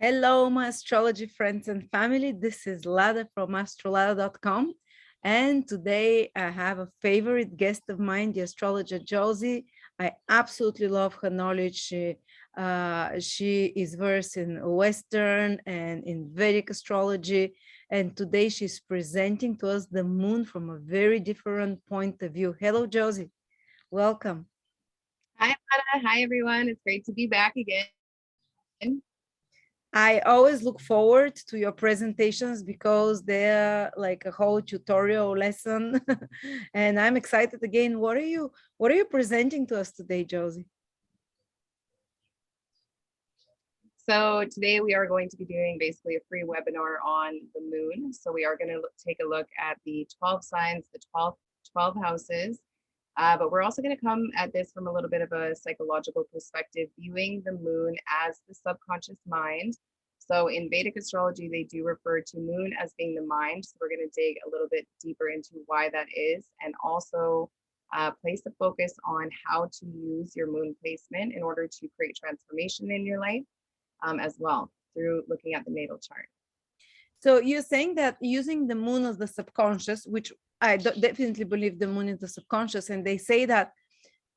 Hello, my astrology friends and family. This is Lada from AstroladaOfficial. And today I have a favorite guest of mine, the astrologer Josie. I absolutely love her knowledge. She is versed in Western and in Vedic astrology. And today she's presenting to us the moon from a very different point of view. Hello, Josie. Welcome. Hi, Lana. Hi, everyone. It's great to be back again. I always look forward to your presentations because they're like a whole tutorial lesson. And I'm excited again. What are you presenting to us today, Josie? So today we are going to be doing basically a free webinar on the moon. So we are going to take a look at the 12 signs, the 12 houses. But we're also going to come at this from a little bit of a psychological perspective, viewing the moon as the subconscious mind. So in Vedic astrology, they do refer to moon as being the mind. So we're going to dig a little bit deeper into why that is, and also place the focus on how to use your moon placement in order to create transformation in your life as well through looking at the natal chart. So you're saying that using the moon as the subconscious, which I definitely believe the moon is the subconscious, and they say that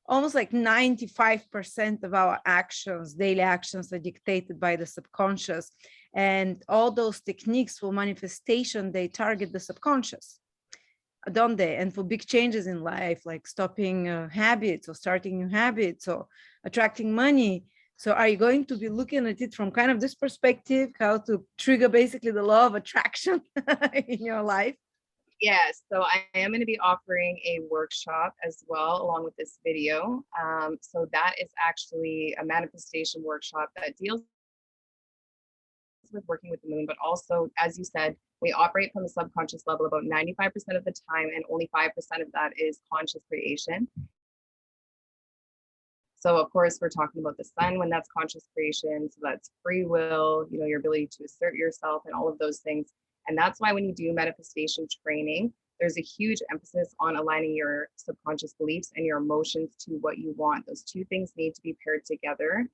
almost like 95% of our actions, daily actions, are dictated by the subconscious. And all those techniques for manifestation, they target the subconscious, don't they? And for big changes in life, like stopping habits or starting new habits or attracting money. So are you going to be looking at it from kind of this perspective, how to trigger basically the law of attraction in your life? Yes, so I am going to be offering a workshop as well along with this video. So that is actually a manifestation workshop that deals with working with the moon, but also, as you said, we operate from a subconscious level about 95% of the time, and only 5% of that is conscious creation. So of course, we're talking about the sun when that's conscious creation. So that's free will, your ability to assert yourself and all of those things. And that's why when you do manifestation training, there's a huge emphasis on aligning your subconscious beliefs and your emotions to what you want. Those two things need to be paired together.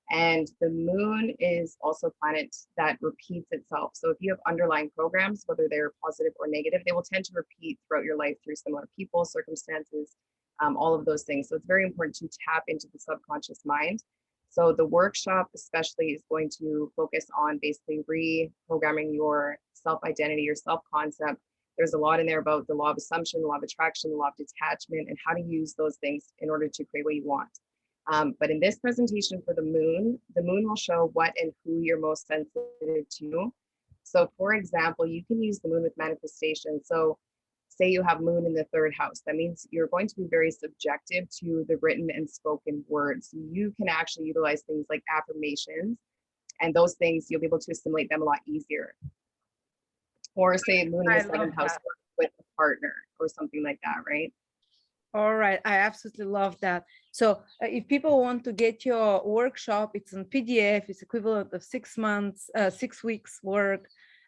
And the moon is also a planet that repeats itself. So if you have underlying programs, whether they're positive or negative, they will tend to repeat throughout your life through similar people, circumstances, all of those things. So it's very important to tap into the subconscious mind. So the workshop especially is going to focus on basically reprogramming your self-identity, your self-concept. There's a lot in there about the law of assumption, the law of attraction, the law of detachment, and how to use those things in order to create what you want. But in this presentation for the moon will show what and who you're most sensitive to. So for example, you can use the moon with manifestation. So say you have moon in the third house, that means you're going to be very subjective to the written and spoken words. You can actually utilize things like affirmations, and those things you'll be able to assimilate them a lot easier. Or say moon in the seventh house with a partner or something like that, right? All right, I absolutely love that. So if people want to get your workshop, it's on PDF, it's equivalent of 6 months, 6 weeks work,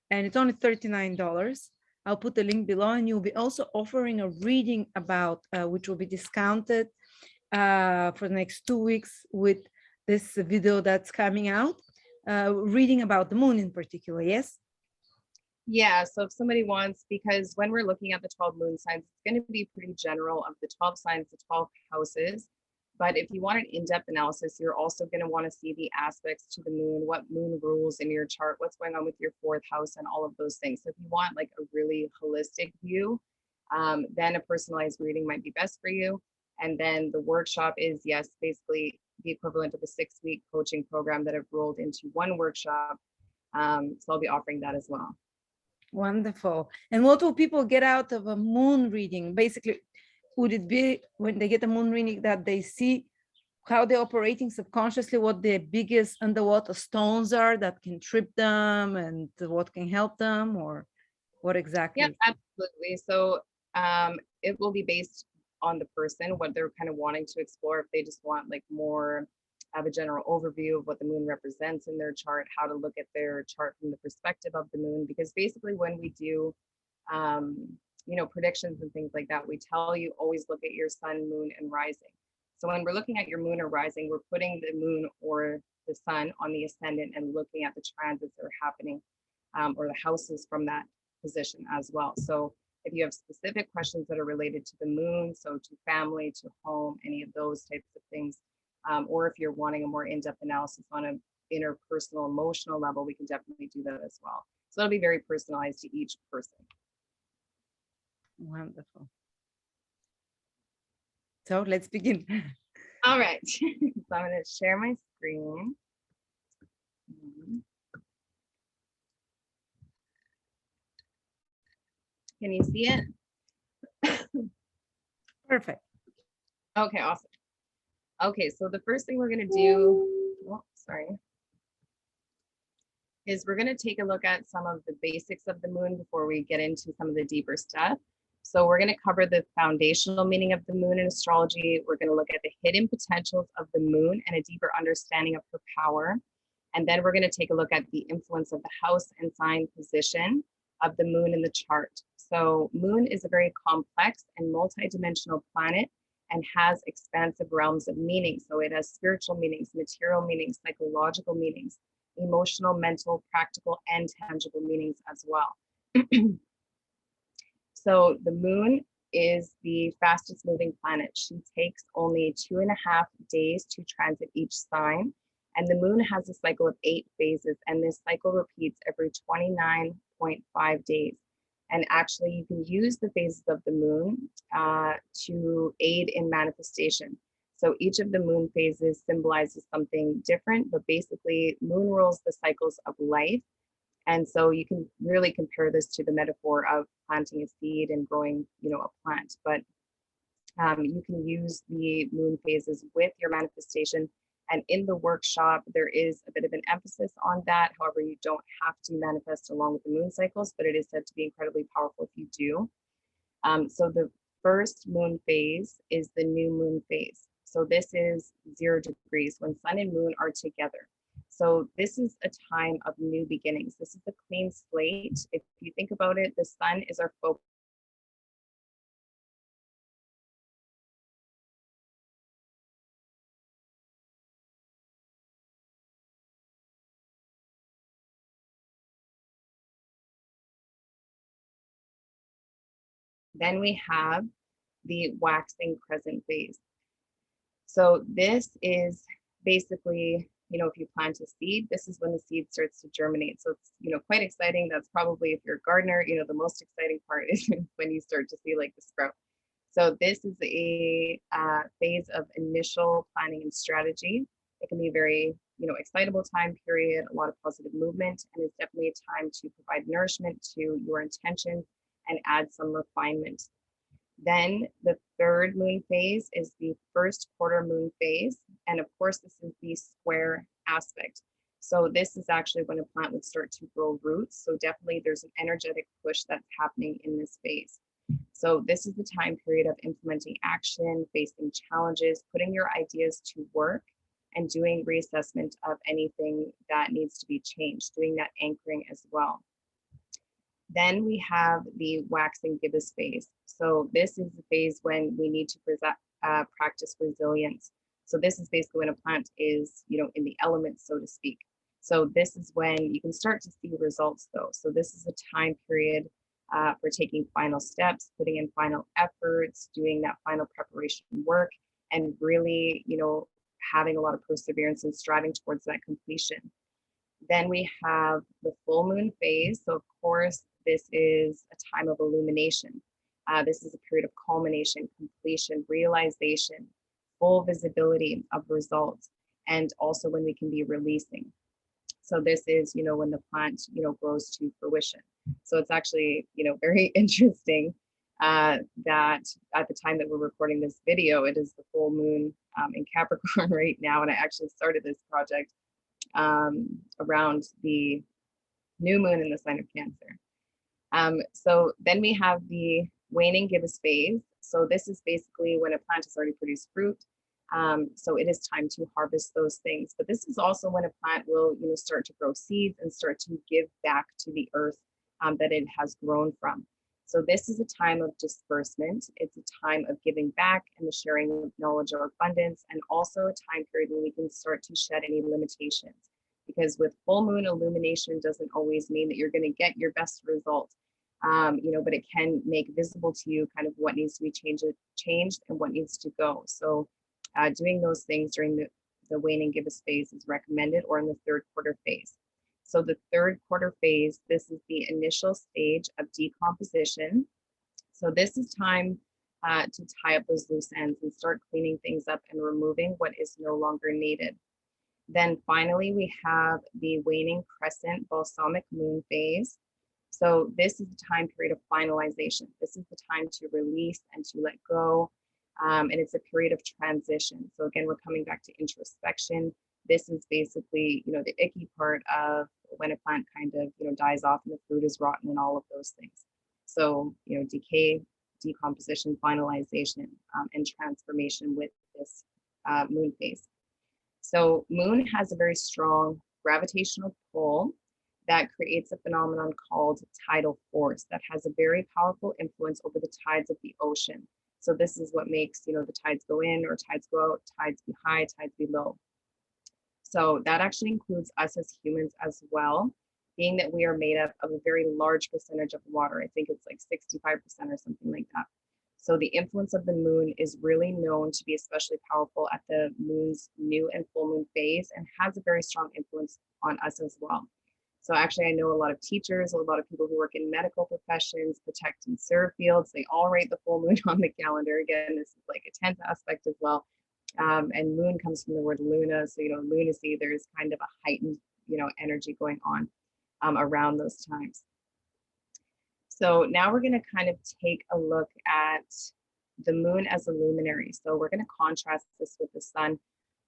and it's only $39. I'll put the link below, and you'll be also offering a reading about, which will be discounted for the next 2 weeks with this video that's coming out, reading about the moon in particular, yes? Yeah, so if somebody wants, because when we're looking at the 12 moon signs, it's going to be pretty general of the 12 signs, the 12 houses. But if you want an in-depth analysis, you're also going to want to see the aspects to the moon, what moon rules in your chart, what's going on with your fourth house, and all of those things. So if you want like a really holistic view, then a personalized reading might be best for you. And then the workshop is, yes, basically the equivalent of a 6-week coaching program that I've rolled into one workshop. So I'll be offering that as well. Wonderful. And what will people get out of a moon reading? Basically, would it be when they get a moon reading that they see how they're operating subconsciously, what their biggest underwater stones are that can trip them, and what can help them, or what exactly? Yeah, absolutely. So it will be based on the person, what they're kind of wanting to explore. If they just want like more of a general overview of what the moon represents in their chart, how to look at their chart from the perspective of the moon. Because basically when we do predictions and things like that, we tell you always look at your sun, moon, and rising. So when we're looking at your moon or rising, we're putting the moon or the sun on the ascendant and looking at the transits that are happening, or the houses from that position as well. So if you have specific questions that are related to the moon, so to family, to home, any of those types of things, or if you're wanting a more in-depth analysis on an interpersonal, emotional level, we can definitely do that as well. So that'll be very personalized to each person. Wonderful. So let's begin. All right, so I'm going to share my screen. Can you see it? Perfect. Okay, awesome. Okay, so the first thing we're going to do, is we're going to take a look at some of the basics of the moon before we get into some of the deeper stuff. So we're going to cover the foundational meaning of the moon in astrology. We're going to look at the hidden potentials of the moon and a deeper understanding of her power. And then we're going to take a look at the influence of the house and sign position of the moon in the chart. So moon is a very complex and multidimensional planet and has expansive realms of meaning. So it has spiritual meanings, material meanings, psychological meanings, emotional, mental, practical, and tangible meanings as well. So the moon is the fastest moving planet. She takes only 2.5 days to transit each sign. And the moon has a cycle of 8 phases, and this cycle repeats every 29.5 days. And actually, you can use the phases of the moon to aid in manifestation. So each of the moon phases symbolizes something different, but basically, moon rules the cycles of life. And so you can really compare this to the metaphor of planting a seed and growing, a plant. But you can use the moon phases with your manifestation. And in the workshop, there is a bit of an emphasis on that. However, you don't have to manifest along with the moon cycles, but it is said to be incredibly powerful if you do. So the first moon phase is the new moon phase. So this is 0 degrees when sun and moon are together. So this is a time of new beginnings. This is a clean slate. If you think about it, the sun is our focus. Then we have the waxing crescent phase. So this is basically, if you plant a seed, this is when the seed starts to germinate. So it's, quite exciting. That's probably, if you're a gardener, the most exciting part is when you start to see like the sprout. So this is a phase of initial planning and strategy. It can be a very, excitable time period, a lot of positive movement, and it's definitely a time to provide nourishment to your intentions and add some refinement. Then the third moon phase is the first quarter moon phase. And of course, this is the square aspect. So this is actually when a plant would start to grow roots. So definitely there's an energetic push that's happening in this phase. So this is the time period of implementing action, facing challenges, putting your ideas to work, and doing reassessment of anything that needs to be changed, doing that anchoring as well. Then we have the waxing gibbous phase. So this is the phase when we need to practice resilience. So this is basically when a plant is, in the elements, so to speak. So this is when you can start to see results though. So this is a time period for taking final steps, putting in final efforts, doing that final preparation work, and really, having a lot of perseverance and striving towards that completion. Then we have the full moon phase. So of course, this is a time of illumination. This is a period of culmination, completion, realization, full visibility of results, and also when we can be releasing. So this is, when the plant, grows to fruition. So it's actually, very interesting that at the time that we're recording this video, it is the full moon in Capricorn right now. And I actually started this project around the new moon in the sign of Cancer. So then we have the waning gibbous phase. So this is basically when a plant has already produced fruit. So it is time to harvest those things. But this is also when a plant will, start to grow seeds and start to give back to the earth that it has grown from. So this is a time of disbursement. It's a time of giving back and the sharing of knowledge or abundance, and also a time period when we can start to shed any limitations. Because with full moon illumination doesn't always mean that you're going to get your best result, but it can make visible to you kind of what needs to be changed and what needs to go. So doing those things during the wane and gibbous phase is recommended, or in the third quarter phase. So the third quarter phase, this is the initial stage of decomposition. So this is time to tie up those loose ends and start cleaning things up and removing what is no longer needed. Then finally, we have the waning crescent balsamic moon phase. So this is the time period of finalization. This is the time to release and to let go. And it's a period of transition. So again, we're coming back to introspection. This is basically, the icky part of when a plant kind of, dies off and the fruit is rotten and all of those things. So, decay, decomposition, finalization, and transformation with this moon phase. So moon has a very strong gravitational pull that creates a phenomenon called tidal force that has a very powerful influence over the tides of the ocean. So this is what makes, the tides go in or tides go out, tides be high, tides be low. So that actually includes us as humans as well, being that we are made up of a very large percentage of water. I think it's like 65% or something like that. So the influence of the moon is really known to be especially powerful at the moon's new and full moon phase, and has a very strong influence on us as well. So actually, I know a lot of teachers, a lot of people who work in medical professions, protect and serve fields, they all write the full moon on the calendar. Again, this is like a 10th aspect as well. And moon comes from the word luna. So, lunacy, there's kind of a heightened, energy going on around those times. So now we're going to kind of take a look at the moon as a luminary. So we're going to contrast this with the sun.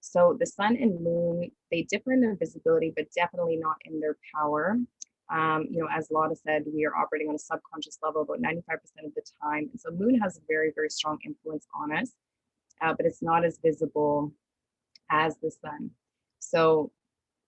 So the sun and moon, they differ in their visibility, but definitely not in their power. As Lada said, we are operating on a subconscious level about 95% of the time. And so moon has a very, very strong influence on us, but it's not as visible as the sun. So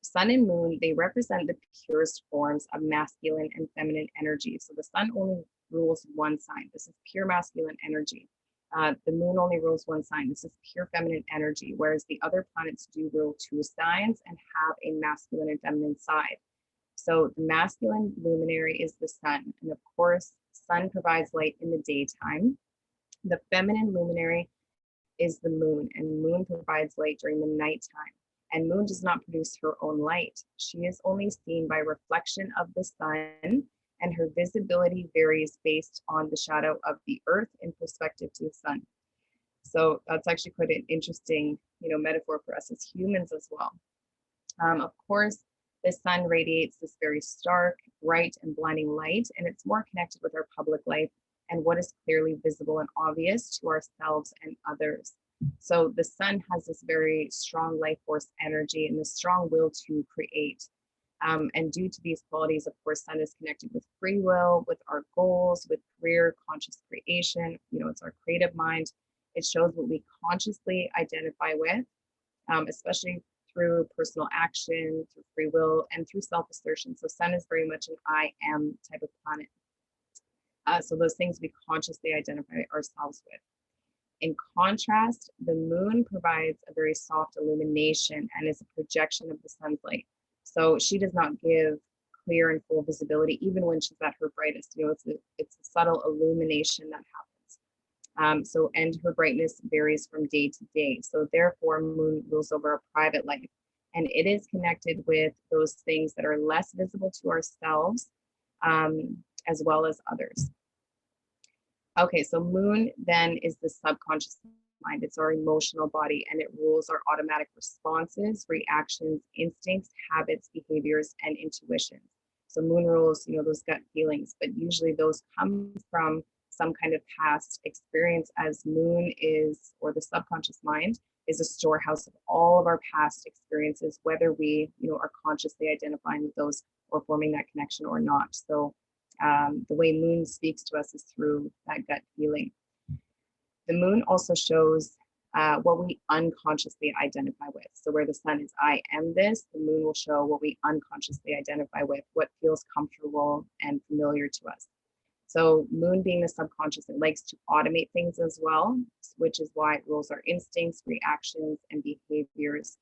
sun and moon, they represent the purest forms of masculine and feminine energy. So the sun only rules one sign. This is pure masculine energy. The moon only rules one sign. This is pure feminine energy, whereas the other planets do rule two signs and have a masculine and feminine side. So the masculine luminary is the sun. And of course, sun provides light in the daytime. The feminine luminary is the moon, and moon provides light during the nighttime. And moon does not produce her own light. She is only seen by reflection of the sun, and her visibility varies based on the shadow of the earth in perspective to the sun. So that's actually quite an interesting, metaphor for us as humans as well. Of course, the sun radiates this very stark, bright, and blinding light, and it's more connected with our public life and what is clearly visible and obvious to ourselves and others. So the sun has this very strong life force energy and the strong will to create. And due to these qualities, of course, sun is connected with free will, with our goals, with career, conscious creation. It's our creative mind. It shows what we consciously identify with, especially through personal action, through free will, and through self-assertion. So sun is very much an I am type of planet. So those things we consciously identify ourselves with. In contrast, the moon provides a very soft illumination and is a projection of the sun's light. So she does not give clear and full visibility, even when she's at her brightest. It's a subtle illumination that happens. And her brightness varies from day to day. So therefore, moon rules over our private life. And it is connected with those things that are less visible to ourselves, as well as others. Okay, so moon then is the subconscious mind. It's our emotional body, and it rules our automatic responses, reactions, instincts, habits, behaviors, and intuitions. So moon rules, those gut feelings, but usually those come from some kind of past experience, as moon is, or the subconscious mind, is a storehouse of all of our past experiences, whether we, are consciously identifying with those or forming that connection or not. So the way moon speaks to us is through that gut feeling. The moon also shows what we unconsciously identify with. So where the sun is I am this, the moon will show what we unconsciously identify with, what feels comfortable and familiar to us. So moon being the subconscious, it likes to automate things as well, which is why it rules our instincts, reactions, and behaviors.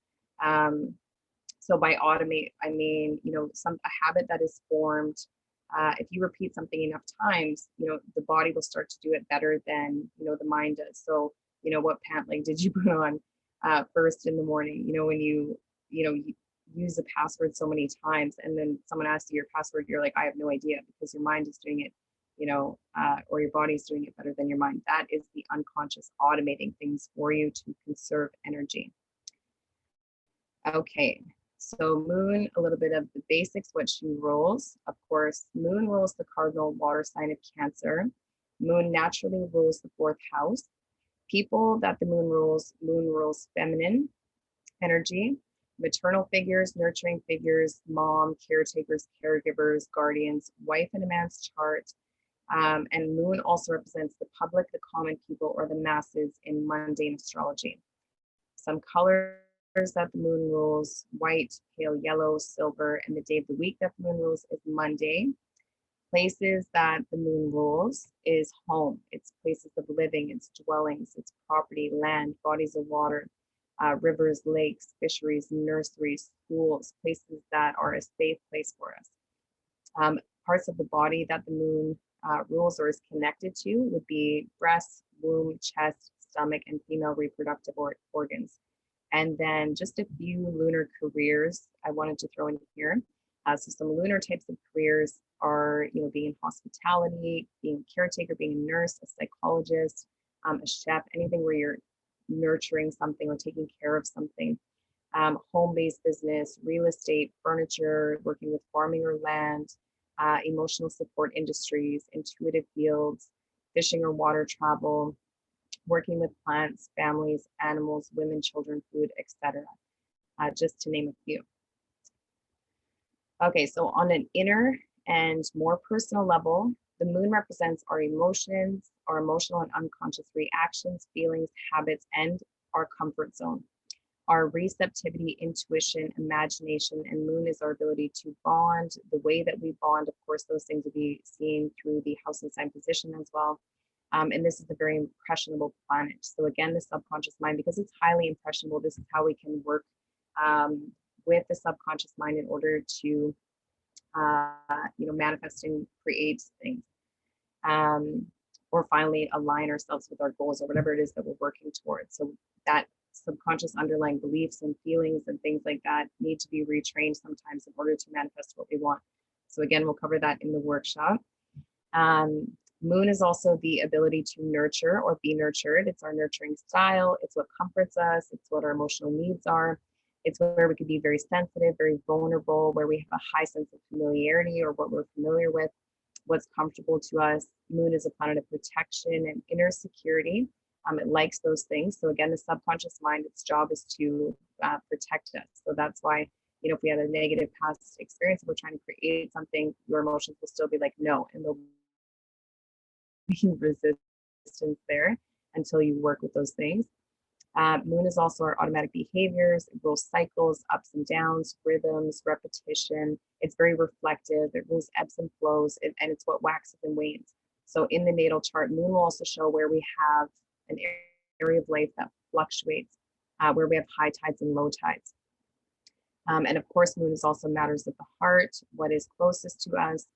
So by automate, I mean, a habit that is formed. If you repeat something enough times, the body will start to do it better than, the mind does. So, what pant leg did you put on first in the morning? When you use a password so many times and then someone asks you your password, you're like, I have no idea, because your mind is doing it, or your body's doing it better than your mind. That is the unconscious automating things for you to conserve energy. Okay, so moon, a little bit of the basics, what she rules. Of course, moon rules the cardinal water sign of Cancer. Moon naturally rules the 4th house. People that the moon rules feminine energy, maternal figures, nurturing figures, mom, caretakers, caregivers, guardians, wife in a man's chart. And moon also represents the public, the common people, or the masses in mundane astrology. Some colors that the moon rules: white, pale yellow, silver, and the day of the week that the moon rules is Monday. Places that the moon rules is home. It's places of living, it's dwellings, it's property, land, bodies of water, rivers, lakes, fisheries, nurseries, schools, places that are a safe place for us. Parts of the body that the moon rules or is connected to would be breast, womb, chest, stomach, and female reproductive organs. And then just a few lunar careers I wanted to throw in here. So some lunar types of careers are, being in hospitality, being a caretaker, being a nurse, a psychologist, a chef, anything where you're nurturing something or taking care of something. Home-based business, real estate, furniture, working with farming or land, emotional support industries, intuitive fields, fishing or water travel, working with plants, families, animals, women, children, food, etc. Just to name a few. Okay, so on an inner and more personal level, the moon represents our emotions, our emotional and unconscious reactions, feelings, habits, and our comfort zone. Our receptivity, intuition, imagination, and moon is our ability to bond. The way that we bond, of course, those things will be seen through the house and sign position as well. And this is a very impressionable planet. So again, the subconscious mind, because it's highly impressionable, this is how we can work with the subconscious mind in order to, manifest and create things. Or finally align ourselves with our goals or whatever it is that we're working towards. So that subconscious underlying beliefs and feelings and things like that need to be retrained sometimes in order to manifest what we want. So again, we'll cover that in the workshop. Moon is also the ability to nurture or be nurtured. It's our nurturing style. It's what comforts us. It's what our emotional needs are. It's where we can be very sensitive, very vulnerable, where we have a high sense of familiarity or what we're familiar with, what's comfortable to us. Moon is a planet of protection and inner security. It likes those things. So again, the subconscious mind, its job is to protect us. So that's why, if we had a negative past experience, we're trying to create something, your emotions will still be like, no, and there'll be resistance there until you work with those things. Moon is also our automatic behaviors. It rules cycles, ups and downs, rhythms, repetition. It's very reflective. It rules ebbs and flows, and it's what waxes and wanes. So in the natal chart, moon will also show where we have an area of life that fluctuates, where we have high tides and low tides. And of course, moon is also matters of the heart, what is closest to us,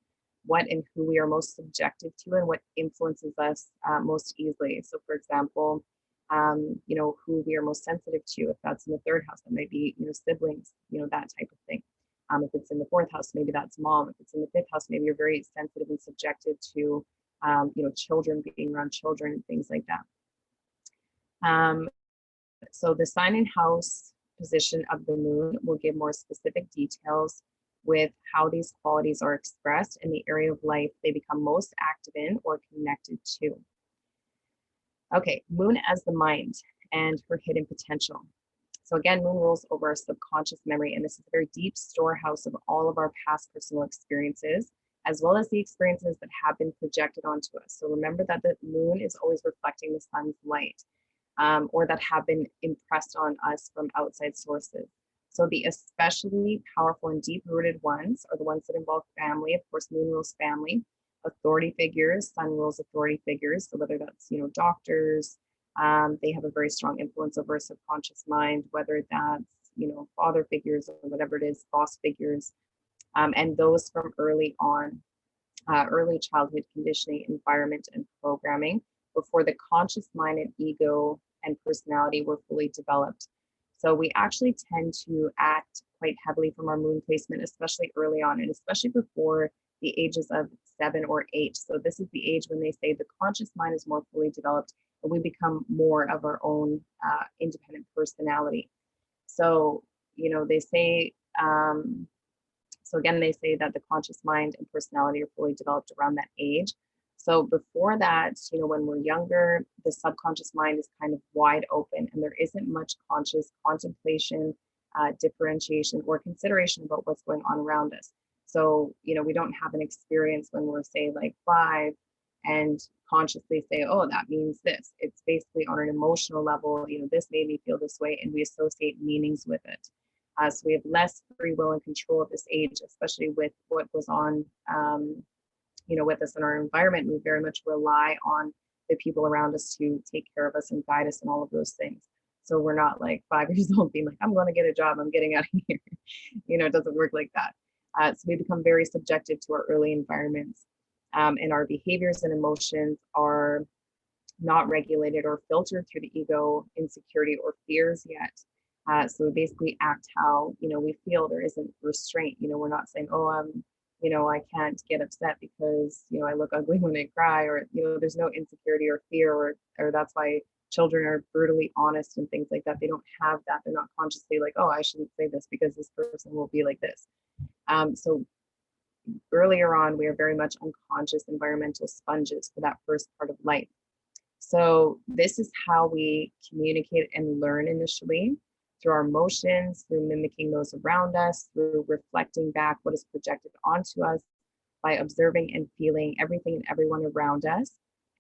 what and who we are most subjective to, and what influences us most easily. So for example, who we are most sensitive to. If that's in the 3rd house, that might be, siblings, that type of thing. If it's in the 4th house, maybe that's mom. If it's in the 5th house, maybe you're very sensitive and subjective to, children, being around children and things like that. So the sign and house position of the moon will give more specific details with how these qualities are expressed in the area of life they become most active in or connected to. Okay, moon as the mind and her hidden potential. So again, moon rules over our subconscious memory, and this is a very deep storehouse of all of our past personal experiences, as well as the experiences that have been projected onto us. So remember that the moon is always reflecting the sun's light, or that have been impressed on us from outside sources. So the especially powerful and deep-rooted ones are the ones that involve family. Of course, moon rules family. authority figures. Sun rules authority figures. So whether that's, doctors, they have a very strong influence over our subconscious mind, whether that's, father figures or whatever it is, boss figures, and those from early on, early childhood conditioning, environment, and programming before the conscious mind and ego and personality were fully developed. So we actually tend to act quite heavily from our moon placement, especially early on, and especially before the ages of 7 or 8. So this is the age when they say the conscious mind is more fully developed and we become more of our own independent personality. So, they say, so again, they say that the conscious mind and personality are fully developed around that age. So before that, when we're younger, the subconscious mind is kind of wide open and there isn't much conscious contemplation, differentiation, or consideration about what's going on around us. So, we don't have an experience when we're, say, like 5 and consciously say, oh, that means this. It's basically on an emotional level, this made me feel this way, and we associate meanings with it. So we have less free will and control at this age, especially with what goes on, with us in our environment. We very much rely on the people around us to take care of us and guide us and all of those things. So we're not like 5 years old being like, I'm going to get a job, I'm getting out of here. It doesn't work like that. So we become very subjective to our early environments, and our behaviors and emotions are not regulated or filtered through the ego, insecurity, or fears yet. So we basically act how, we feel. There isn't restraint. We're not saying, oh, I can't get upset because, I look ugly when I cry, or, there's no insecurity or fear, or that's why children are brutally honest and things like that. They don't have that. They're not consciously like, oh, I shouldn't say this because this person will be like this. So earlier on, we are very much unconscious environmental sponges for that first part of life. So this is how we communicate and learn initially, through our emotions, through mimicking those around us, through reflecting back what is projected onto us, by observing and feeling everything and everyone around us.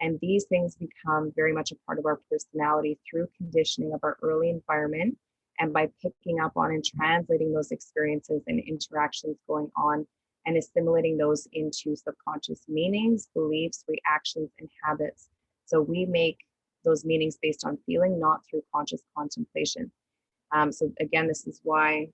And these things become very much a part of our personality through conditioning of our early environment, and by picking up on and translating those experiences and interactions going on and assimilating those into subconscious meanings, beliefs, reactions, and habits. So we make those meanings based on feeling, not through conscious contemplation. So again, this is why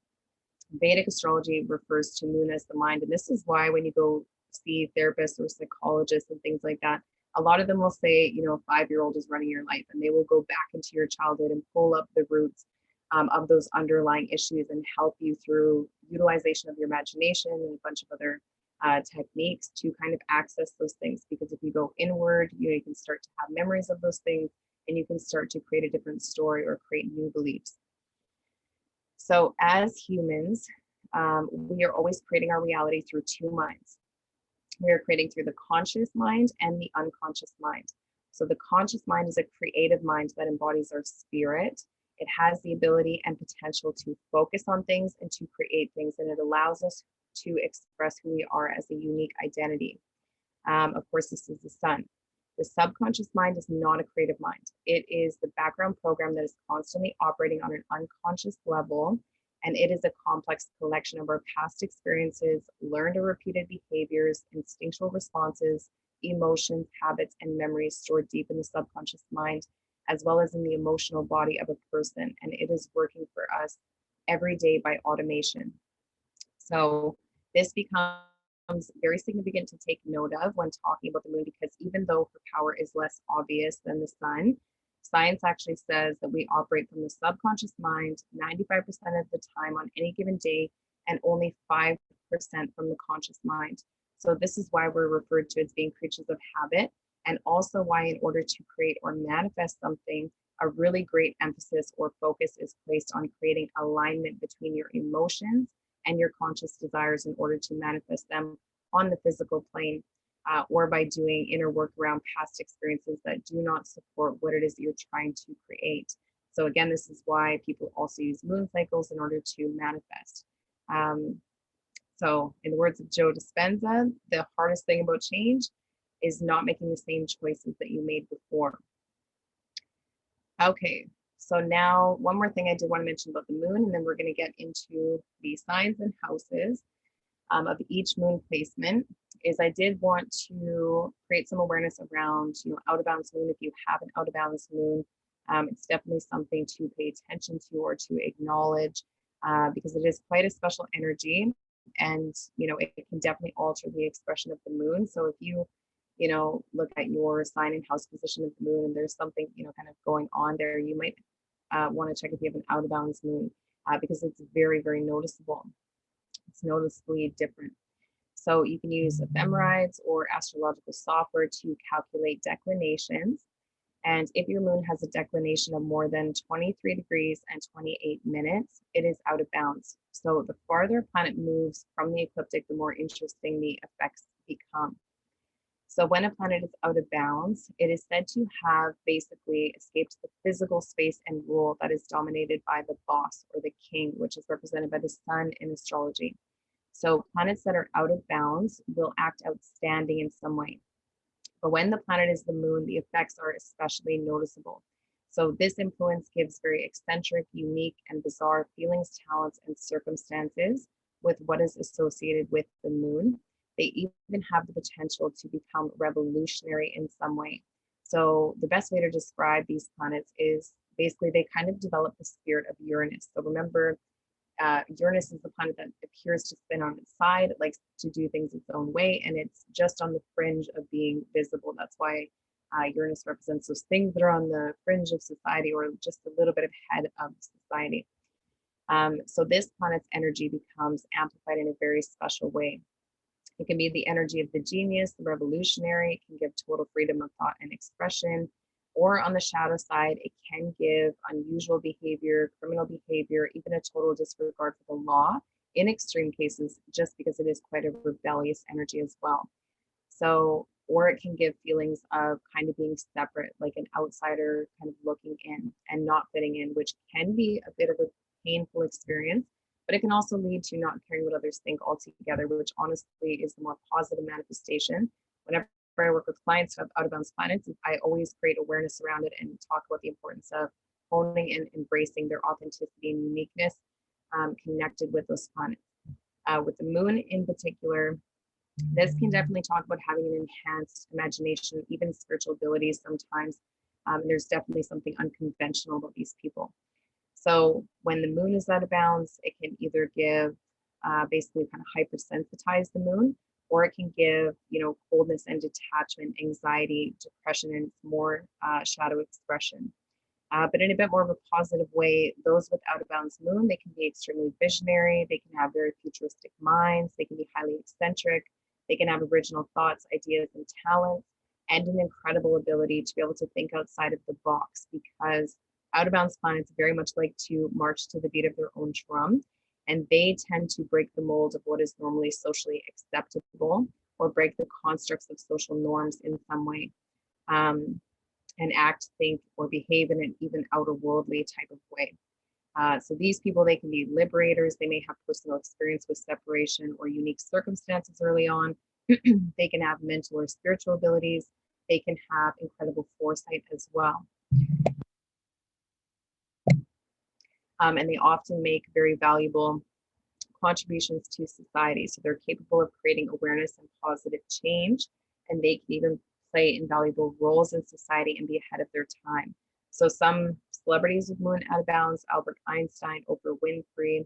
Vedic astrology refers to moon as the mind. And this is why when you go see therapists or psychologists and things like that, a lot of them will say, a 5-year-old is running your life, and they will go back into your childhood and pull up the roots of those underlying issues and help you through utilization of your imagination and a bunch of other techniques to kind of access those things. Because if you go inward, you can start to have memories of those things, and you can start to create a different story or create new beliefs. So as humans, we are always creating our reality through 2 minds. We are creating through the conscious mind and the unconscious mind. So the conscious mind is a creative mind that embodies our spirit. It has the ability and potential to focus on things and to create things, and it allows us to express who we are as a unique identity. Of course, this is the sun. The subconscious mind is not a creative mind. It is the background program that is constantly operating on an unconscious level, and it is a complex collection of our past experiences, learned or repeated behaviors, instinctual responses, emotions, habits, and memories stored deep in the subconscious mind, as well as in the emotional body of a person. And it is working for us every day by automation. So this becomes very significant to take note of when talking about the moon, because even though her power is less obvious than the sun, science actually says that we operate from the subconscious mind 95% of the time on any given day, and only 5% from the conscious mind. So this is why we're referred to as being creatures of habit, and also why, in order to create or manifest something, a really great emphasis or focus is placed on creating alignment between your emotions and your conscious desires in order to manifest them on the physical plane, or by doing inner work around past experiences that do not support what it is that you're trying to create. So again, this is why people also use moon cycles in order to manifest. So in the words of Joe Dispenza, the hardest thing about change is not making the same choices that you made before. Okay, so now one more thing I did want to mention about the moon, and then we're going to get into the signs and houses of each moon placement. is I did want to create some awareness around, out of balance moon. If you have an out of balance moon, it's definitely something to pay attention to or to acknowledge, because it is quite a special energy, and it can definitely alter the expression of the moon. So if you look at your sign and house position of the moon and there's something kind of going on there, you might want to check if you have an out of balance moon, because it's very, very noticeable. It's noticeably different. So you can use ephemerides or astrological software to calculate declinations. And if your moon has a declination of more than 23 degrees and 28 minutes, it is out of bounds. So the farther a planet moves from the ecliptic, the more interesting the effects become. So when a planet is out of bounds, it is said to have basically escaped the physical space and rule that is dominated by the boss or the king, which is represented by the sun in astrology. So planets that are out of bounds will act outstanding in some way. But when the planet is the moon, the effects are especially noticeable. So this influence gives very eccentric, unique, and bizarre feelings, talents, and circumstances with what is associated with the moon. They even have the potential to become revolutionary in some way. So the best way to describe these planets is basically they kind of develop the spirit of Uranus. So remember, Uranus is the planet that appears to spin on its side. It likes to do things its own way, and it's just on the fringe of being visible. That's why Uranus represents those things that are on the fringe of society or just a little bit ahead of society. So this planet's energy becomes amplified in a very special way. It can be the energy of the genius, the revolutionary. It can give total freedom of thought and expression. Or on the shadow side, it can give unusual behavior, criminal behavior, even a total disregard for the law in extreme cases, just because it is quite a rebellious energy as well. So, or it can give feelings of kind of being separate, like an outsider kind of looking in and not fitting in, which can be a bit of a painful experience, but it can also lead to not caring what others think altogether, which honestly is the more positive manifestation. Whenever I work with clients who have out of bounds planets, I always create awareness around it and talk about the importance of honing and embracing their authenticity and uniqueness connected with those planets. With the moon in particular, this can definitely talk about having an enhanced imagination, even spiritual abilities sometimes. And there's definitely something unconventional about these people. So when the moon is out of bounds, it can either give basically kind of hypersensitize the moon, or it can give, coldness and detachment, anxiety, depression, and more shadow expression. But in a bit more of a positive way, those with out of bounds moon, they can be extremely visionary. They can have very futuristic minds. They can be highly eccentric. They can have original thoughts, ideas, and talents, and an incredible ability to be able to think outside of the box, because out of bounds planets very much like to march to the beat of their own drum. And they tend to break the mold of what is normally socially acceptable, or break the constructs of social norms in some way, and act, think, or behave in an even outer worldly type of way. So these people, they can be liberators. They may have personal experience with separation or unique circumstances early on. They can have mental or spiritual abilities. They can have incredible foresight as well. And they often make very valuable contributions to society. So they're capable of creating awareness and positive change, and they can even play invaluable roles in society and be ahead of their time. So some celebrities with moon out of bounds: Albert Einstein, Oprah Winfrey,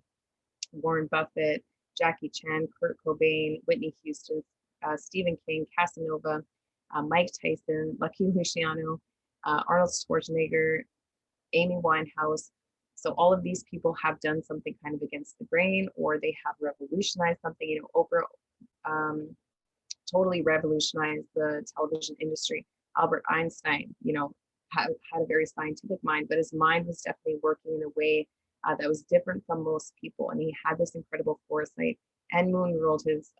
Warren Buffett, Jackie Chan, Kurt Cobain, Whitney Houston, Stephen King, Casanova, Mike Tyson, Lucky Luciano, Arnold Schwarzenegger, Amy Winehouse. So all of these people have done something kind of against the grain, or they have revolutionized something. Oprah totally revolutionized the television industry. Albert Einstein, had a very scientific mind, but his mind was definitely working in a way that was different from most people. And he had this incredible foresight, and moon ruled his,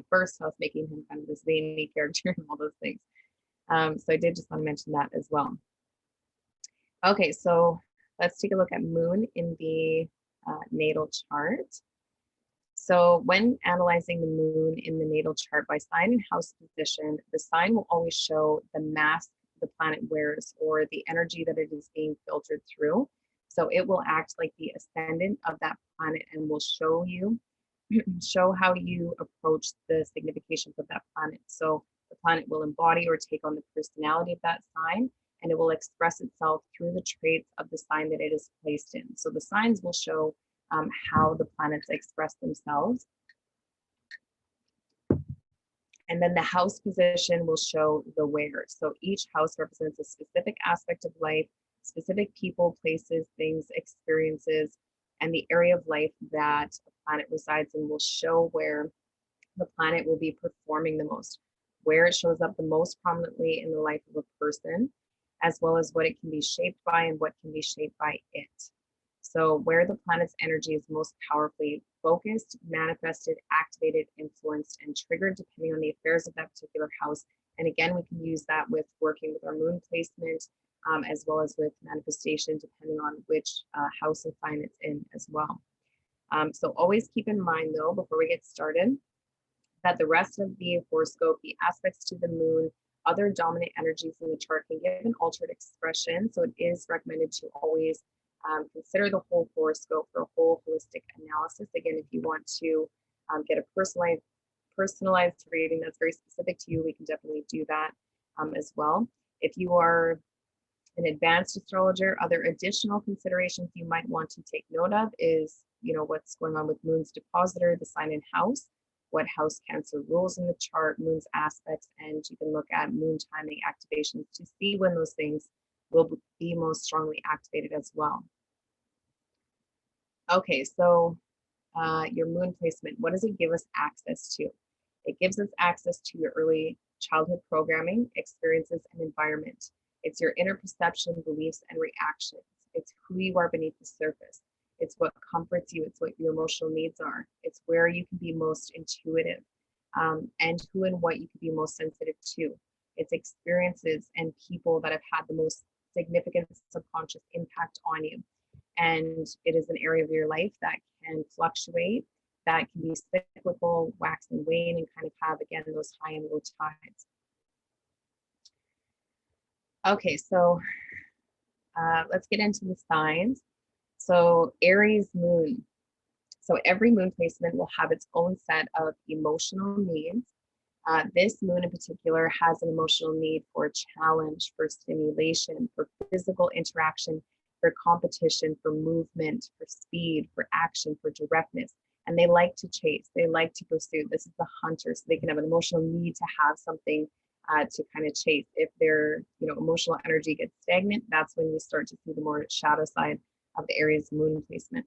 first house, making him kind of this zany character and all those things. So I did just want to mention that as well. Okay, so let's take a look at moon in the natal chart. So when analyzing the moon in the natal chart by sign and house position, the sign will always show the mask the planet wears, or the energy that it is being filtered through. So it will act like the ascendant of that planet and will show you show how you approach the significations of that planet. So the planet will embody or take on the personality of that sign, and it will express itself through the traits of the sign that it is placed in. So the signs will show how the planets express themselves. And then the house position will show the where. So each house represents a specific aspect of life, specific people, places, things, experiences, and the area of life that a planet resides in will show where the planet will be performing the most, where it shows up the most prominently in the life of a person, as well as what it can be shaped by and what can be shaped by it. So where the planet's energy is most powerfully focused, manifested, activated, influenced, and triggered depending on the affairs of that particular house. And again, we can use that with working with our moon placement, as well as with manifestation, depending on which house and sign it's in as well. So always keep in mind though, before we get started, that the rest of the horoscope, the aspects to the moon, other dominant energies in the chart can give an altered expression. So it is recommended to always consider the whole horoscope for a whole holistic analysis. Again, if you want to get a personalized reading that's very specific to you, we can definitely do that as well. If you are an advanced astrologer, other additional considerations you might want to take note of is, what's going on with moon's depositor, the sign and house, what house Cancer rules in the chart, moon's aspects, and you can look at moon timing activations to see when those things will be most strongly activated as well. Okay, so your moon placement, what does it give us access to? It gives us access to your early childhood programming, experiences, and environment. It's your inner perception, beliefs, and reactions. It's who you are beneath the surface. It's what comforts you. It's what your emotional needs are. It's where you can be most intuitive, and who and what you can be most sensitive to. It's experiences and people that have had the most significant subconscious impact on you. And it is an area of your life that can fluctuate, that can be cyclical, wax and wane, and kind of have, again, those high and low tides. Okay, so let's get into the signs. So Aries moon. So every moon placement will have its own set of emotional needs. This moon in particular has an emotional need for a challenge, for stimulation, for physical interaction, for competition, for movement, for speed, for action, for directness. And they like to chase, they like to pursue. This is the hunter, so they can have an emotional need to have something to kind of chase. If their emotional energy gets stagnant, that's when you start to see the more shadow side of the Aries moon placement.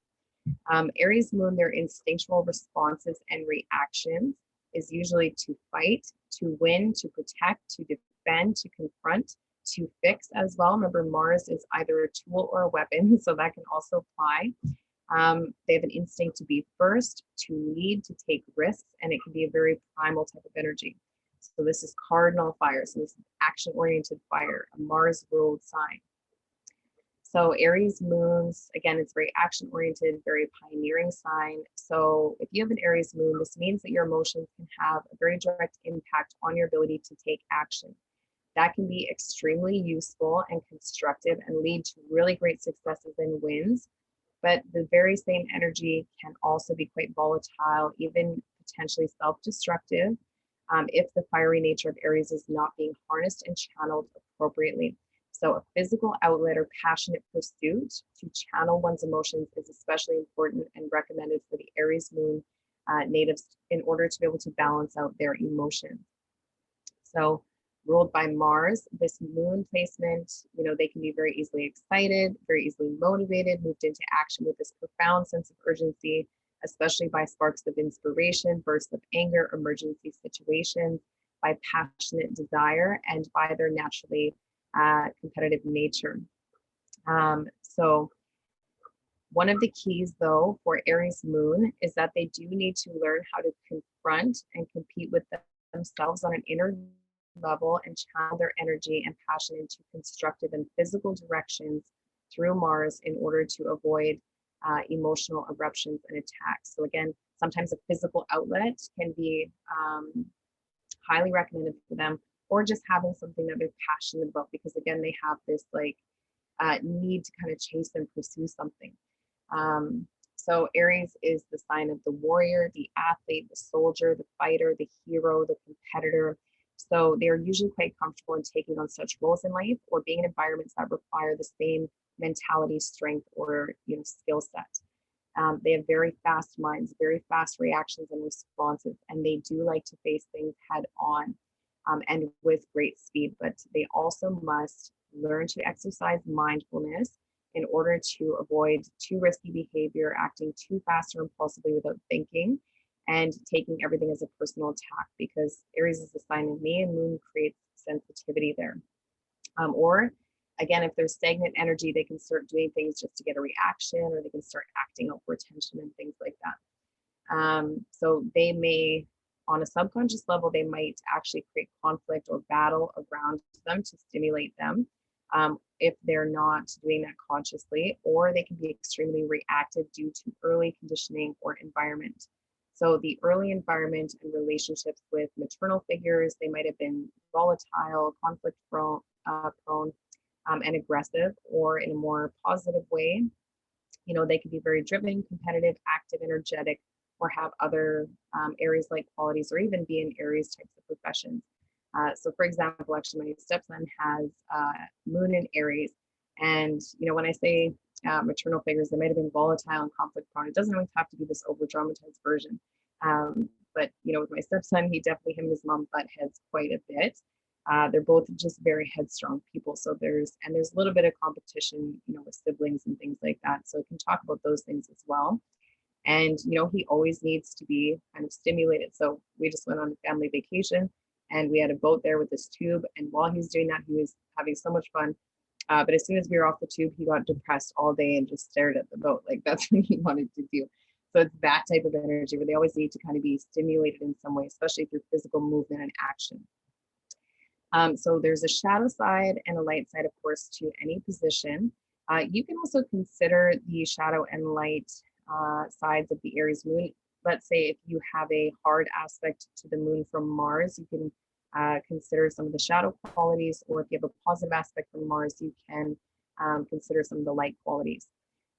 Aries moon, their instinctual responses and reactions is usually to fight, to win, to protect, to defend, to confront, to fix as well. Remember, Mars is either a tool or a weapon, so that can also apply. They have an instinct to be first, to lead, to take risks, and it can be a very primal type of energy. So this is cardinal fire. So this is action-oriented fire, a Mars-ruled sign. So Aries moons, again, it's very action-oriented, very pioneering sign. So if you have an Aries moon, this means that your emotions can have a very direct impact on your ability to take action. That can be extremely useful and constructive and lead to really great successes and wins. But the very same energy can also be quite volatile, even potentially self-destructive, if the fiery nature of Aries is not being harnessed and channeled appropriately. So a physical outlet or passionate pursuit to channel one's emotions is especially important and recommended for the Aries moon natives in order to be able to balance out their emotions. So ruled by Mars, this moon placement, they can be very easily excited, very easily motivated, moved into action with this profound sense of urgency, especially by sparks of inspiration, bursts of anger, emergency situations, by passionate desire, and by their naturally competitive nature. So one of the keys though for Aries moon is that they do need to learn how to confront and compete with themselves on an inner level and channel their energy and passion into constructive and physical directions through Mars in order to avoid emotional eruptions and attacks. So again, sometimes a physical outlet can be highly recommended for them, or just having something that they're passionate about, because again, they have this need to kind of chase and pursue something. So Aries is the sign of the warrior, the athlete, the soldier, the fighter, the hero, the competitor. So they're usually quite comfortable in taking on such roles in life or being in environments that require the same mentality, strength, or skill set. They have very fast minds, very fast reactions and responses, and they do like to face things head on and with great speed. But they also must learn to exercise mindfulness in order to avoid too risky behavior, acting too fast or impulsively without thinking, and taking everything as a personal attack, because Aries is the sign of me and moon creates sensitivity there. Or again, if there's stagnant energy, they can start doing things just to get a reaction, or they can start acting out for attention and things like that. So they may, on a subconscious level, they might actually create conflict or battle around them to stimulate them if they're not doing that consciously, or they can be extremely reactive due to early conditioning or environment. So the early environment and relationships with maternal figures, they might have been volatile, conflict prone, and aggressive, or in a more positive way, they can be very driven, competitive, active, energetic, or have other Aries-like qualities, or even be in Aries types of professions. So for example, actually my stepson has moon in Aries, and when I say maternal figures, they might have been volatile and conflict prone. It doesn't always have to be this over dramatized version. But with my stepson, him and his mom butt heads quite a bit. They're both just very headstrong people. So there's a little bit of competition, with siblings and things like that. So I can talk about those things as well. And, he always needs to be kind of stimulated. So we just went on a family vacation and we had a boat there with this tube. And while he was doing that, he was having so much fun. But as soon as we were off the tube, he got depressed all day and just stared at the boat. Like that's what he wanted to do. So it's that type of energy where they always need to kind of be stimulated in some way, especially through physical movement and action. So there's a shadow side and a light side, of course, to any position. You can also consider the shadow and light sides of the Aries moon. Let's say if you have a hard aspect to the moon from Mars, you can consider some of the shadow qualities, or if you have a positive aspect from Mars, you can consider some of the light qualities.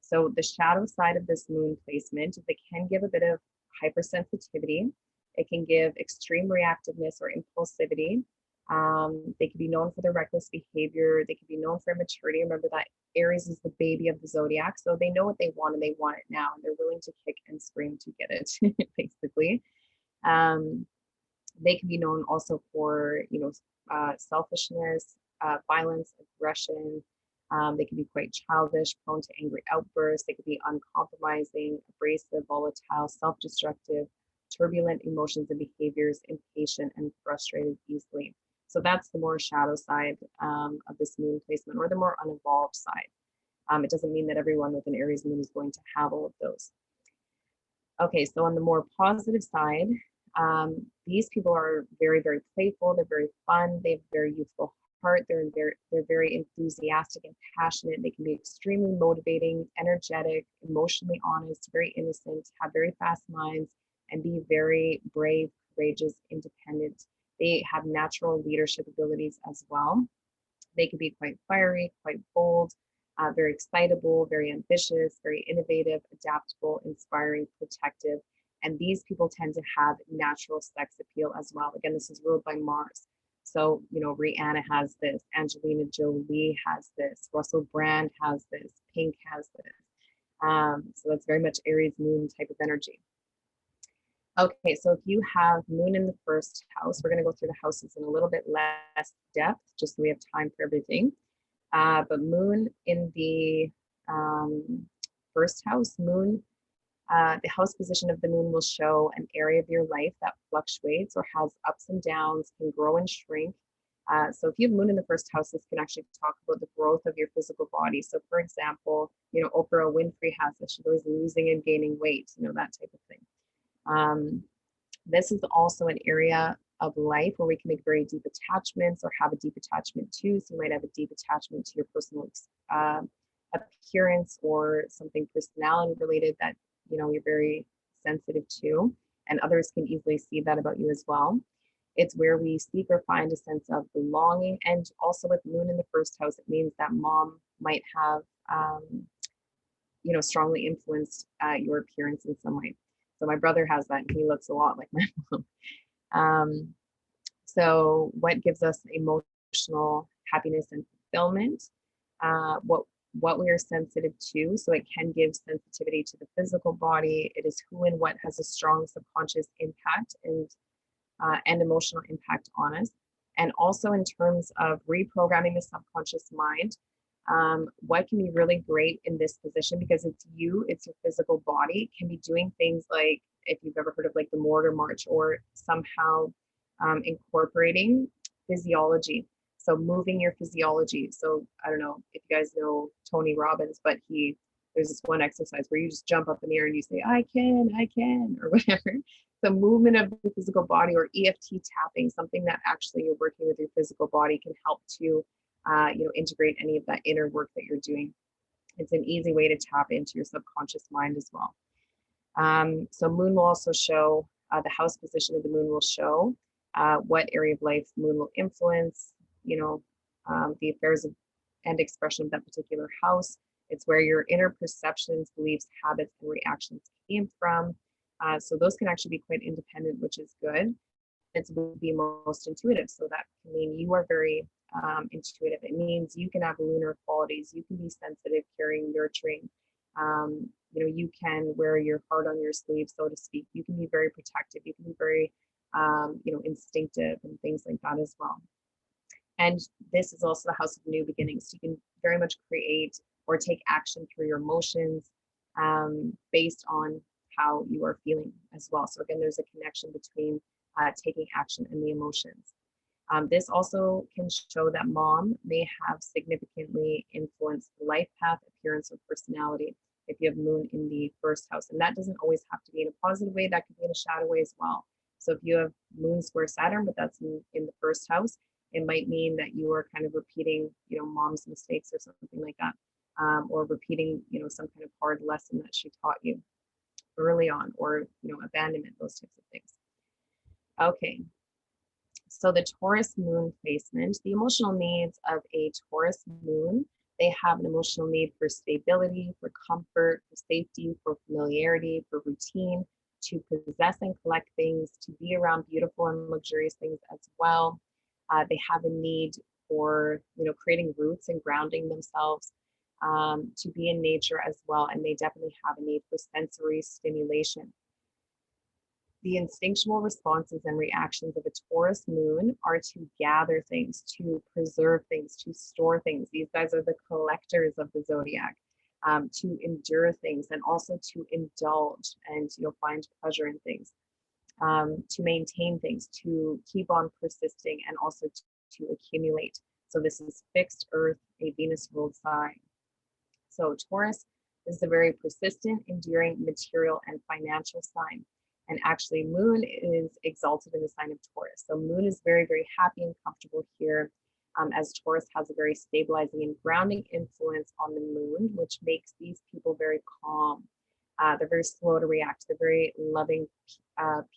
So the shadow side of this moon placement is it can give a bit of hypersensitivity. It can give extreme reactiveness or impulsivity. They can be known for their reckless behavior. They can be known for immaturity. Remember that Aries is the baby of the zodiac, so they know what they want and they want it now, and they're willing to kick and scream to get it, basically. They can be known also for, selfishness, violence, aggression. They can be quite childish, prone to angry outbursts. They could be uncompromising, abrasive, volatile, self-destructive, turbulent emotions and behaviors, impatient, and frustrated easily. So that's the more shadow side of this moon placement, or the more unevolved side. It doesn't mean that everyone with an Aries moon is going to have all of those. Okay, so on the more positive side, these people are very, very playful. They're very fun. They have a very youthful heart. They're very enthusiastic and passionate. They can be extremely motivating, energetic, emotionally honest, very innocent, have very fast minds, and be very brave, courageous, independent. They have natural leadership abilities as well. They can be quite fiery, quite bold, very excitable, very ambitious, very innovative, adaptable, inspiring, protective. And these people tend to have natural sex appeal as well. Again, this is ruled by Mars. So, Rihanna has this, Angelina Jolie has this, Russell Brand has this, Pink has this. So that's very much Aries moon type of energy. Okay, so if you have moon in the first house, we're going to go through the houses in a little bit less depth, just so we have time for everything. But moon in the first house, the house position of the moon will show an area of your life that fluctuates or has ups and downs, can grow and shrink. So if you have moon in the first house, this can actually talk about the growth of your physical body. So for example, Oprah Winfrey has this, she's always losing and gaining weight, that type of thing. This is also an area of life where we can make very deep attachments or have a deep attachment to. So you might have a deep attachment to your personal appearance or something personality related that you're very sensitive to, and others can easily see that about you as well. It's where we seek or find a sense of belonging. And also with moon in the first house, it means that mom might have strongly influenced your appearance in some way. So my brother has that, and he looks a lot like my mom. So what gives us emotional happiness and fulfillment? What we are sensitive to. So it can give sensitivity to the physical body. It is who and what has a strong subconscious impact and emotional impact on us. And also in terms of reprogramming the subconscious mind, what can be really great in this position, because it's your physical body, can be doing things like, if you've ever heard of like the mortar march, or somehow incorporating physiology. So moving your physiology. So I don't know if you guys know Tony Robbins, but there's this one exercise where you just jump up in the air and you say, I can, or whatever. The movement of the physical body, or EFT tapping, something that actually you're working with your physical body, can help to integrate any of that inner work that you're doing. It's an easy way to tap into your subconscious mind as well. So moon will also show, the house position of the moon will show what area of life moon will influence, the affairs and expression of that particular house. It's where your inner perceptions, beliefs, habits, and reactions came from. So those can actually be quite independent, which is good. It's to be most intuitive. So that can mean you are very intuitive. It means you can have lunar qualities. You can be sensitive, caring, nurturing. You can wear your heart on your sleeve, so to speak. You can be very protective. You can be very, instinctive and things like that as well. And this is also the house of new beginnings. You can very much create or take action through your emotions based on how you are feeling as well. So again, there's a connection between taking action and the emotions. This also can show that mom may have significantly influenced the life path, appearance, or personality if you have moon in the first house. And that doesn't always have to be in a positive way. That could be in a shadow way as well. So if you have moon square Saturn, but that's in the first house, it might mean that you are kind of repeating, mom's mistakes or something like that, or repeating, some kind of hard lesson that she taught you early on, or, abandonment, those types of things. Okay. So the Taurus moon placement, the emotional needs of a Taurus moon, they have an emotional need for stability, for comfort, for safety, for familiarity, for routine, to possess and collect things, to be around beautiful and luxurious things as well. They have a need for, creating roots and grounding themselves, to be in nature as well. And they definitely have a need for sensory stimulation. The instinctual responses and reactions of a Taurus moon are to gather things, to preserve things, to store things. These guys are the collectors of the zodiac, to endure things, and also to indulge and find pleasure in things, to maintain things, to keep on persisting, and also to accumulate. So this is fixed Earth, a Venus ruled sign. So Taurus is a very persistent, enduring, material, and financial sign. And actually moon is exalted in the sign of Taurus. So moon is very, very happy and comfortable here, as Taurus has a very stabilizing and grounding influence on the moon, which makes these people very calm. They're very slow to react. They're very loving,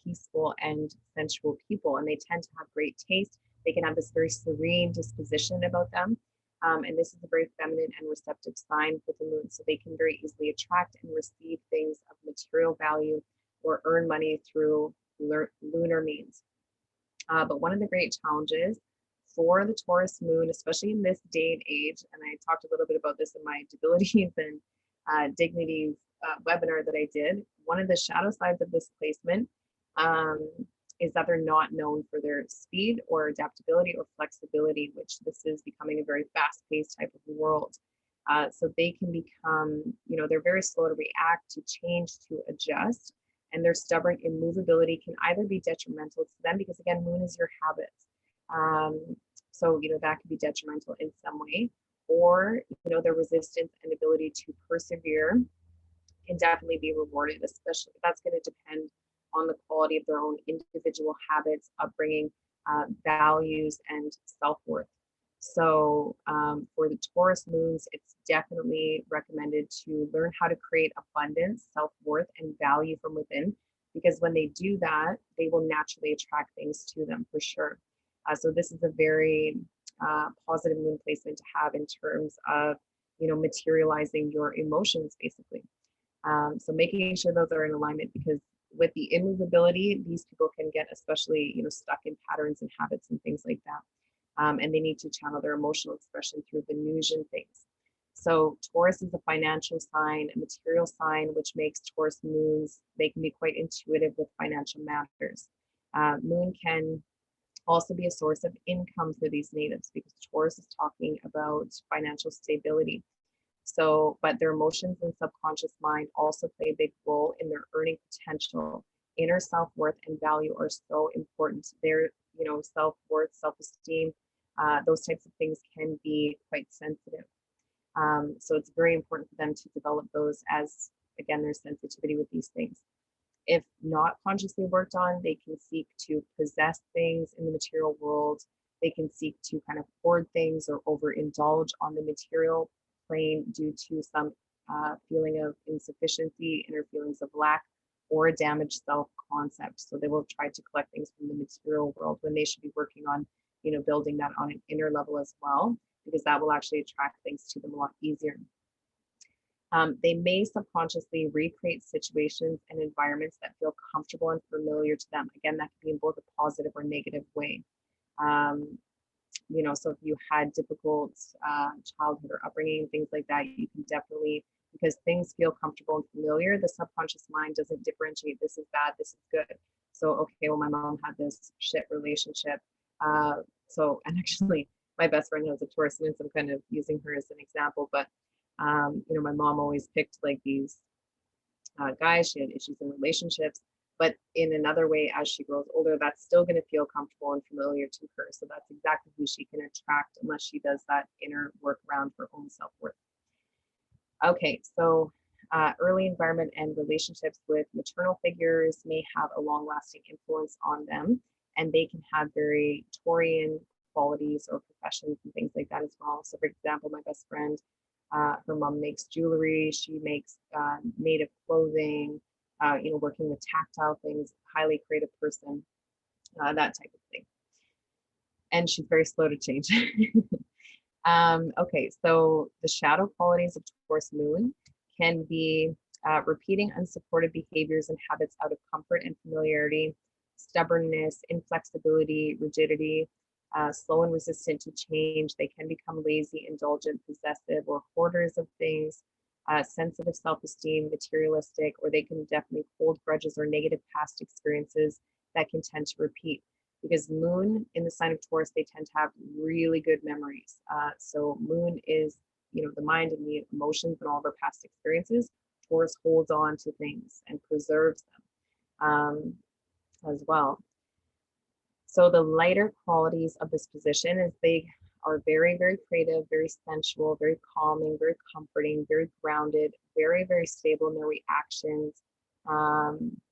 peaceful, and sensual people. And they tend to have great taste. They can have this very serene disposition about them. And this is a very feminine and receptive sign for the moon. So they can very easily attract and receive things of material value, or earn money through lunar means. But one of the great challenges for the Taurus moon, especially in this day and age, and I talked a little bit about this in my Debilities and Dignities webinar that I did, one of the shadow sides of this placement is that they're not known for their speed or adaptability or flexibility, which this is becoming a very fast-paced type of world. So they can become, they're very slow to react, to change, to adjust. And their stubborn immovability can either be detrimental to them, because again, moon is your habits. So, that could be detrimental in some way, or, their resistance and ability to persevere can definitely be rewarded, especially that's going to depend on the quality of their own individual habits, upbringing, values, and self-worth. So for the Taurus moons, it's definitely recommended to learn how to create abundance, self-worth, and value from within, because when they do that, they will naturally attract things to them for sure. So this is a very positive moon placement to have in terms of materializing your emotions basically. So making sure those are in alignment, because with the immovability, these people can get especially, stuck in patterns and habits and things like that. And they need to channel their emotional expression through Venusian things. So Taurus is a financial sign, a material sign, which makes Taurus moons, they can be quite intuitive with financial matters. Moon can also be a source of income for these natives, because Taurus is talking about financial stability. So, but their emotions and subconscious mind also play a big role in their earning potential. Inner self-worth and value are so important. Their, self-worth, self-esteem, those types of things can be quite sensitive. So it's very important for them to develop those, as, again, their sensitivity with these things. If not consciously worked on, they can seek to possess things in the material world. They can seek to kind of hoard things or overindulge on the material plane due to some feeling of insufficiency, inner feelings of lack, or a damaged self-concept. So they will try to collect things from the material world when they should be working on, building that on an inner level as well, because that will actually attract things to them a lot easier. They may subconsciously recreate situations and environments that feel comfortable and familiar to them. Again, that can be in both a positive or negative way. So if you had difficult childhood or upbringing, things like that, you can definitely, because things feel comfortable and familiar, the subconscious mind doesn't differentiate, this is bad, this is good. So, okay, well, my mom had this shit relationship. And actually, my best friend has a Taurus moon, so I'm kind of using her as an example, but my mom always picked like these guys. She had issues in relationships, but in another way, as she grows older, that's still going to feel comfortable and familiar to her. So that's exactly who she can attract, unless she does that inner work around her own self-worth. Okay, so early environment and relationships with maternal figures may have a long-lasting influence on them, and they can have very Taurian qualities or professions and things like that as well. So for example, my best friend, her mom makes jewelry, she makes native clothing, working with tactile things, highly creative person, that type of thing. And she's very slow to change. Okay, so the shadow qualities of Taurus moon can be repeating unsupported behaviors and habits out of comfort and familiarity, stubbornness, inflexibility, rigidity, slow and resistant to change. They can become lazy, indulgent, possessive, or hoarders of things, sensitive self-esteem, materialistic, or they can definitely hold grudges or negative past experiences that can tend to repeat. Because moon in the sign of Taurus, they tend to have really good memories. So moon is, the mind and the emotions and all of our past experiences. Taurus holds on to things and preserves them as well. So the lighter qualities of this position is they are very, very creative, very sensual, very calming, very comforting, very grounded, very, very stable in their reactions.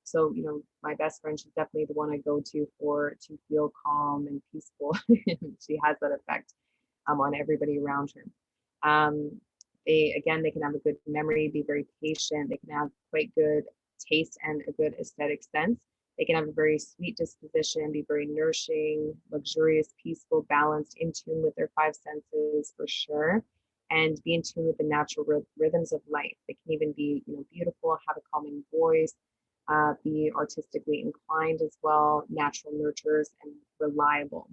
So, my best friend, she's definitely the one I go to feel calm and peaceful. She has that effect on everybody around her. They can have a good memory, be very patient. They can have quite good taste and a good aesthetic sense. They can have a very sweet disposition, be very nourishing, luxurious, peaceful, balanced, in tune with their five senses for sure, and be in tune with the natural rhythms of life. They can even be, beautiful, have a calming voice, be artistically inclined as well, natural nurturers, and reliable.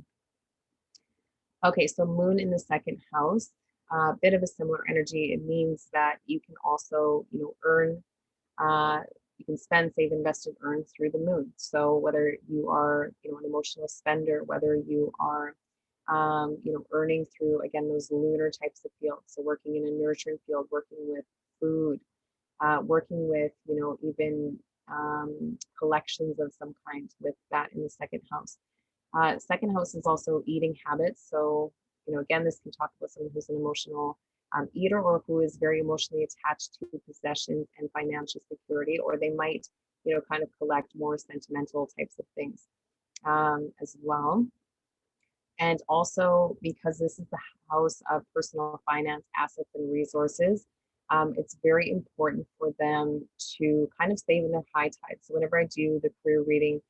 Okay, so moon in the second house, a bit of a similar energy. It means that you can also, earn, you can spend, save, invest, and earn through the moon. So whether you are, an emotional spender, whether you are, earning through, again, those lunar types of fields. So working in a nurturing field, working with food, working with, even collections of some kind with that in the second house. Second house is also eating habits. So, again, this can talk about someone who's an emotional eater, or who is very emotionally attached to possessions and financial security, or they might, kind of collect more sentimental types of things as well. And also, because this is the house of personal finance, assets, and resources, it's very important for them to kind of save in their high tide. So whenever I do the career reading,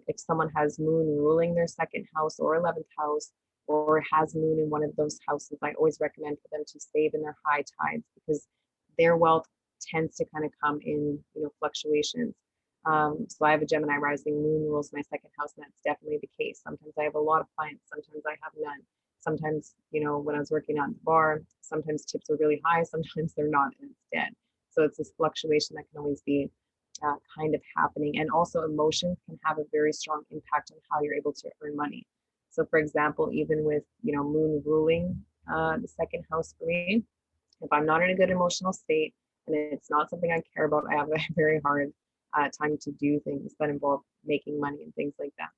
if someone has moon ruling their second house or 11th house, or has moon in one of those houses, I always recommend for them to save in their high tides, because their wealth tends to kind of come in, fluctuations. So I have a Gemini rising, moon rules my second house, and that's definitely the case. Sometimes I have a lot of clients, sometimes I have none. Sometimes, when I was working at the bar, sometimes tips are really high, sometimes they're not, and it's dead. So it's this fluctuation that can always be kind of happening. And also emotions can have a very strong impact on how you're able to earn money. So for example, even with, moon ruling the second house for me, if I'm not in a good emotional state and it's not something I care about, I have a very hard time to do things that involve making money and things like that.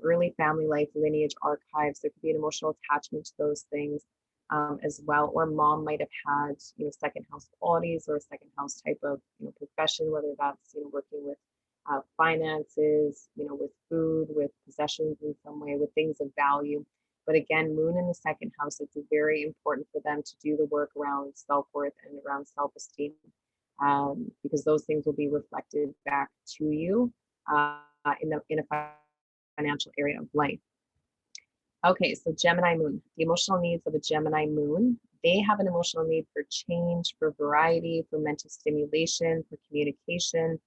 Early family life, lineage, archives, there could be an emotional attachment to those things as well. Or mom might have had, second house qualities or a second house type of, profession, whether that's, working with finances, with food, with possessions in some way, with things of value. But again, moon in the second house, it's very important for them to do the work around self-worth and around self-esteem, because those things will be reflected back to you in a financial area of life. Okay, so Gemini moon, the emotional needs of a Gemini moon, they have an emotional need for change, for variety, for mental stimulation, for communication,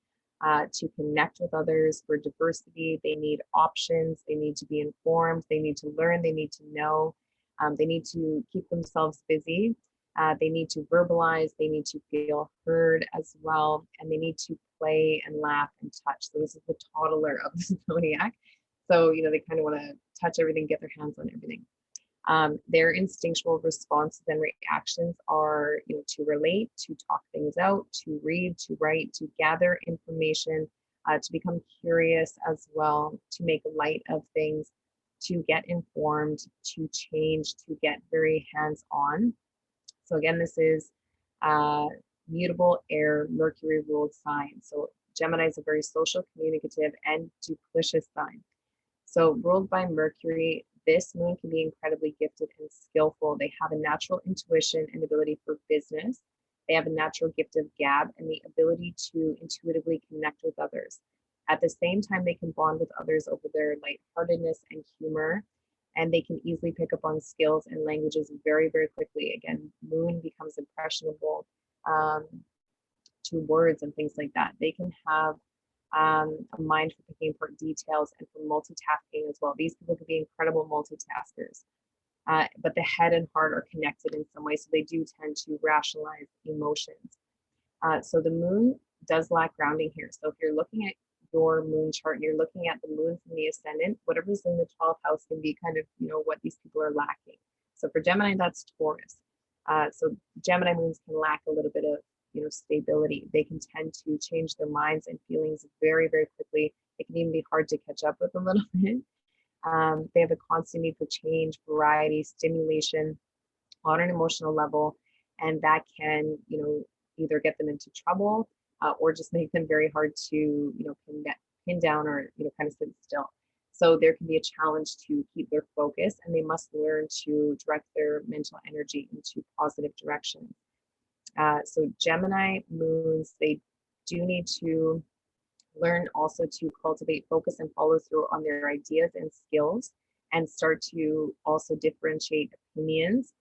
to connect with others, for diversity. They need options, they need to be informed, they need to learn, they need to know, they need to keep themselves busy, they need to verbalize, they need to feel heard as well, and they need to play and laugh and touch. So this is the toddler of the zodiac. So, they kind of want to touch everything, get their hands on everything. Their instinctual responses and reactions are, to relate, to talk things out, to read, to write, to gather information, to become curious as well, to make light of things, to get informed, to change, to get very hands-on. So again, this is mutable air, Mercury ruled sign. So Gemini is a very social, communicative, and duplicitous sign. So ruled by Mercury, this moon can be incredibly gifted and skillful. They have a natural intuition and ability for business. They have a natural gift of gab and the ability to intuitively connect with others. At the same time, they can bond with others over their lightheartedness and humor, and they can easily pick up on skills and languages very, very quickly. Again, moon becomes impressionable to words and things like that. They can have a mind for picking apart details and for multitasking as well. These people can be incredible multitaskers, but the head and heart are connected in some way, so they do tend to rationalize emotions. So the moon does lack grounding here. So if you're looking at your moon chart and you're looking at the moon from the ascendant, whatever's in the 12th house can be kind of, what these people are lacking. So for Gemini, that's Taurus. So Gemini moons can lack a little bit of stability. They can tend to change their minds and feelings very, very quickly. It can even be hard to catch up with a little bit. They have a constant need for change, variety, stimulation on an emotional level, and that can, either get them into trouble or just make them very hard to, pin down or, kind of sit still. So there can be a challenge to keep their focus, and they must learn to direct their mental energy into positive directions. So Gemini moons, they do need to learn also to cultivate focus and follow through on their ideas and skills, and start to also differentiate opinions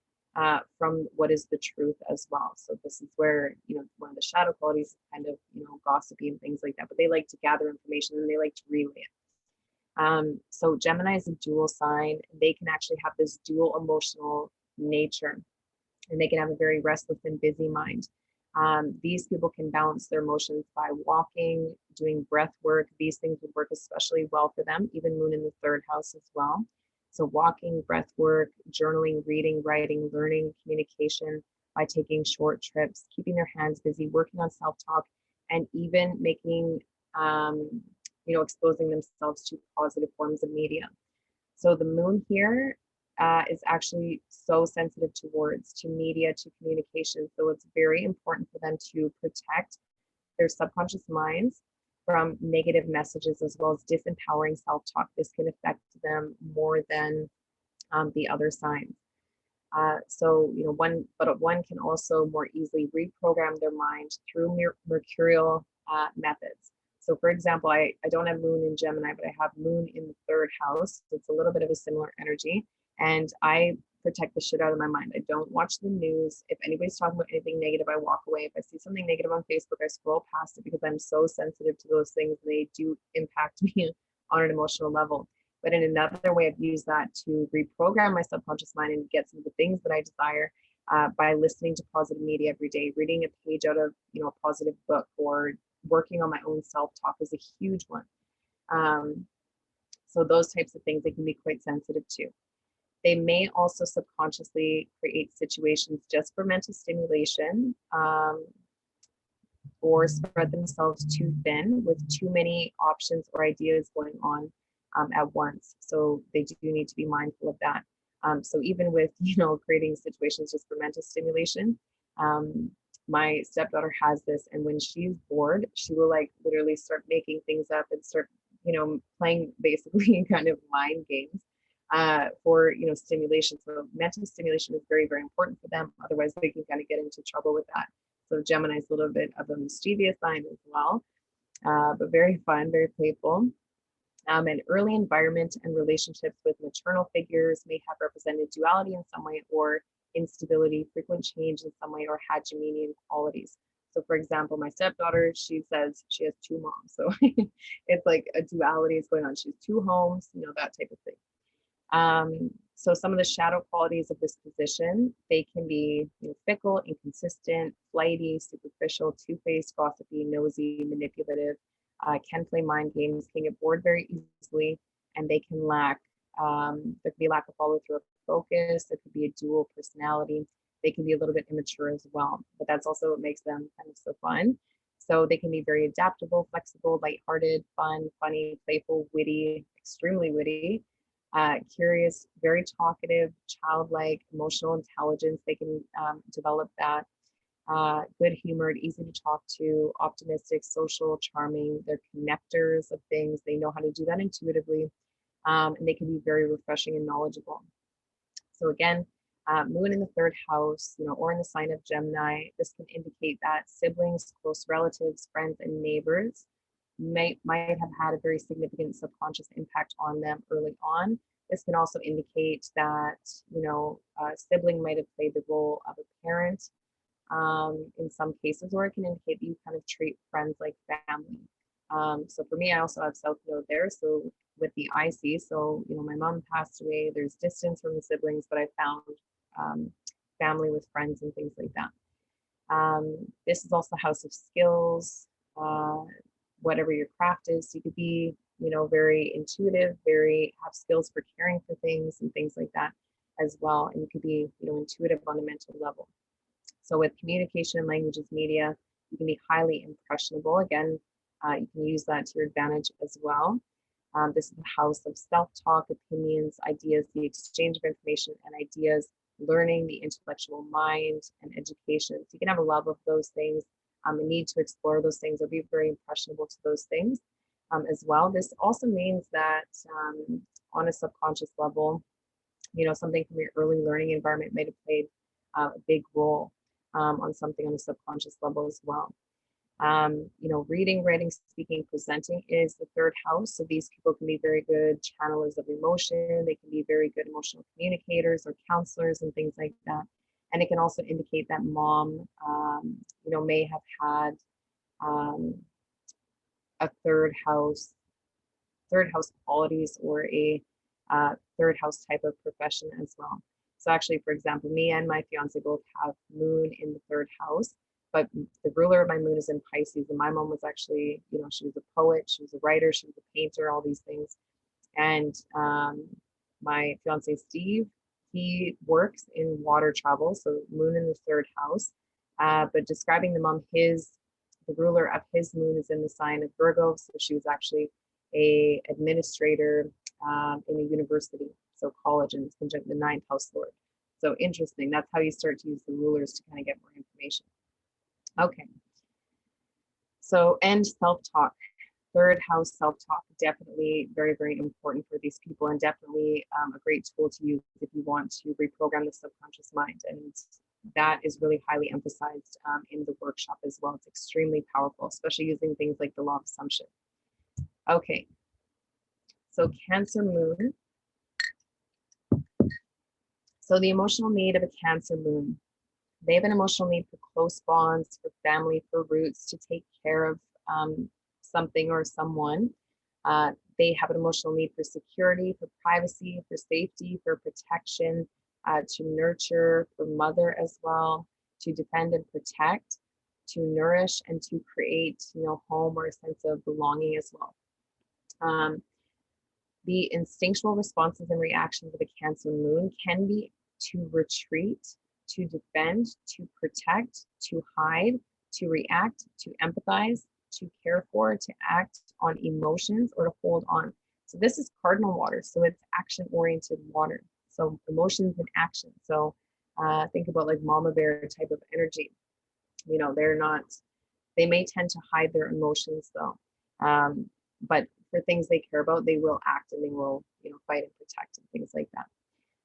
from what is the truth as well. So this is where, one of the shadow qualities is kind of, gossipy and things like that, but they like to gather information and they like to relay it. So Gemini is a dual sign. They can actually have this dual emotional nature, and they can have a very restless and busy mind. These people can balance their emotions by walking, doing breath work. These things would work especially well for them, even moon in the 3rd house as well. So walking, breath work, journaling, reading, writing, learning, communication by taking short trips, keeping their hands busy, working on self-talk, and even making, exposing themselves to positive forms of media. So the moon here is actually so sensitive to words, to media, to communication. So it's very important for them to protect their subconscious minds from negative messages as well as disempowering self-talk. This can affect them more than the other signs. So, one can also more easily reprogram their mind through mercurial methods. So for example, I don't have moon in Gemini, but I have moon in the third house. So it's a little bit of a similar energy. And I protect the shit out of my mind. I don't watch the news. If anybody's talking about anything negative, I walk away. If I see something negative on Facebook, I scroll past it because I'm so sensitive to those things. They do impact me on an emotional level. But in another way, I've used that to reprogram my subconscious mind and get some of the things that I desire by listening to positive media every day, reading a page out of a positive book, or working on my own self-talk is a huge one. So those types of things they can be quite sensitive to. They may also subconsciously create situations just for mental stimulation, or spread themselves too thin with too many options or ideas going on at once. So they do need to be mindful of that. So even with, creating situations just for mental stimulation, my stepdaughter has this, and when she's bored, she will like literally start making things up and start, playing basically kind of mind games for, stimulation. So mental stimulation is very, very important for them. Otherwise they can kind of get into trouble with that. So Gemini is a little bit of a mischievous sign as well, but very fun, very playful. An early environment and relationships with maternal figures may have represented duality in some way, or instability, frequent change in some way, or had Geminian qualities. So for example, my stepdaughter, she says she has two moms. So it's like a duality is going on. She has two homes, that type of thing. So some of the shadow qualities of this position, they can be fickle, inconsistent, flighty, superficial, two-faced, gossipy, nosy, manipulative, can play mind games, can get bored very easily, and they can lack, there could be lack of follow-through of focus, there could be a dual personality, they can be a little bit immature as well, but that's also what makes them kind of so fun. So they can be very adaptable, flexible, lighthearted, fun, funny, playful, witty, extremely witty, curious, very talkative, childlike, emotional intelligence, they can develop that. Good-humored, easy to talk to, optimistic, social, charming. They're connectors of things. They know how to do that intuitively, and they can be very refreshing and knowledgeable. So again, moon in the third house, or in the sign of Gemini, this can indicate that siblings, close relatives, friends, and neighbors might have had a very significant subconscious impact on them early on. This can also indicate that, a sibling might have played the role of a parent in some cases, or it can indicate that you kind of treat friends like family. So for me, I also have South Node there. So with the IC, so, my mom passed away, there's distance from the siblings, but I found family with friends and things like that. This is also the house of skills, whatever your craft is. You could be, very intuitive, have skills for caring for things and things like that as well. And you could be, intuitive on a mental level. So with communication, languages, media, you can be highly impressionable. Again, you can use that to your advantage as well. This is the house of self-talk, opinions, ideas, the exchange of information and ideas, learning, the intellectual mind, and education. So you can have a love of those things, a need to explore those things, or be very impressionable to those things as well. This also means that on a subconscious level, something from your early learning environment might have played a big role on something on a subconscious level as well. Reading, writing, speaking, presenting is the third house. So these people can be very good channelers of emotion. They can be very good emotional communicators or counselors and things like that. And it can also indicate that mom, may have had a third house qualities, or a third house type of profession as well. So actually, for example, me and my fiance both have moon in the third house, but the ruler of my moon is in Pisces. And my mom was actually, she was a poet, she was a writer, she was a painter, all these things. And my fiance, Steve, he works in water travel, so moon in the third house. But describing the mom, the ruler of his moon is in the sign of Virgo. So she was actually a administrator in a university, so college, and it's conjunct the ninth house lord. So interesting. That's how you start to use the rulers to kind of get more information. Okay. So, and self-talk. Third house self-talk, definitely very, very important for these people, and definitely a great tool to use if you want to reprogram the subconscious mind. And that is really highly emphasized in the workshop as well. It's extremely powerful, especially using things like the law of assumption. Okay, so Cancer moon. So the emotional need of a Cancer moon. They have an emotional need for close bonds, for family, for roots, to take care of something or someone. They have an emotional need for security, for privacy, for safety, for protection, to nurture, for mother as well, to defend and protect, to nourish, and to create, home or a sense of belonging as well. The instinctual responses and reactions of a Cancer moon can be to retreat, to defend, to protect, to hide, to react, to empathize, to care for, to act on emotions, or to hold on. So this is cardinal water, so it's action-oriented water. So emotions and action. So think about like mama bear type of energy. They may tend to hide their emotions though. But for things they care about, they will act and they will, fight and protect and things like that.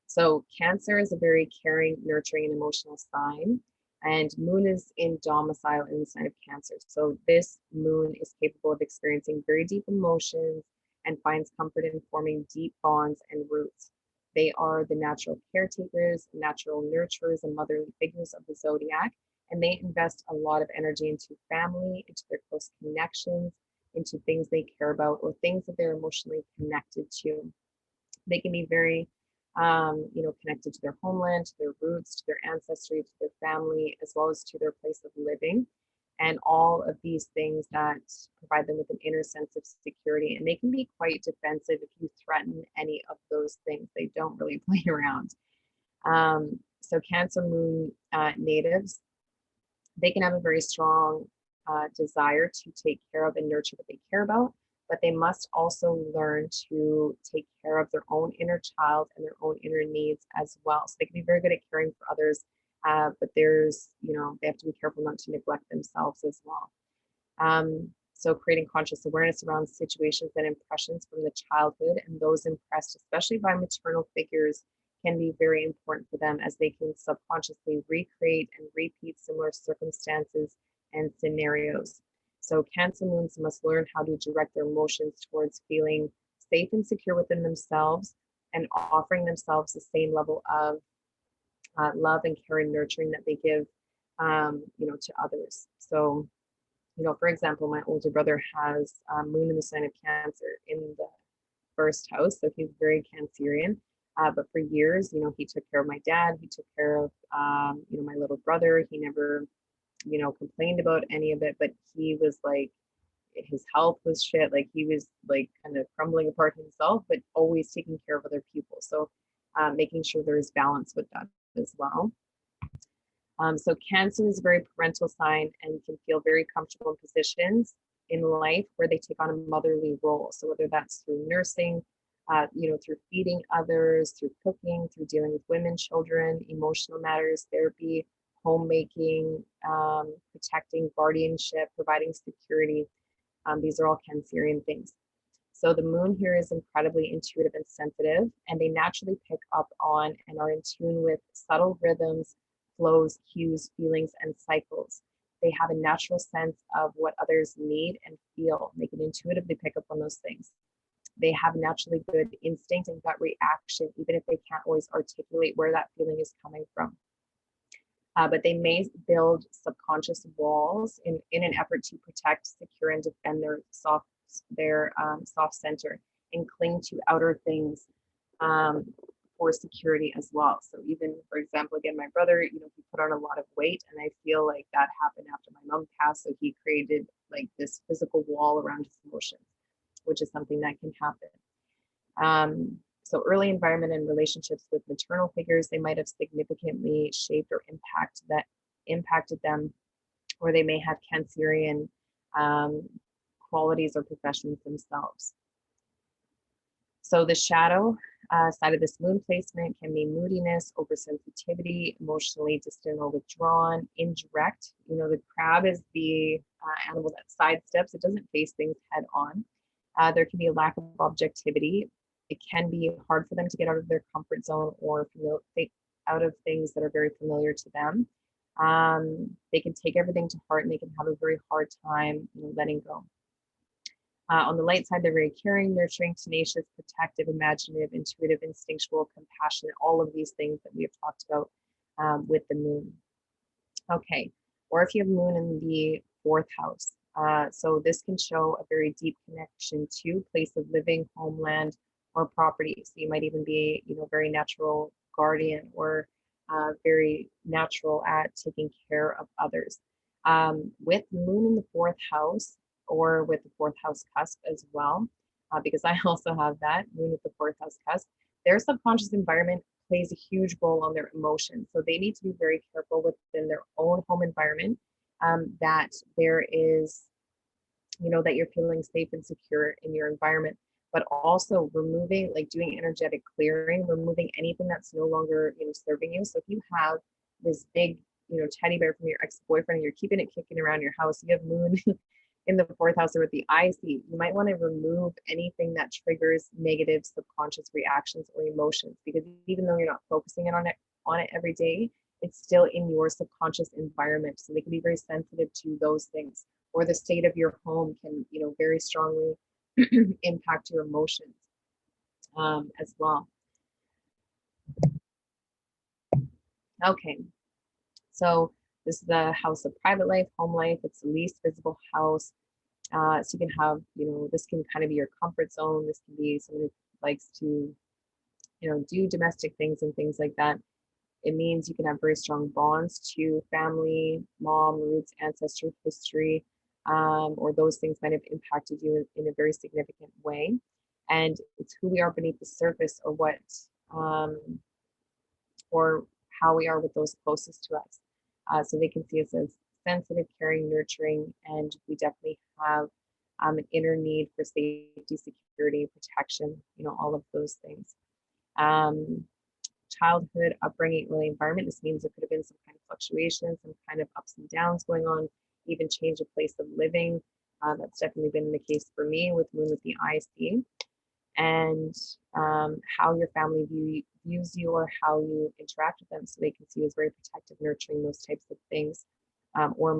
So Cancer is a very caring, nurturing, and emotional sign. And moon is in domicile in the sign of Cancer. So this moon is capable of experiencing very deep emotions and finds comfort in forming deep bonds and roots. They are the natural caretakers, natural nurturers, and motherly figures of the zodiac. And they invest a lot of energy into family, into their close connections, into things they care about, or things that they're emotionally connected to. They can be very connected to their homeland, to their roots, to their ancestry, to their family, as well as to their place of living. And all of these things that provide them with an inner sense of security. And they can be quite defensive if you threaten any of those things. They don't really play around. So Cancer moon natives, they can have a very strong desire to take care of and nurture what they care about, but they must also learn to take care of their own inner child and their own inner needs as well. So they can be very good at caring for others, but they have to be careful not to neglect themselves as well. So creating conscious awareness around situations and impressions from the childhood, and those impressed, especially by maternal figures, can be very important for them, as they can subconsciously recreate and repeat similar circumstances and scenarios. So Cancer moons must learn how to direct their emotions towards feeling safe and secure within themselves, and offering themselves the same level of love and care and nurturing that they give, to others. So, for example, my older brother has moon in the sign of Cancer in the first house, so he's very Cancerian. But for years, he took care of my dad. He took care of, my little brother. He never, complained about any of it, but he was like, his health was shit. Like he was like kind of crumbling apart himself, but always taking care of other people. So making sure there's balance with that as well. So Cancer is a very parental sign and can feel very comfortable in positions in life where they take on a motherly role. So whether that's through nursing, through feeding others, through cooking, through dealing with women, children, emotional matters, therapy, homemaking, protecting, guardianship, providing security. These are all Cancerian things. So the moon here is incredibly intuitive and sensitive, and they naturally pick up on and are in tune with subtle rhythms, flows, cues, feelings, and cycles. They have a natural sense of what others need and feel. They can intuitively pick up on those things. They have naturally good instinct and gut reaction, even if they can't always articulate where that feeling is coming from. But they may build subconscious walls in an effort to protect, secure, and defend their soft center, and cling to outer things for security as well. So even, for example, again, my brother, he put on a lot of weight, and I feel like that happened after my mom passed. So he created like this physical wall around his emotions, which is something that can happen. So early environment and relationships with maternal figures, they might have significantly shaped or impacted them, or they may have Cancerian qualities or professions themselves. So the shadow side of this moon placement can be moodiness, oversensitivity, emotionally distant or withdrawn, indirect. The crab is the animal that sidesteps. It doesn't face things head on. There can be a lack of objectivity. It can be hard for them to get out of their comfort zone or out of things that are very familiar to them. They can take everything to heart and they can have a very hard time, letting go. On the light side, they're very caring, nurturing, tenacious, protective, imaginative, intuitive, instinctual, compassionate, all of these things that we have talked about with the moon. Okay, or if you have moon in the 4th house. So this can show a very deep connection to place of living, homeland, or property. So you might even be, very natural guardian or very natural at taking care of others. With moon in the 4th house, or with the 4th house cusp as well, because I also have that moon at the 4th house cusp, their subconscious environment plays a huge role on their emotions. So they need to be very careful within their own home environment, that there is, that you're feeling safe and secure in your environment, but also removing, like doing energetic clearing, removing anything that's no longer, serving you. So if you have this big, teddy bear from your ex-boyfriend and you're keeping it kicking around your house, you have moon in the 4th house or with the IC, you might want to remove anything that triggers negative subconscious reactions or emotions, because even though you're not focusing on it every day, it's still in your subconscious environment. So they can be very sensitive to those things, or the state of your home can, very strongly impact your emotions as well. Okay, so this is the house of private life, home life. It's the least visible house. So you can have, this can kind of be your comfort zone. This can be someone who likes to, do domestic things and things like that. It means you can have very strong bonds to family, mom, roots, ancestry, history, or those things might have impacted you in a very significant way. And it's who we are beneath the surface, or what, or how we are with those closest to us. So they can see us as sensitive, caring, nurturing, and we definitely have an inner need for safety, security, protection, all of those things. Childhood, upbringing, early environment. This means there could have been some kind of fluctuation, some kind of ups and downs going on, even change of place of living. That's definitely been the case for me with moon with the IC. And how your family views you, or how you interact with them, so they can see you as very protective, nurturing, those types of things. Or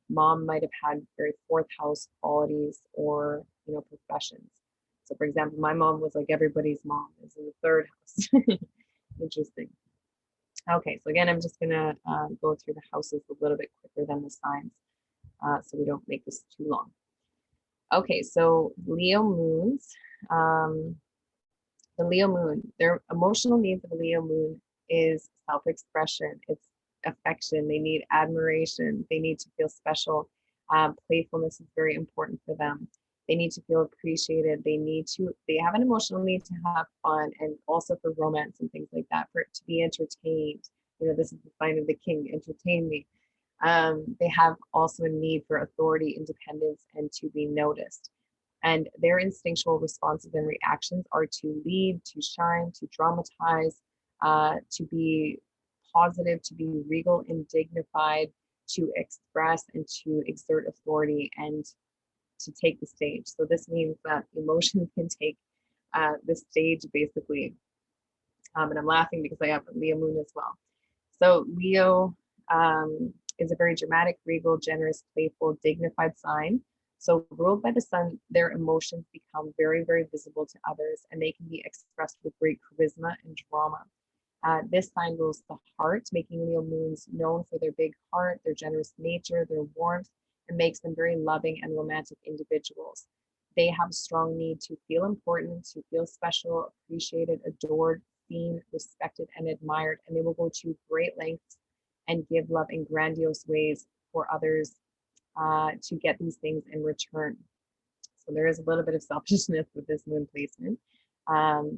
mom might have had very 4th house qualities, or professions. So for example, my mom was like everybody's mom, is in the 3rd house. Interesting. Okay, so again, I'm just gonna go through the houses a little bit quicker than the signs, so we don't make this too long. Okay, so Leo moons. The Leo moon, their emotional needs of a Leo moon is self-expression, it's affection, they need admiration, they need to feel special. Playfulness is very important for them. They need to feel appreciated. They have an emotional need to have fun, and also for romance and things like that, for it to be entertained. This is the sign of the king, entertain me. They have also a need for authority, independence, and to be noticed. And their instinctual responses and reactions are to lead, to shine, to dramatize, to be positive, to be regal and dignified, to express and to exert authority, and to take the stage. So this means that emotions can take the stage, basically. And I'm laughing because I have Leo moon as well. So Leo is a very dramatic, regal, generous, playful, dignified sign. So ruled by the sun, their emotions become very, very visible to others, and they can be expressed with great charisma and drama. This sign rules the heart, making Leo moons known for their big heart, their generous nature, their warmth, and makes them very loving and romantic individuals. They have a strong need to feel important, to feel special, appreciated, adored, seen, respected, and admired, and they will go to great lengths and give love in grandiose ways for others to get these things in return. So there is a little bit of selfishness with this moon placement.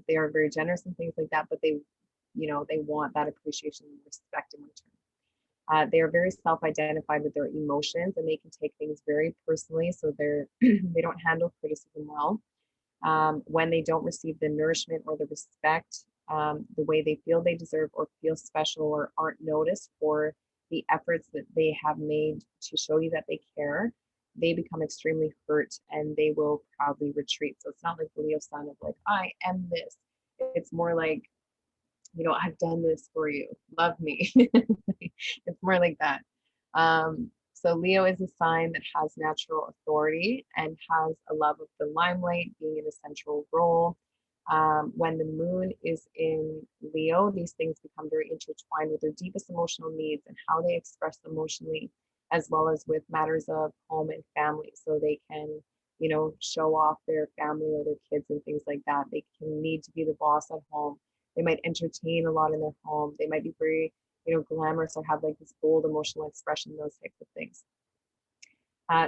They are very generous and things like that, but they want that appreciation and respect in return. They are very self-identified with their emotions, and they can take things very personally. So they don't handle criticism well. When they don't receive the nourishment or the respect, the way they feel they deserve, or feel special, or aren't noticed for the efforts that they have made to show you that they care, they become extremely hurt, and they will proudly retreat. So it's not like the Leo sign of like, I am this. It's more like I've done this for you, love me. It's more like that. So Leo is a sign that has natural authority and has a love of the limelight, being in a central role. When the moon is in Leo, these things become very intertwined with their deepest emotional needs and how they express emotionally, as well as with matters of home and family. So they can, show off their family or their kids and things like that. They can need to be the boss at home. They might entertain a lot in their home. They might be very, glamorous or have like this bold emotional expression, those types of things.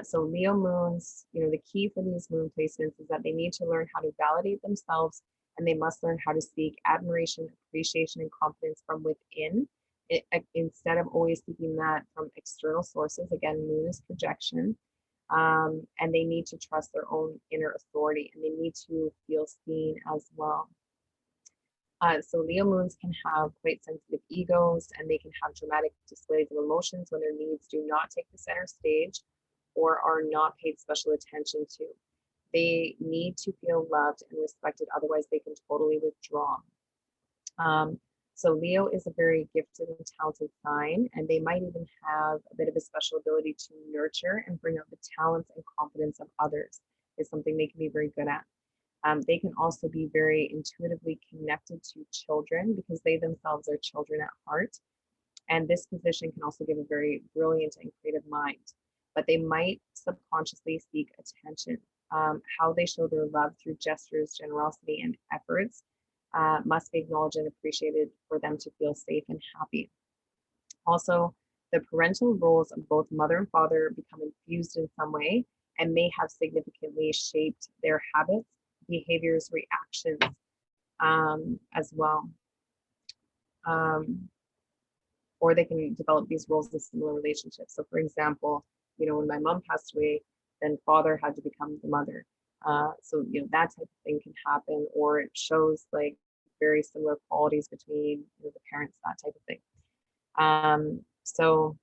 So Leo moons, the key for these moon placements is that they need to learn how to validate themselves, and they must learn how to seek admiration, appreciation, and confidence from within, instead of always seeking that from external sources. Again, moon is projection. And they need to trust their own inner authority, and they need to feel seen as well. So Leo moons can have quite sensitive egos, and they can have dramatic displays of emotions when their needs do not take the center stage or are not paid special attention to. They need to feel loved and respected, otherwise they can totally withdraw. So Leo is a very gifted and talented sign, and they might even have a bit of a special ability to nurture and bring out the talents and confidence of others. Is something they can be very good at. They can also be very intuitively connected to children because they themselves are children at heart. And this position can also give a very brilliant and creative mind, but they might subconsciously seek attention. How they show their love through gestures, generosity, and efforts must be acknowledged and appreciated for them to feel safe and happy. Also, the parental roles of both mother and father become infused in some way and may have significantly shaped their habits, behaviors, reactions as well. Or they can develop these roles in similar relationships. So for example, when my mom passed away, then father had to become the mother. So that type of thing can happen, or it shows like very similar qualities between the parents, that type of thing. So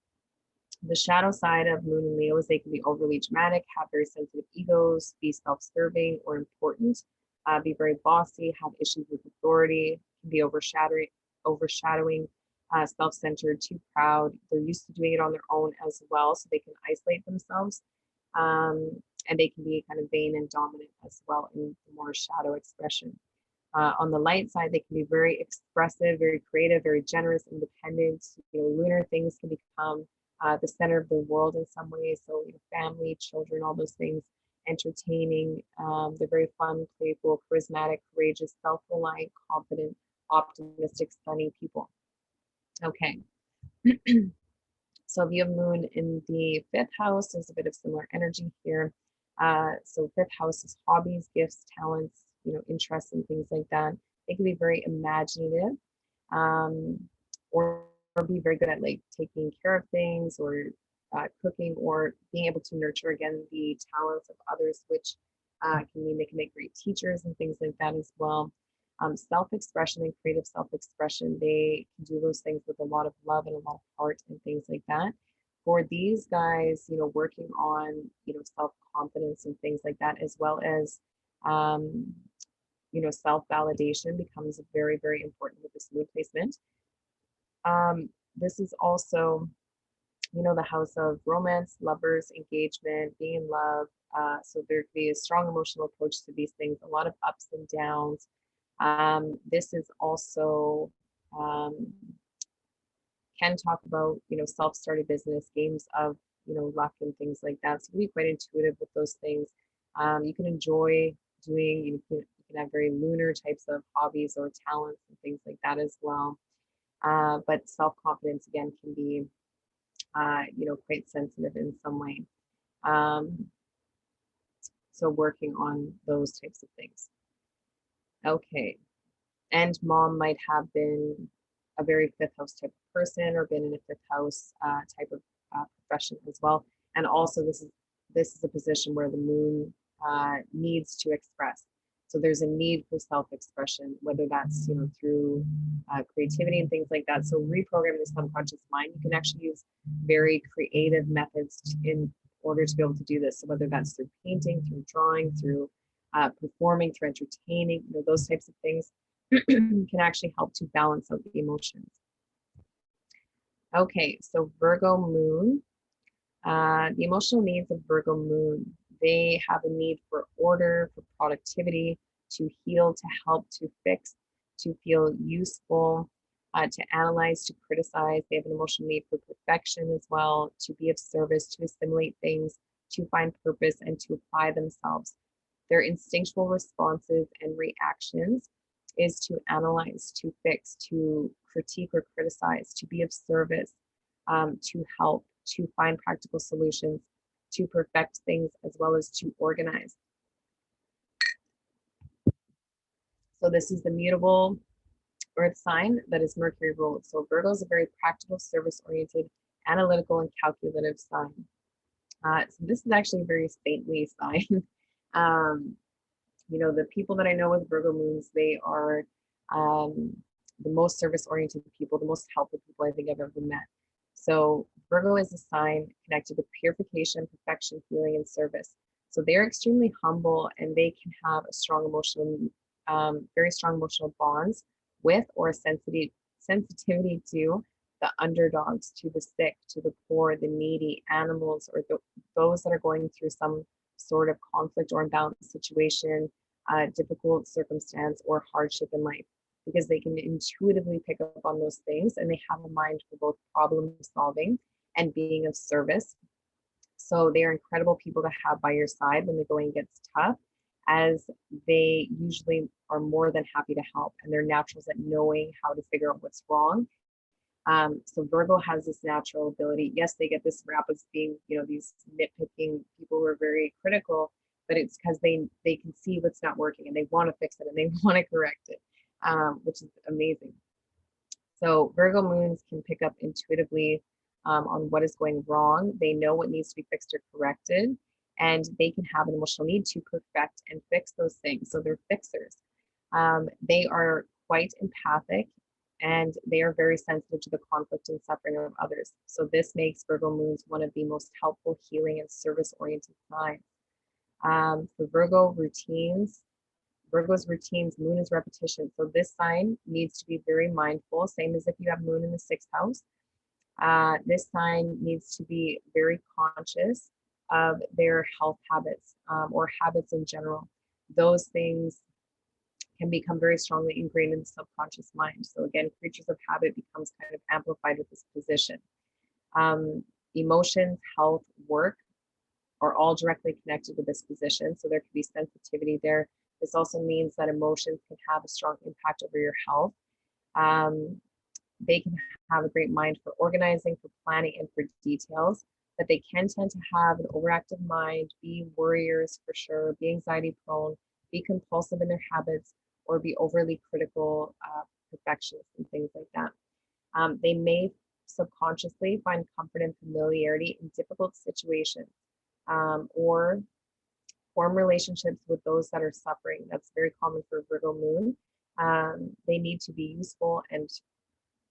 the shadow side of Moon and Leo is they can be overly dramatic, have very sensitive egos, be self-serving or important, be very bossy, have issues with authority, can be overshadowing, self-centered, too proud. They're used to doing it on their own as well, so they can isolate themselves. And they can be kind of vain and dominant as well in more shadow expression. On the light side, they can be very expressive, very creative, very generous, independent. Lunar things can become the center of the world in some ways. So family, children, all those things, entertaining. They're very fun, playful, charismatic, courageous, self-reliant, confident, optimistic, stunning people. Okay. So if you have Moon in the 5th house, there's a bit of similar energy here. So 5th house is hobbies, gifts, talents, interests and things like that. They can be very imaginative, or be very good at like taking care of things, or cooking, or being able to nurture again the talents of others, which can mean they can make great teachers and things like that as well. Self-expression and creative self-expression, they can do those things with a lot of love and a lot of heart and things like that. For these guys, working on, self-confidence and things like that, as well as, self-validation becomes very, very important with this moon placement. This is also, the house of romance, lovers, engagement, being in love. So there could be a strong emotional approach to these things, a lot of ups and downs. This is also can talk about self-started business, games of luck and things like that. So be quite intuitive with those things. You can enjoy doing. You can have very lunar types of hobbies or talents and things like that as well. But self-confidence again can be quite sensitive in some way. So working on those types of things. Okay. And mom might have been a very 5th house type of person, or been in a 5th house type of profession as well. And also this is a position where the moon needs to express. So there's a need for self-expression, whether that's through creativity and things like that. So reprogramming the subconscious mind, you can actually use very creative methods in order to be able to do this. So whether that's through painting, through drawing, through performing, through entertaining, those types of things. can actually help to balance out the emotions. Okay, so Virgo moon, the emotional needs of Virgo moon, they have a need for order, for productivity, to heal, to help, to fix, to feel useful, to analyze, to criticize. They have an emotional need for perfection as well, to be of service, to assimilate things, to find purpose, and to apply themselves. Their instinctual responses and reactions is to analyze, to fix, to critique or criticize, to be of service, to help, to find practical solutions, to perfect things, as well as to organize. So this is the mutable earth sign that is Mercury ruled. So Virgo is a very practical, service-oriented, analytical, and calculative sign. So this is actually a very saintly sign. You know, the people that I know with Virgo moons, they are the most service-oriented people, the most helpful people I think I've ever met. So Virgo is a sign connected to purification, perfection, healing, and service. So they're extremely humble, and they can have a strong emotional, very strong emotional bonds with, or a sensitivity to the underdogs, to the sick, to the poor, the needy, animals, or those that are going through some sort of conflict or imbalanced situation, difficult circumstance, or hardship in life, because they can intuitively pick up on those things, and they have a mind for both problem solving and being of service. So they are incredible people to have by your side when the going gets tough, as they usually are more than happy to help, and they're naturals at knowing how to figure out what's wrong. So Virgo has this natural ability. Yes, they get this rap as being, you know, these nitpicking people who are very critical, but it's because they can see what's not working, and they want to fix it, and they want to correct it, which is amazing. So Virgo moons can pick up intuitively on what is going wrong. They know what needs to be fixed or corrected, and they can have an emotional need to perfect and fix those things. So they're fixers. They are quite empathic, and they are very sensitive to the conflict and suffering of others. So this makes Virgo moons one of the most helpful, healing, and service-oriented signs. For Virgo's routines, moon is repetition. So this sign needs to be very mindful, same as if you have moon in the 6th house. This sign needs to be very conscious of their health habits, or habits in general. Those things can become very strongly ingrained in the subconscious mind. So again, creatures of habit becomes kind of amplified with this position. Emotions, health, work are all directly connected with this position. So there could be sensitivity there. This also means that emotions can have a strong impact over your health. They can have a great mind for organizing, for planning, and for details, but they can tend to have an overactive mind, be worriers for sure, be anxiety prone, be compulsive in their habits, or be overly critical, perfectionists, and things like that. They may subconsciously find comfort and familiarity in difficult situations, or form relationships with those that are suffering. That's very common for Virgo moon. They need to be useful and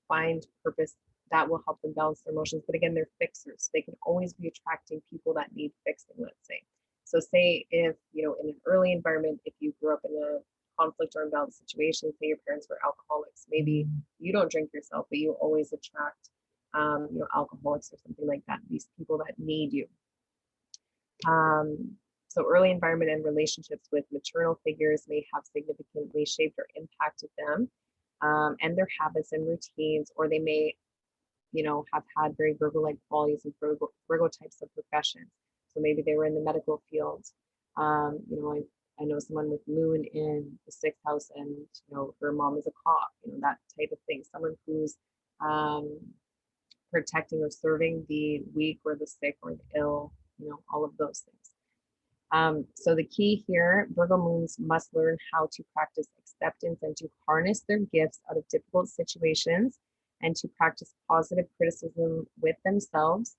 find purpose that will help them balance their emotions. But again, they're fixers. They can always be attracting people that need fixing, let's say. So say if, you know, in an early environment, if you grew up in a conflict or imbalanced situation, say your parents were alcoholics, maybe you don't drink yourself, but you always attract, you know, alcoholics or something like that, these people that need you. So early environment and relationships with maternal figures may have significantly shaped or impacted them, and their habits and routines, or they may, you know, have had very Virgo-like qualities and Virgo types of professions. So maybe they were in the medical field. You know, I know someone with moon in the 6th house, and you know, her mom is a cop, you know, that type of thing. Someone who's protecting or serving the weak or the sick or the ill, you know, all of those things. So the key here, Virgo moons must learn how to practice acceptance and to harness their gifts out of difficult situations, and to practice positive criticism with themselves,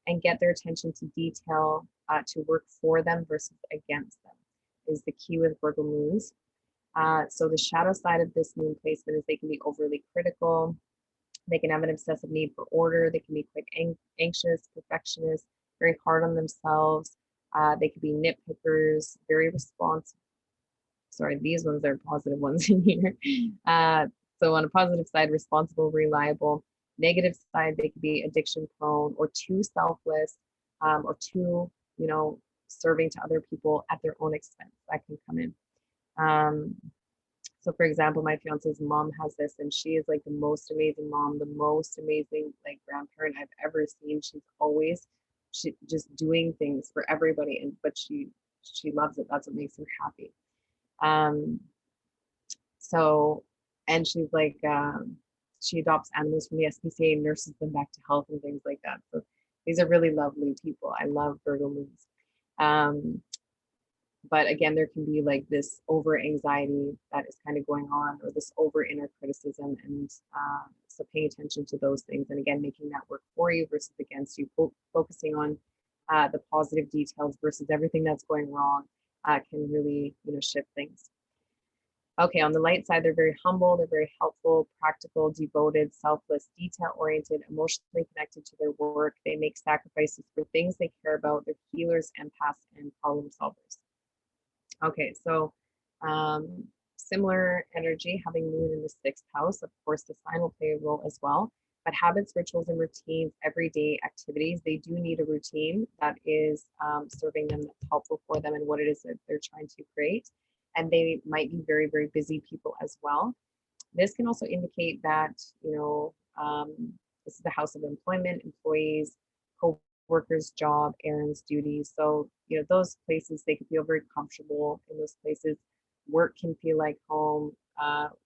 and get their attention to detail, to work for them versus against them, is the key with Virgo moons. So the shadow side of this moon placement is they can be overly critical. They can have an obsessive need for order. They can be quite anxious, perfectionist, very hard on themselves. They could be nitpickers, very responsive. sorry, these ones are positive ones in here. So on a positive side, responsible, reliable. Negative side, they could be addiction prone or too selfless, or too, serving to other people at their own expense. That can come in. So for example, my fiance's mom has this, and she is like the most amazing mom, the most amazing like grandparent I've ever seen. She's always just doing things for everybody, but she loves it. That's what makes her happy. So, and she's like, she adopts animals from the SPCA and nurses them back to health and things like that. So these are really lovely people. I love Virgo moons. But again, there can be like this over anxiety that is kind of going on, or this over inner criticism. And so paying attention to those things, and again, making that work for you versus against you, focusing on the positive details versus everything that's going wrong can really, shift things. Okay, on the light side, they're very humble, they're very helpful, practical, devoted, selfless, detail-oriented, emotionally connected to their work. They make sacrifices for things they care about. They're healers, empaths, and problem solvers. Okay, so similar energy, having moon in the 6th house. Of course, the sign will play a role as well. But habits, rituals, and routines, everyday activities, they do need a routine that is serving them, that's helpful for them and what it is that they're trying to create. And they might be very, very busy people as well. This can also indicate that, this is the house of employment, employees, co-workers, job, errands, duties. So, those places, they can feel very comfortable in those places. Work can feel like home.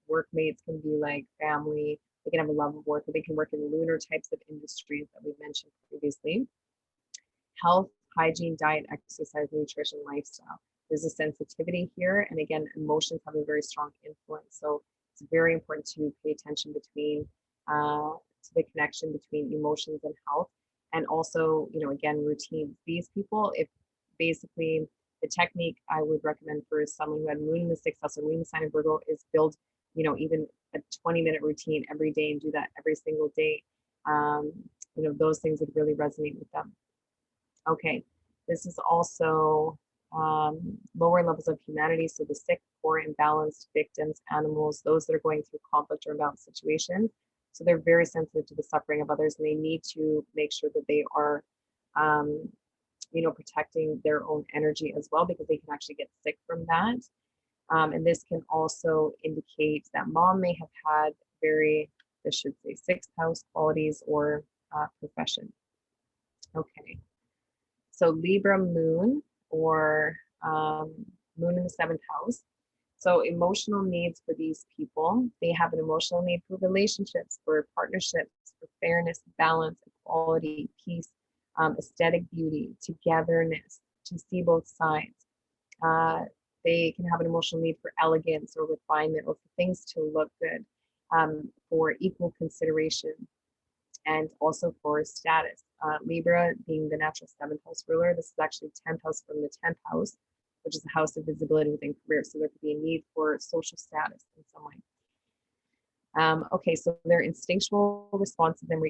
Workmates can be like family. They can have a love of work, or they can work in lunar types of industries that we mentioned previously. Health, hygiene, diet, exercise, nutrition, lifestyle. There's a sensitivity here. And again, emotions have a very strong influence. So it's very important to pay attention to the connection between emotions and health. And also, again, routines. These people, if basically the technique I would recommend for someone who had moon in the 6th house or moon in the sign of Virgo is build, even a 20-minute routine every day and do that every single day. Those things would really resonate with them. Okay, this is also lower levels of humanity. So the sick, poor, imbalanced, victims, animals, those that are going through conflict or imbalanced situations. So they're very sensitive to the suffering of others, and they need to make sure that they are, protecting their own energy as well, because they can actually get sick from that. And this can also indicate that mom may have had this should say 6th house qualities or profession. Okay. So Libra moon or moon in the 7th house. So emotional needs for these people, they have an emotional need for relationships, for partnerships, for fairness, balance, equality, peace, aesthetic beauty, togetherness, to see both sides. They can have an emotional need for elegance or refinement, or for things to look good, for equal consideration, and also for status. Libra being the natural 7th house ruler, this is actually 10th house from the 10th house, which is the house of visibility within career. So there could be a need for social status in some way. Okay, so their instinctual responses and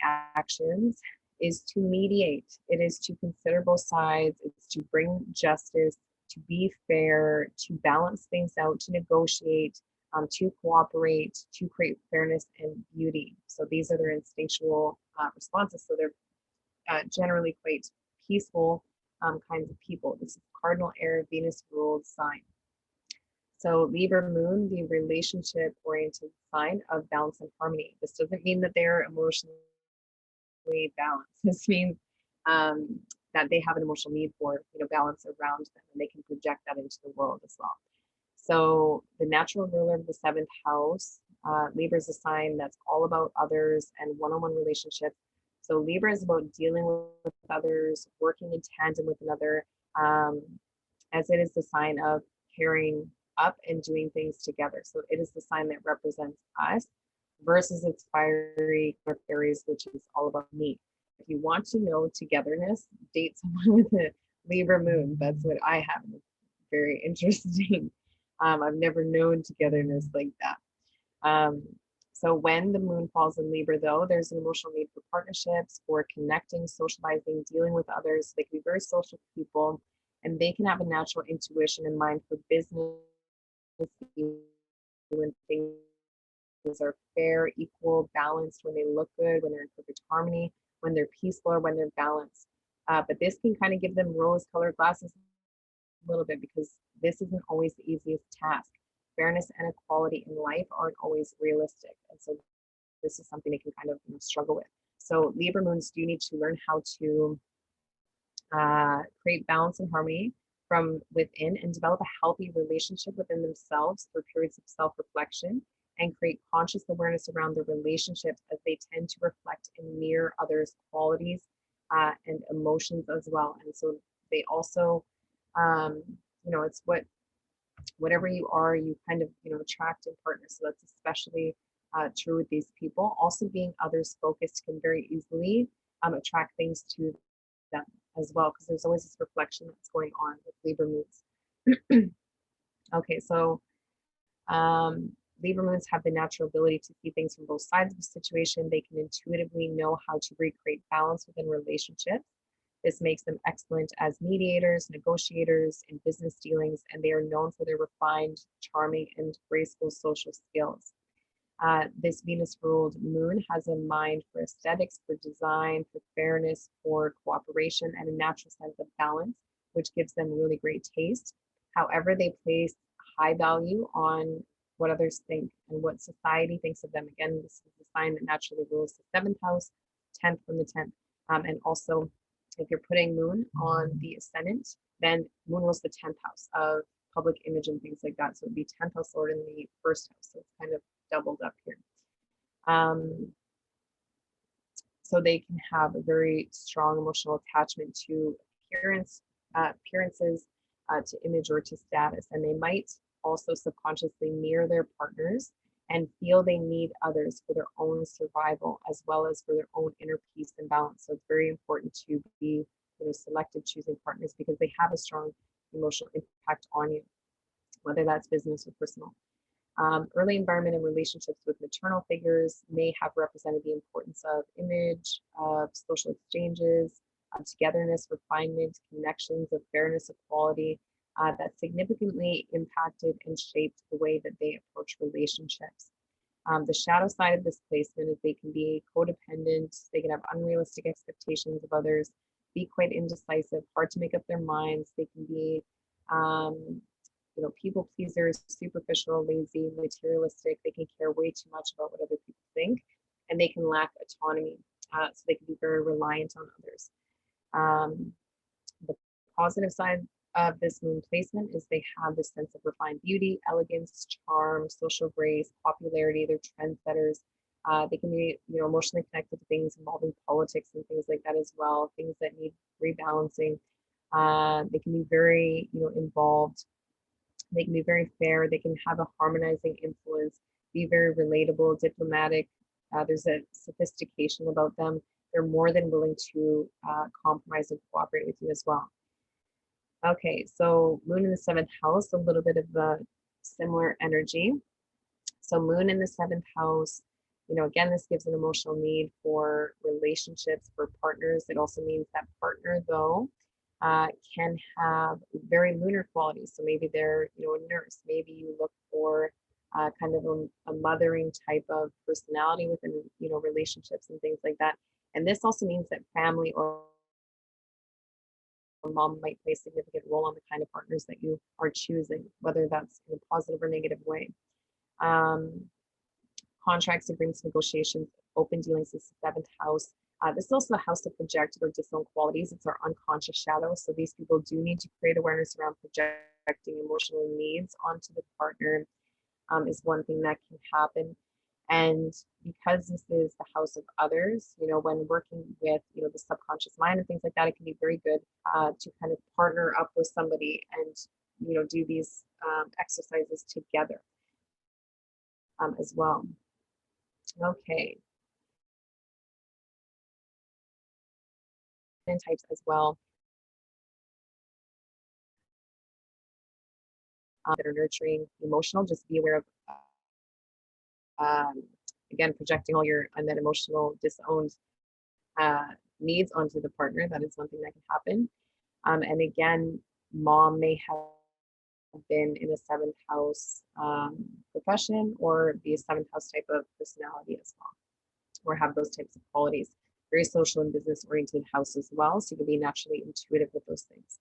reactions is to mediate. It is to consider both sides. It's to bring justice, to be fair, to balance things out, to negotiate, to cooperate, to create fairness and beauty. So these are their instinctual responses. So they're generally quite peaceful kinds of people. This is cardinal air, Venus ruled sign. So Libra moon, the relationship oriented sign of balance and harmony. This doesn't mean that they're emotionally balanced. This means that they have an emotional need for balance around them, and they can project that into the world as well. So the natural ruler of the 7th house, Libra is a sign that's all about others and one-on-one relationships. So Libra is about dealing with others, working in tandem with another, as it is the sign of pairing up and doing things together. So it is the sign that represents us versus its fiery Aries, which is all about me. If you want to know togetherness, date someone with a Libra moon. That's what I have. It's very interesting. I've never known togetherness like that. So when the moon falls in Libra, though, there's an emotional need for partnerships, for connecting, socializing, dealing with others. They can be very social people, and they can have a natural intuition and mind for business see when things are fair, equal, balanced, when they look good, when they're in perfect harmony, when they're peaceful, or when they're balanced. But this can kind of give them rose-colored glasses a little bit, because this isn't always the easiest task. Fairness and equality in life aren't always realistic, and so this is something they can kind of struggle with. So Libra moons do need to learn how to create balance and harmony from within, and develop a healthy relationship within themselves through periods of self-reflection, and create conscious awareness around their relationships, as they tend to reflect and mirror others' qualities and emotions as well. And so they also, it's whatever you are, you kind of, attract in partners. So that's especially true with these people. Also, being others focused can very easily attract things to them as well, because there's always this reflection that's going on with Libra moons. Okay, so Libra moons have the natural ability to see things from both sides of a situation. They can intuitively know how to recreate balance within relationships. This makes them excellent as mediators, negotiators, in business dealings, and they are known for their refined, charming, and graceful social skills. This Venus-ruled moon has a mind for aesthetics, for design, for fairness, for cooperation, and a natural sense of balance, which gives them really great taste. However, they place high value on what others think and what society thinks of them. Again, this is the sign that naturally rules the 7th house, 10th from the 10th. And also, if you're putting moon on the ascendant, then moon rules the 10th house of public image and things like that. So it would be 10th house lord in the 1st house. So it's kind of doubled up here. So they can have a very strong emotional attachment to appearances, to image, or to status. And they might also subconsciously mirror their partners and feel they need others for their own survival, as well as for their own inner peace and balance. So it's very important to be selective choosing partners, because they have a strong emotional impact on you, whether that's business or personal. Early environment and relationships with maternal figures may have represented the importance of image, of social exchanges, of togetherness, refinement, connections, of fairness, equality, that significantly impacted and shaped the way that they approach relationships. The shadow side of this placement is they can be codependent, they can have unrealistic expectations of others, be quite indecisive, hard to make up their minds. They can be people pleasers, superficial, lazy, materialistic. They can care way too much about what other people think, and they can lack autonomy. So they can be very reliant on others. The positive side of this moon placement is they have this sense of refined beauty, elegance, charm, social grace, popularity. They're trendsetters. They can be, emotionally connected to things involving politics and things like that as well. Things that need rebalancing. They can be very, involved. They can be very fair. They can have a harmonizing influence, be very relatable, diplomatic. There's a sophistication about them. They're more than willing to compromise and cooperate with you as well. Okay, so moon in the 7th house, a little bit of a similar energy. So moon in the 7th house, again, this gives an emotional need for relationships, for partners. It also means that partner, though, can have very lunar qualities. So maybe they're, a nurse. Maybe you look for kind of a mothering type of personality within, relationships and things like that. And this also means that family or mom might play a significant role on the kind of partners that you are choosing, whether that's in a positive or negative way. Contracts, agreements, negotiations, open dealings is the 7th house. This is also a house of projected or disowned qualities. It's our unconscious shadow. So these people do need to create awareness around projecting emotional needs onto the partner, is one thing that can happen. And because this is the house of others, when working with, the subconscious mind and things like that, it can be very good to kind of partner up with somebody and, do these exercises together as well. Okay. And types as well that are nurturing, emotional. Just be aware of, again, projecting all your unmet emotional disowned needs onto the partner. That is one thing that can happen. And again, mom may have been in a seventh house profession, or be a seventh house type of personality as well, or have those types of qualities. Very social and business oriented house as well. So you can be naturally intuitive with those things.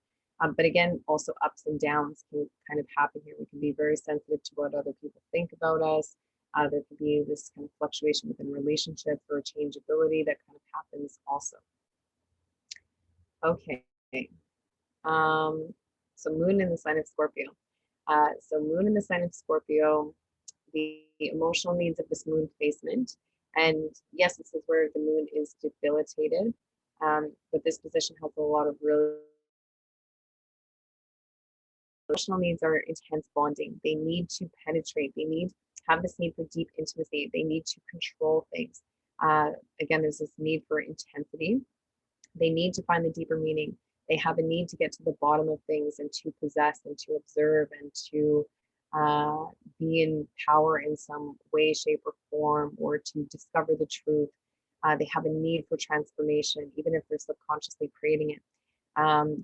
But again, also ups and downs can kind of happen here. We can be very sensitive to what other people think about us. There could be this kind of fluctuation within relationships or changeability that kind of happens also. Okay. So moon in the sign of Scorpio. So moon in the sign of Scorpio, the emotional needs of this moon placement. And yes, this is where the moon is debilitated. But this position has a lot of really emotional needs are intense bonding. They need to penetrate. They need have this need for deep intimacy. They need to control things. Again, there's this need for intensity. They need to find the deeper meaning. They have a need to get to the bottom of things and to possess and to observe and to be in power in some way, shape, or form, or to discover the truth. They have a need for transformation, even if they're subconsciously creating it.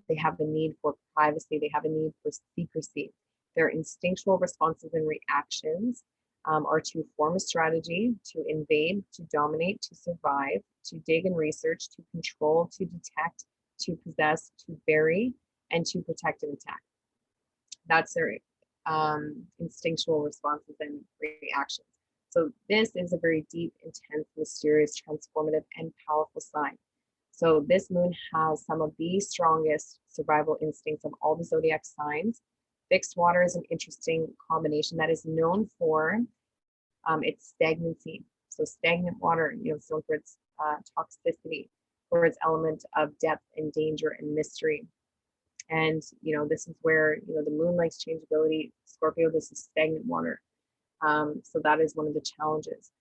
They have a need for privacy. They have a need for secrecy. Their instinctual responses and reactions are to form a strategy, to invade, to dominate, to survive, to dig and research, to control, to detect, to possess, to bury, and to protect and attack. That's their instinctual responses and reactions. So this is a very deep, intense, mysterious, transformative, and powerful sign. So this moon has some of the strongest survival instincts of all the zodiac signs. Fixed water is an interesting combination that is known for its stagnancy. So stagnant water, so for its toxicity, for its element of depth and danger and mystery. And, this is where, the moon likes changeability. Scorpio, this is stagnant water. So that is one of the challenges.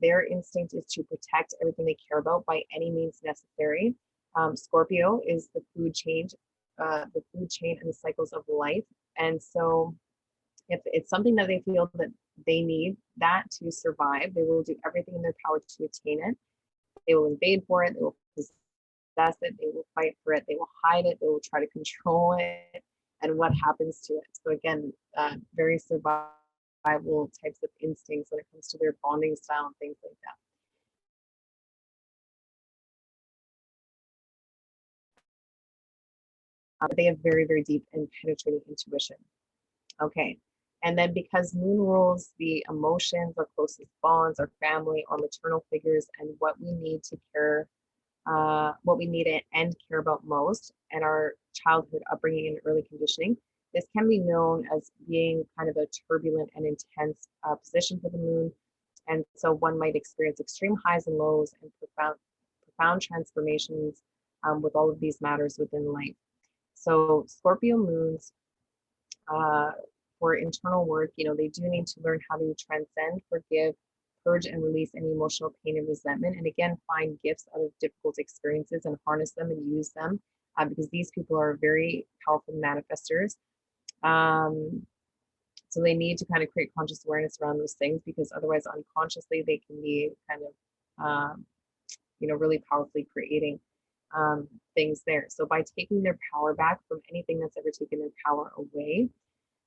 Their instinct is to protect everything they care about by any means necessary. Scorpio is the food chain and the cycles of life. And so if it's something that they feel that they need that to survive, they will do everything in their power to attain it. They will invade for it. They will possess it. They will fight for it. They will hide it. They will try to control it. And what happens to it? So again, very survival types of instincts when it comes to their bonding style and things like that. They have very, very deep and penetrating intuition. Okay. And then because moon rules the emotions, our closest bonds, our family, our maternal figures, and what we need to care, what we need and care about most, and our childhood upbringing and early conditioning, this can be known as being kind of a turbulent and intense position for the moon. And so one might experience extreme highs and lows and profound transformations with all of these matters within life. So Scorpio moons, for internal work, they do need to learn how to transcend, forgive, purge, and release any emotional pain and resentment. And again, find gifts out of difficult experiences and harness them and use them because these people are very powerful manifestors. So they need to kind of create conscious awareness around those things, because otherwise unconsciously they can be kind of, really powerfully creating things there. So by taking their power back from anything that's ever taken their power away,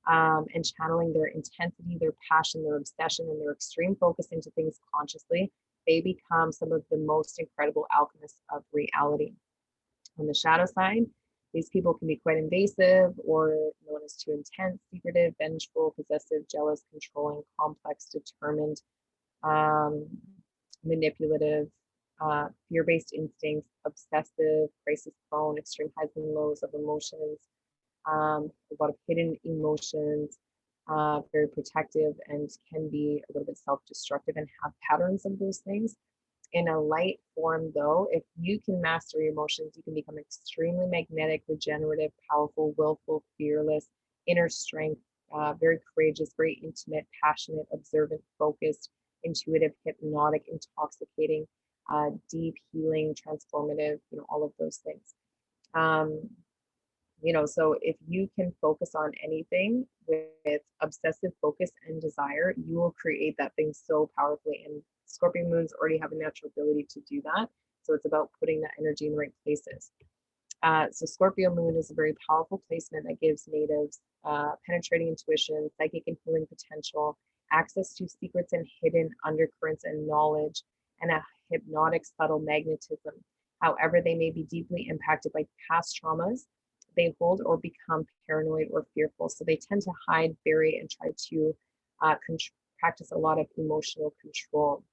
and channeling their intensity, their passion, their obsession, and their extreme focus into things consciously, they become some of the most incredible alchemists of reality. On the shadow side, these people can be quite invasive or known as too intense, secretive, vengeful, possessive, jealous, controlling, complex, determined, manipulative, fear-based instincts, obsessive, crisis-prone, extreme highs and lows of emotions, a lot of hidden emotions, very protective, and can be a little bit self-destructive and have patterns of those things. In a light form, though, if you can master your emotions, you can become extremely magnetic, regenerative, powerful, willful, fearless, inner strength, very courageous, very intimate, passionate, observant, focused, intuitive, hypnotic, intoxicating, deep, healing, transformative, all of those things. So if you can focus on anything with obsessive focus and desire, you will create that thing so powerfully. And Scorpio moons already have a natural ability to do that. So it's about putting that energy in the right places. So Scorpio moon is a very powerful placement that gives natives penetrating intuition, psychic and healing potential, access to secrets and hidden undercurrents and knowledge, and a hypnotic subtle magnetism. However, they may be deeply impacted by past traumas they hold or become paranoid or fearful. So they tend to hide, bury, and try to practice a lot of emotional control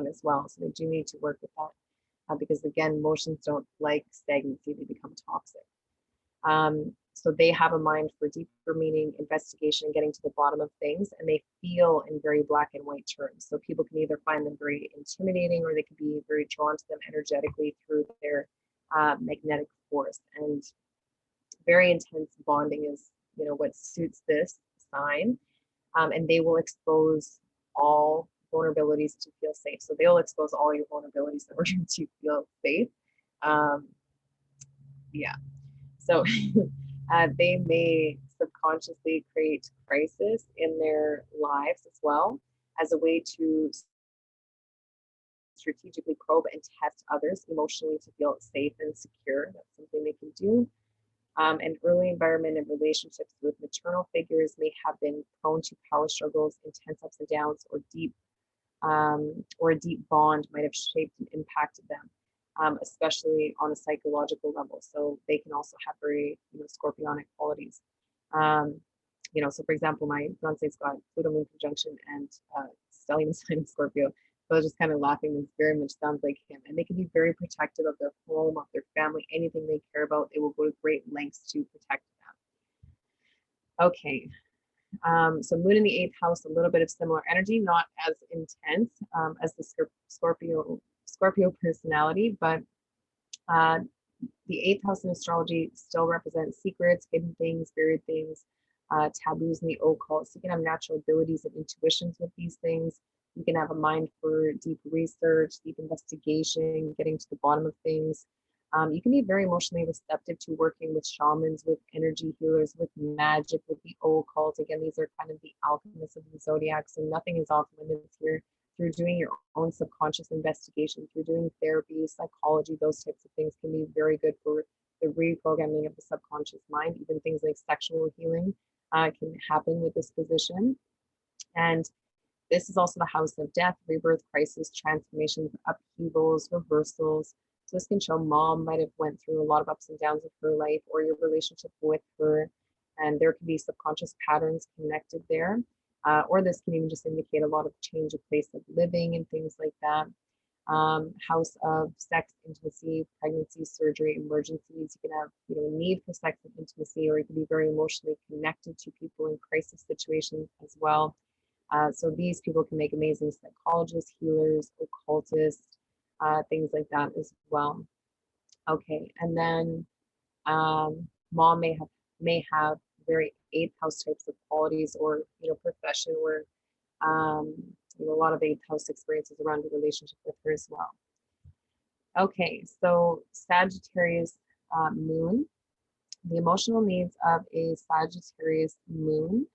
as well. So they do need to work with that because, again, emotions don't like stagnancy, they become toxic. So they have a mind for deeper meaning, investigation, getting to the bottom of things, and they feel in very black and white terms. So people can either find them very intimidating or they can be very drawn to them energetically through their magnetic force. And very intense bonding is, what suits this sign. And they will expose all vulnerabilities to feel safe. So they'll expose all your vulnerabilities in order to feel safe. Yeah. So they may subconsciously create crisis in their lives as well as a way to strategically probe and test others emotionally to feel safe and secure. That's something they can do. And early environment and relationships with maternal figures may have been prone to power struggles, intense ups and downs, or a deep bond might have shaped and impacted them, especially on a psychological level. So they can also have very, scorpionic qualities. So for example, my fiance's got Pluto moon conjunction and stellium sign in Scorpio. So I was just kind of laughing. This very much sounds like him. And they can be very protective of their home, of their family, anything they care about. They will go to great lengths to protect them. Okay. So moon in the 8th house, a little bit of similar energy, not as intense as the Scorpio personality, but the 8th house in astrology still represents secrets, hidden things, buried things, taboos in the occult. So you can have natural abilities and intuitions with these things. You can have a mind for deep research, deep investigation, getting to the bottom of things. You can be very emotionally receptive to working with shamans, with energy healers, with magic, with the occult. Again, these are kind of the alchemists of the zodiac, so nothing is off limits here. Through doing your own subconscious investigation, through doing therapy, psychology, those types of things can be very good for the reprogramming of the subconscious mind. Even things like sexual healing can happen with this position. And this is also the house of death, rebirth, crisis, transformations, upheavals, reversals. So this can show mom might have went through a lot of ups and downs of her life or your relationship with her. And there can be subconscious patterns connected there. Or this can even just indicate a lot of change of place of living and things like that. House of sex, intimacy, pregnancy, surgery, emergencies. You can have, a need for sex and intimacy, or you can be very emotionally connected to people in crisis situations as well. So these people can make amazing psychologists, healers, occultists, things like that as well. Okay, and then mom may have very 8th house types of qualities, or profession where a lot of 8th house experiences around a relationship with her as well. Okay, so Sagittarius moon, the emotional needs of a Sagittarius moon.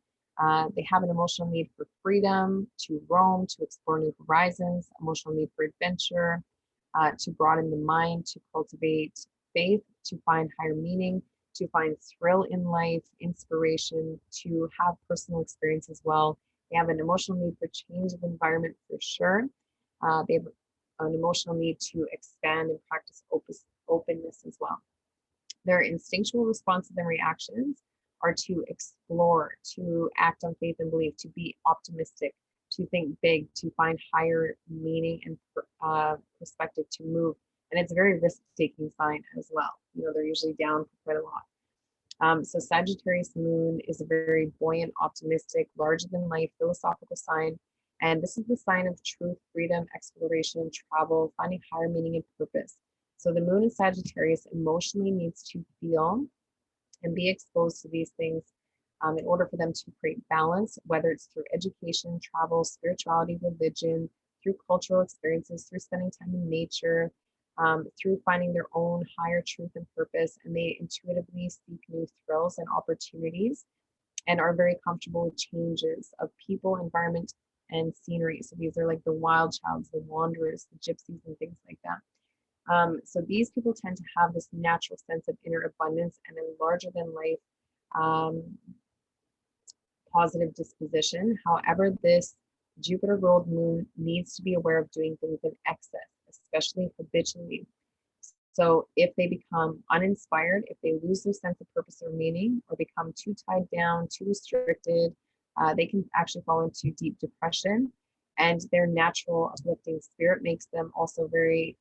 They have an emotional need for freedom, to roam, to explore new horizons, emotional need for adventure, to broaden the mind, to cultivate faith, to find higher meaning, to find thrill in life, inspiration, to have personal experience as well. They have an emotional need for change of environment for sure. They have an emotional need to expand and practice openness as well. Their instinctual responses and reactions are to explore, to act on faith and belief, to be optimistic, to think big, to find higher meaning and perspective, to move. And it's a very risk-taking sign as well. They're usually down for quite a lot. So Sagittarius moon is a very buoyant, optimistic, larger-than-life philosophical sign. And this is the sign of truth, freedom, exploration, travel, finding higher meaning and purpose. So the moon in Sagittarius emotionally needs to feel and be exposed to these things in order for them to create balance, whether it's through education, travel, spirituality, religion, through cultural experiences, through spending time in nature, through finding their own higher truth and purpose. And they intuitively seek new thrills and opportunities and are very comfortable with changes of people, environment, and scenery. So these are like the wild childs, the wanderers, the gypsies, and things like that. So these people tend to have this natural sense of inner abundance and a larger than life positive disposition. However, this Jupiter ruled moon needs to be aware of doing things in excess, especially habitually. So if they become uninspired, if they lose their sense of purpose or meaning, or become too tied down, too restricted, they can actually fall into deep depression. And their natural uplifting spirit makes them also very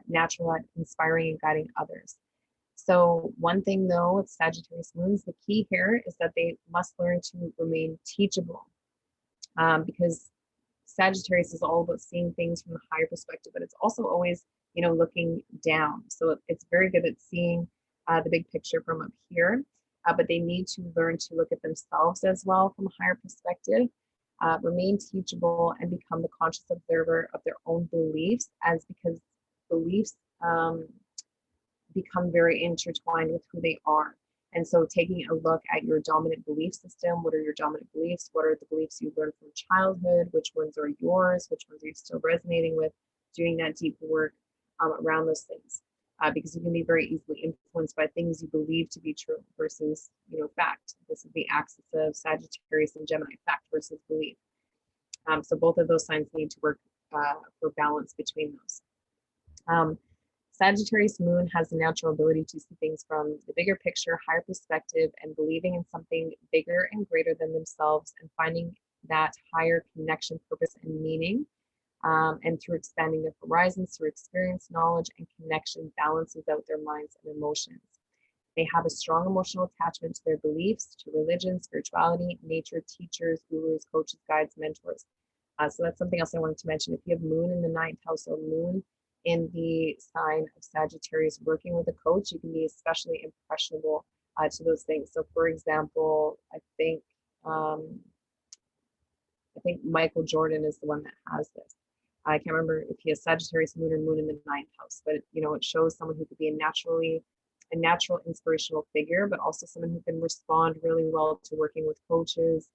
natural at inspiring and guiding others. So one thing though with Sagittarius moons, the key here is that they must learn to remain teachable, because Sagittarius is all about seeing things from a higher perspective, but it's also always, looking down. So it's very good at seeing the big picture from up here, but they need to learn to look at themselves as well from a higher perspective, remain teachable, and become the conscious observer of their own beliefs, because beliefs become very intertwined with who they are. And so taking a look at your dominant belief system, what are your dominant beliefs? What are the beliefs you learned from childhood? Which ones are yours? Which ones are you still resonating with? Doing that deep work around those things. Because you can be very easily influenced by things you believe to be true versus, fact. This is the axis of Sagittarius and Gemini, fact versus belief. So both of those signs need to work for balance between those. Sagittarius moon has the natural ability to see things from the bigger picture, higher perspective, and believing in something bigger and greater than themselves, and finding that higher connection, purpose, and meaning. And through expanding their horizons, through experience, knowledge, and connection, balances out their minds and emotions. They have a strong emotional attachment to their beliefs, to religion, spirituality, nature, teachers, gurus, coaches, guides, mentors. So that's something else I wanted to mention. If you have moon in the ninth house or moon in the sign of Sagittarius working with a coach, you can be especially impressionable to those things. So for example, I think Michael Jordan is the one that has this. I can't remember if he has Sagittarius moon or moon in the ninth house, but it shows someone who could be a natural inspirational figure, but also someone who can respond really well to working with coaches.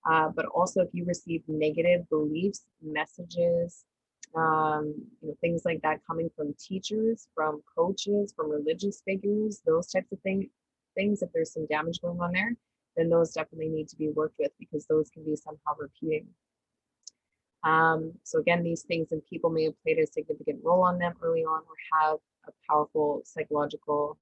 But also if you receive negative beliefs, messages, things like that coming from teachers, from coaches, from religious figures, those types of things, if there's some damage going on there, then those definitely need to be worked with, because those can be somehow repeating. So again, these things and people may have played a significant role on them early on, or have a powerful psychological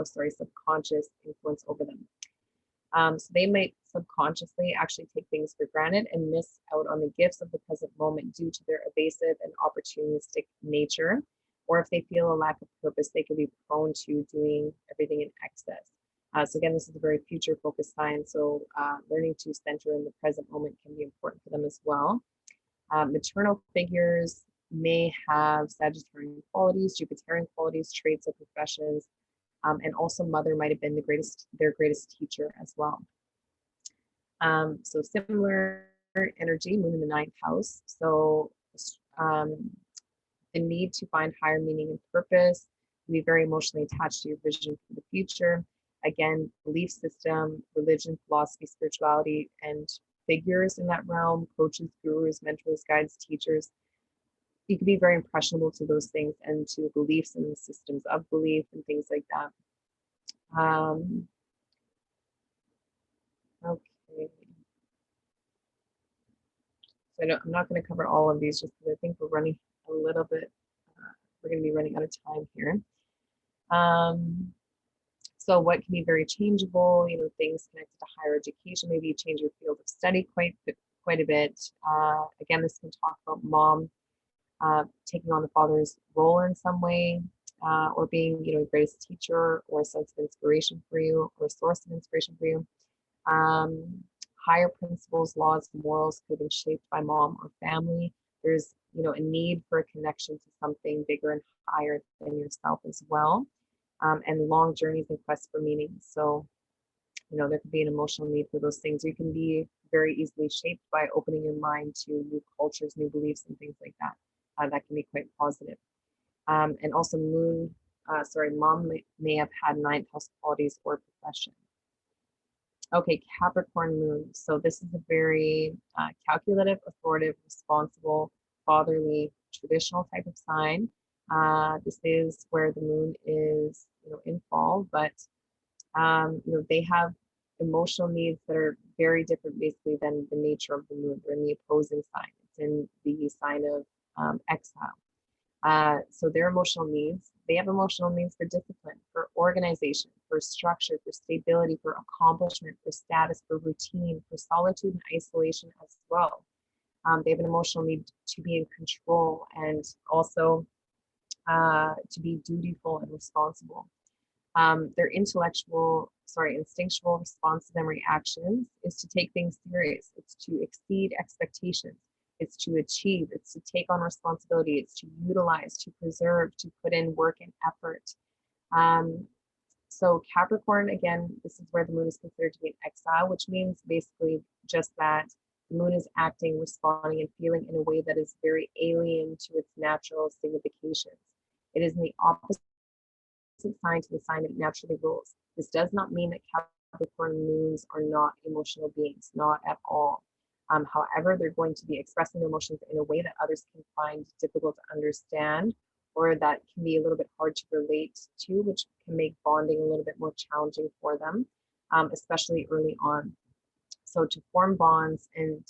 subconscious influence over them. So they might subconsciously actually take things for granted and miss out on the gifts of the present moment due to their evasive and opportunistic nature. Or if they feel a lack of purpose, they could be prone to doing everything in excess. So again, this is a very future focused sign. So learning to center in the present moment can be important for them as well. Maternal figures may have Sagittarian qualities, Jupiterian qualities, traits, or professions. And also mother might have been their greatest teacher as well. So similar energy, moon in the ninth house. So the need to find higher meaning and purpose, be very emotionally attached to your vision for the future. Again, belief system, religion, philosophy, spirituality, and figures in that realm, coaches, gurus, mentors, guides, teachers. You can be very impressionable to those things and to beliefs and systems of belief and things like that. Okay. So I'm not going to cover all of these just because I think we're running a little bit, we're going to be running out of time here. So what can be very changeable, things connected to higher education, maybe you change your field of study quite a bit. Again, this can talk about mom taking on the father's role in some way, or being, a greatest teacher or a sense of inspiration for you, or a source of inspiration for you. Higher principles, laws, morals could have been shaped by mom or family. There's, a need for a connection to something bigger and higher than yourself as well. And long journeys and quests for meaning. So, there could be an emotional need for those things. You can be very easily shaped by opening your mind to new cultures, new beliefs, and things like that. That can be quite positive. And also mom may have had ninth house qualities or profession. Okay, Capricorn moon. So this is a very calculative, authoritative, responsible, fatherly, traditional type of sign. This is where the moon is, in fall, but they have emotional needs that are very different basically than the nature of the moon. They're in the opposing sign. It's in the sign of exile. So their emotional needs, they have emotional needs for discipline, for organization, for structure, for stability, for accomplishment, for status, for routine, for solitude and isolation as well. They have an emotional need to be in control and also to be dutiful and responsible. Their instinctual response to them reactions is to take things serious. It's to exceed expectations. It's to achieve. It's to take on responsibility. It's to utilize, to preserve, to put in work and effort. So Capricorn, again, this is where the moon is considered to be in exile, which means basically just that the moon is acting, responding, and feeling in a way that is very alien to its natural significations. It is in the opposite sign to the sign it naturally rules. This does not mean that Capricorn moons are not emotional beings, not at all. However, they're going to be expressing their emotions in a way that others can find difficult to understand, or that can be a little bit hard to relate to, which can make bonding a little bit more challenging for them, especially early on. So to form bonds and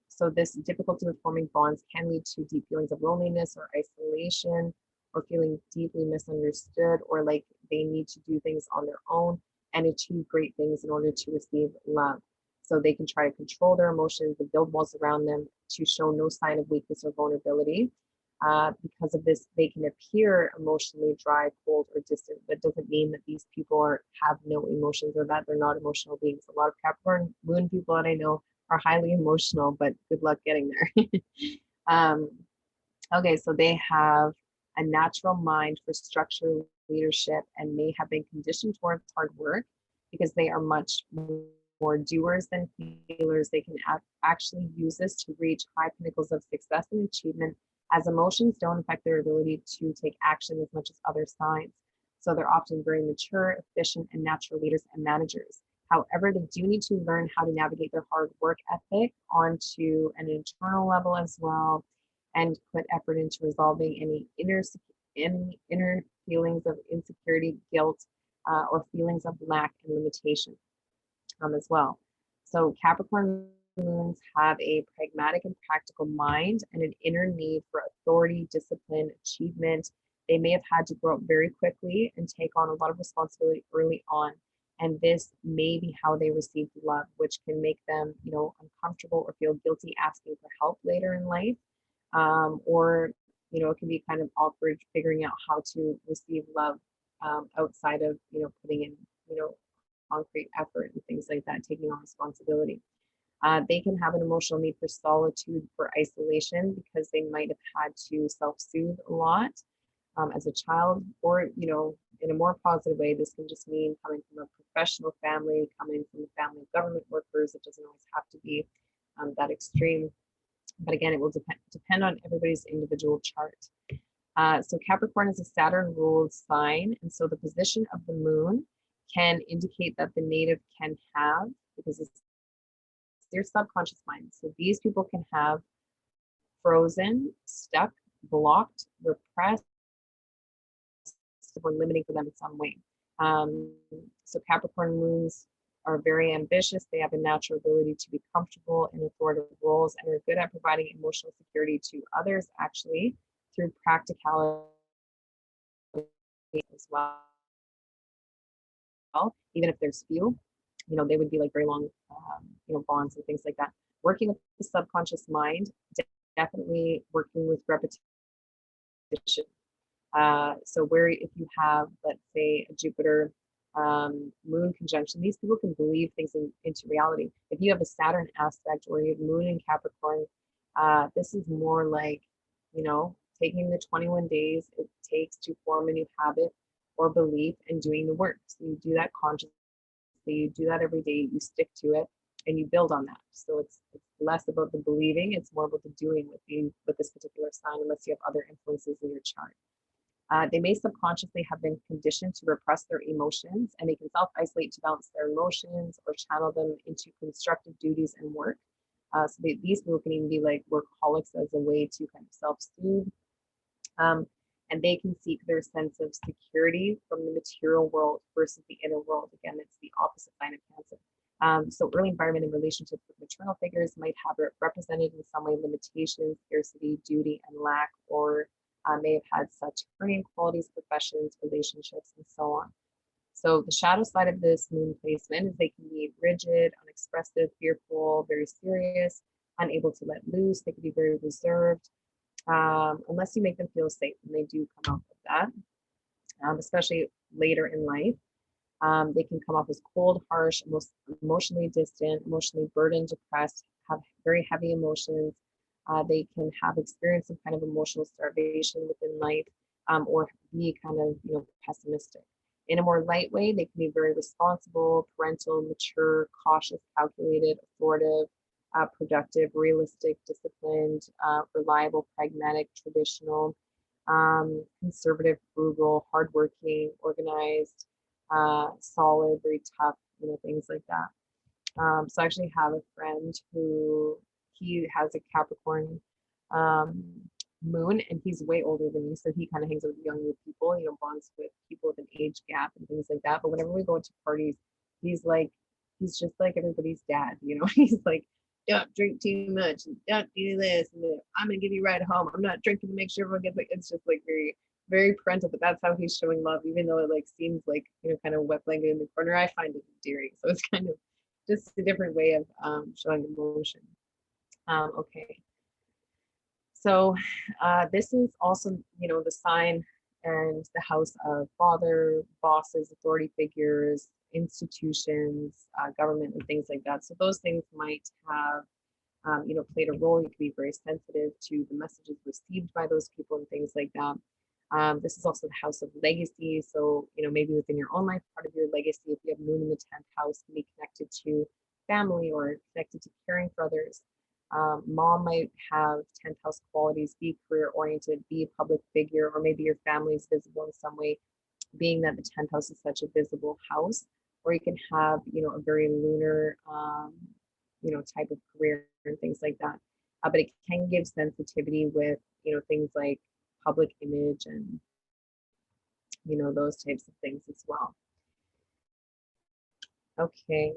so this difficulty with forming bonds can lead to deep feelings of loneliness or isolation, or feeling deeply misunderstood, or like they need to do things on their own and achieve great things in order to receive love. So they can try to control their emotions and build walls around them to show no sign of weakness or vulnerability. Because of this, they can appear emotionally dry, cold, or distant. That doesn't mean that these people have no emotions or that they're not emotional beings. A lot of Capricorn moon people that I know are highly emotional, but good luck getting there. Okay, so they have a natural mind for structure, leadership, and may have been conditioned towards hard work because they are much more doers than feelers. They can actually use this to reach high pinnacles of success and achievement, as emotions don't affect their ability to take action as much as other signs. So they're often very mature, efficient, and natural leaders and managers. However, they do need to learn how to navigate their hard work ethic onto an internal level as well, and put effort into resolving any inner feelings of insecurity, guilt, or feelings of lack and limitation as well. So Capricorn moons have a pragmatic and practical mind and an inner need for authority, discipline, achievement. They may have had to grow up very quickly and take on a lot of responsibility early on. And this may be how they received love, which can make them, uncomfortable or feel guilty asking for help later in life. Or, it can be kind of awkward figuring out how to receive love outside of, putting in, concrete effort and things like that, taking on responsibility. They can have an emotional need for solitude, for isolation, because they might have had to self-soothe a lot as a child, or, in a more positive way, this can just mean coming from a professional family, coming from a family of government workers. It doesn't always have to be that extreme. But again, it will depend on everybody's individual chart. So Capricorn is a Saturn-ruled sign, and so the position of the moon can indicate that the native can have, because it's their subconscious mind. So these people can have frozen, stuck, blocked, repressed, or limiting for them in some way. So Capricorn moons are very ambitious. They have a natural ability to be comfortable in authoritative roles and are good at providing emotional security to others, actually, through practicality as well. Even if there's few, they would be like very long, bonds and things like that. Working with the subconscious mind, definitely working with repetition. So where if you have, let's say, a Jupiter moon conjunction, these people can believe things into reality. If you have a Saturn aspect or you have moon in Capricorn, this is more like, taking the 21 days it takes to form a new habit or belief and doing the work. So you do that consciously, you do that every day, you stick to it, and you build on that. So it's less about the believing, it's more about the doing with this particular sign, unless you have other influences in your chart. They may subconsciously have been conditioned to repress their emotions, and they can self-isolate to balance their emotions or channel them into constructive duties and work. These people can even be like workaholics as a way to kind of self-soothe. And they can seek their sense of security from the material world versus the inner world. Again, it's the opposite sign of Cancer. So early environment and relationships with maternal figures might have represented in some way limitations, scarcity, duty, and lack, or may have had such earning qualities, professions, relationships, and so on. So the shadow side of this moon placement is they can be rigid, unexpressive, fearful, very serious, unable to let loose. They can be very reserved, unless you make them feel safe, and they do come out with that, especially later in life. They can come off as cold, harsh, emotionally distant, emotionally burdened, depressed, have very heavy emotions. They can have experienced some kind of emotional starvation within life, or be kind of, pessimistic. In a more light way, they can be very responsible, parental, mature, cautious, calculated, authoritative, productive, realistic, disciplined, reliable, pragmatic, traditional, conservative, frugal, hardworking, organized, solid, very tough, things like that. So I actually have a friend who he has a Capricorn moon, and he's way older than me, so he kind of hangs out with younger people, bonds with people with an age gap and things like that. But whenever we go to parties, he's just like everybody's dad, he's like, don't drink too much and don't do this, and I'm gonna give you a ride home, I'm not drinking to make sure everyone gets, it's just like very, very parental, but that's how he's showing love, even though it seems like kind of wet blanket in the corner. I find it endearing. So it's kind of just a different way of showing emotion. Okay, so this is also the sign and the house of father, bosses, authority figures, institutions, government, and things like that. So those things might have played a role. You can be very sensitive to the messages received by those people and things like that. This is also the house of legacy. So, maybe within your own life, part of your legacy, if you have moon in the 10th house, can be connected to family or connected to caring for others. Mom might have 10th house qualities, be career oriented, be a public figure, or maybe your family is visible in some way, being that the 10th house is such a visible house. Or you can have, a very lunar, type of career and things like that. But it can give sensitivity with, things like public image and, those types of things as well. Okay.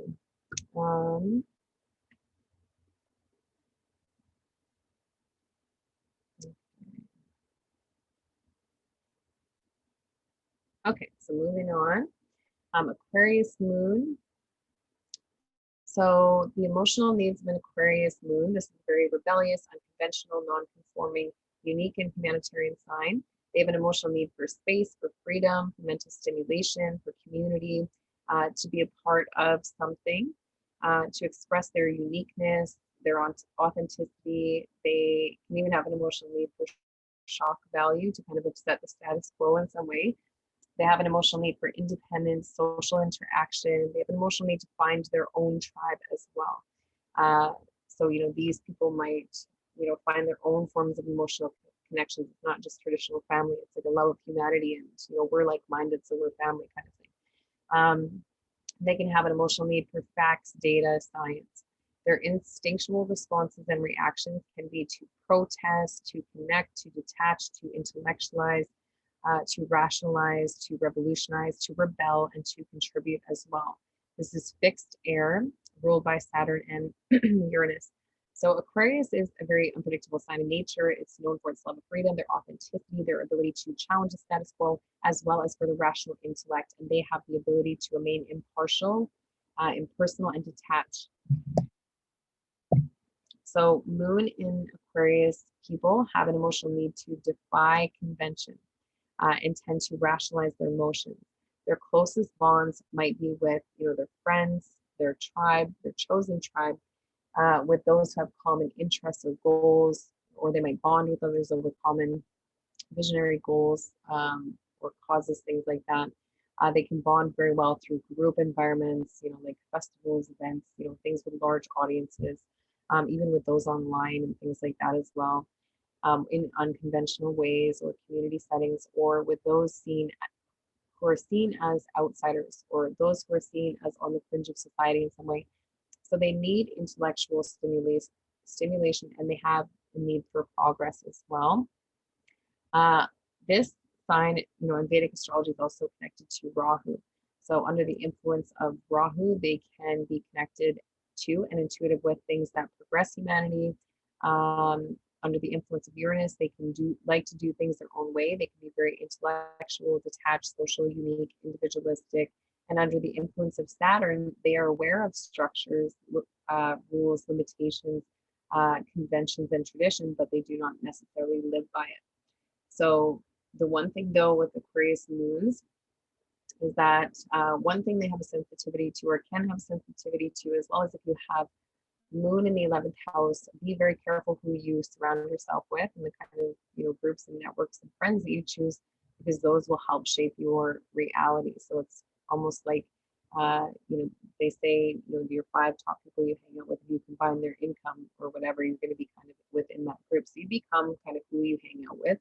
Okay, so moving on. Aquarius moon. So the emotional needs of an Aquarius moon, this is a very rebellious, unconventional, non-conforming, unique, and humanitarian sign. They have an emotional need for space, for freedom, for mental stimulation, for community, to be a part of something, to express their uniqueness, their authenticity. They can even have an emotional need for shock value, to kind of upset the status quo in some way. They have an emotional need for independence, social interaction. They have an emotional need to find their own tribe as well. So, these people might, find their own forms of emotional connections. It's not just traditional family. It's like a love of humanity, and, we're like-minded, so we're family kind of thing. They can have an emotional need for facts, data, science. Their instinctual responses and reactions can be to protest, to connect, to detach, to intellectualize, to rationalize, to revolutionize, to rebel, and to contribute as well. This is fixed air, ruled by Saturn and Uranus. So Aquarius is a very unpredictable sign of nature. It's known for its love of freedom, their authenticity, their ability to challenge the status quo, as well as for the rational intellect. And they have the ability to remain impartial, impersonal, and detached. So moon in Aquarius people have an emotional need to defy convention. And tend to rationalize their emotions. Their closest bonds might be with, their friends, their tribe, their chosen tribe, with those who have common interests or goals, or they might bond with others over common visionary goals or causes, things like that. They can bond very well through group environments, like festivals, events, things with large audiences, even with those online and things like that as well. In unconventional ways or community settings, or with those who are seen as outsiders, or those who are seen as on the fringe of society in some way. So they need intellectual stimulation, and they have a need for progress as well. This sign, in Vedic astrology is also connected to Rahu. So under the influence of Rahu, they can be connected to and intuitive with things that progress humanity. Under the influence of Uranus, they can like to do things their own way. They can be very intellectual, detached, social, unique, individualistic. And under the influence of Saturn, they are aware of structures, rules, limitations, conventions, and tradition, but they do not necessarily live by it. So the one thing though with Aquarius moons is that one thing they have a sensitivity to, or can have a sensitivity to, as well as if you have moon in the 11th house, be very careful who you surround yourself with and the kind of groups and networks and friends that you choose, because those will help shape your reality. So it's almost like they say your 5 top people you hang out with, if you combine their income or whatever, you're going to be kind of within that group. So you become kind of who you hang out with,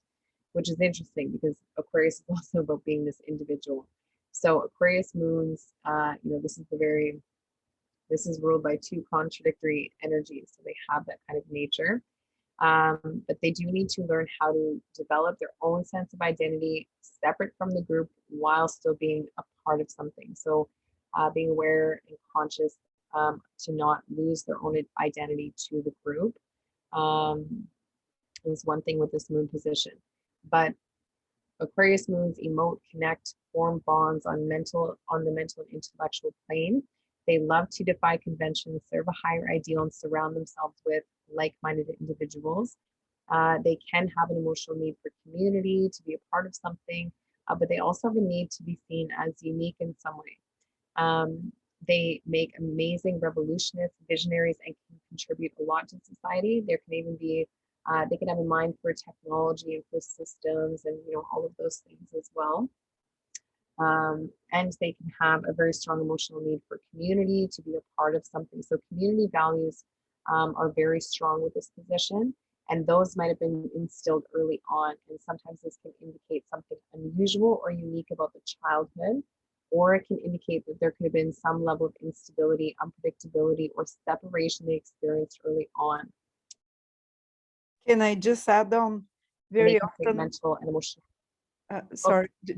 which is interesting because Aquarius is also about being this individual. So Aquarius moons, this is ruled by 2 contradictory energies. So they have that kind of nature, but they do need to learn how to develop their own sense of identity separate from the group while still being a part of something. So being aware and conscious to not lose their own identity to the group is one thing with this moon position. But Aquarius moons emote, connect, form bonds on the mental and intellectual plane. They love to defy conventions, serve a higher ideal, and surround themselves with like-minded individuals. They can have an emotional need for community, to be a part of something, but they also have a need to be seen as unique in some way. They make amazing revolutionists, visionaries, and can contribute a lot to society. There can even be they can have a mind for technology and for systems and all of those things as well. And they can have a very strong emotional need for community, to be a part of something. So community values are very strong with this position, and those might have been instilled early on. And sometimes this can indicate something unusual or unique about the childhood, or it can indicate that there could have been some level of instability, unpredictability, or separation they experienced early on. Can I just add on? Very often, mental and emotional.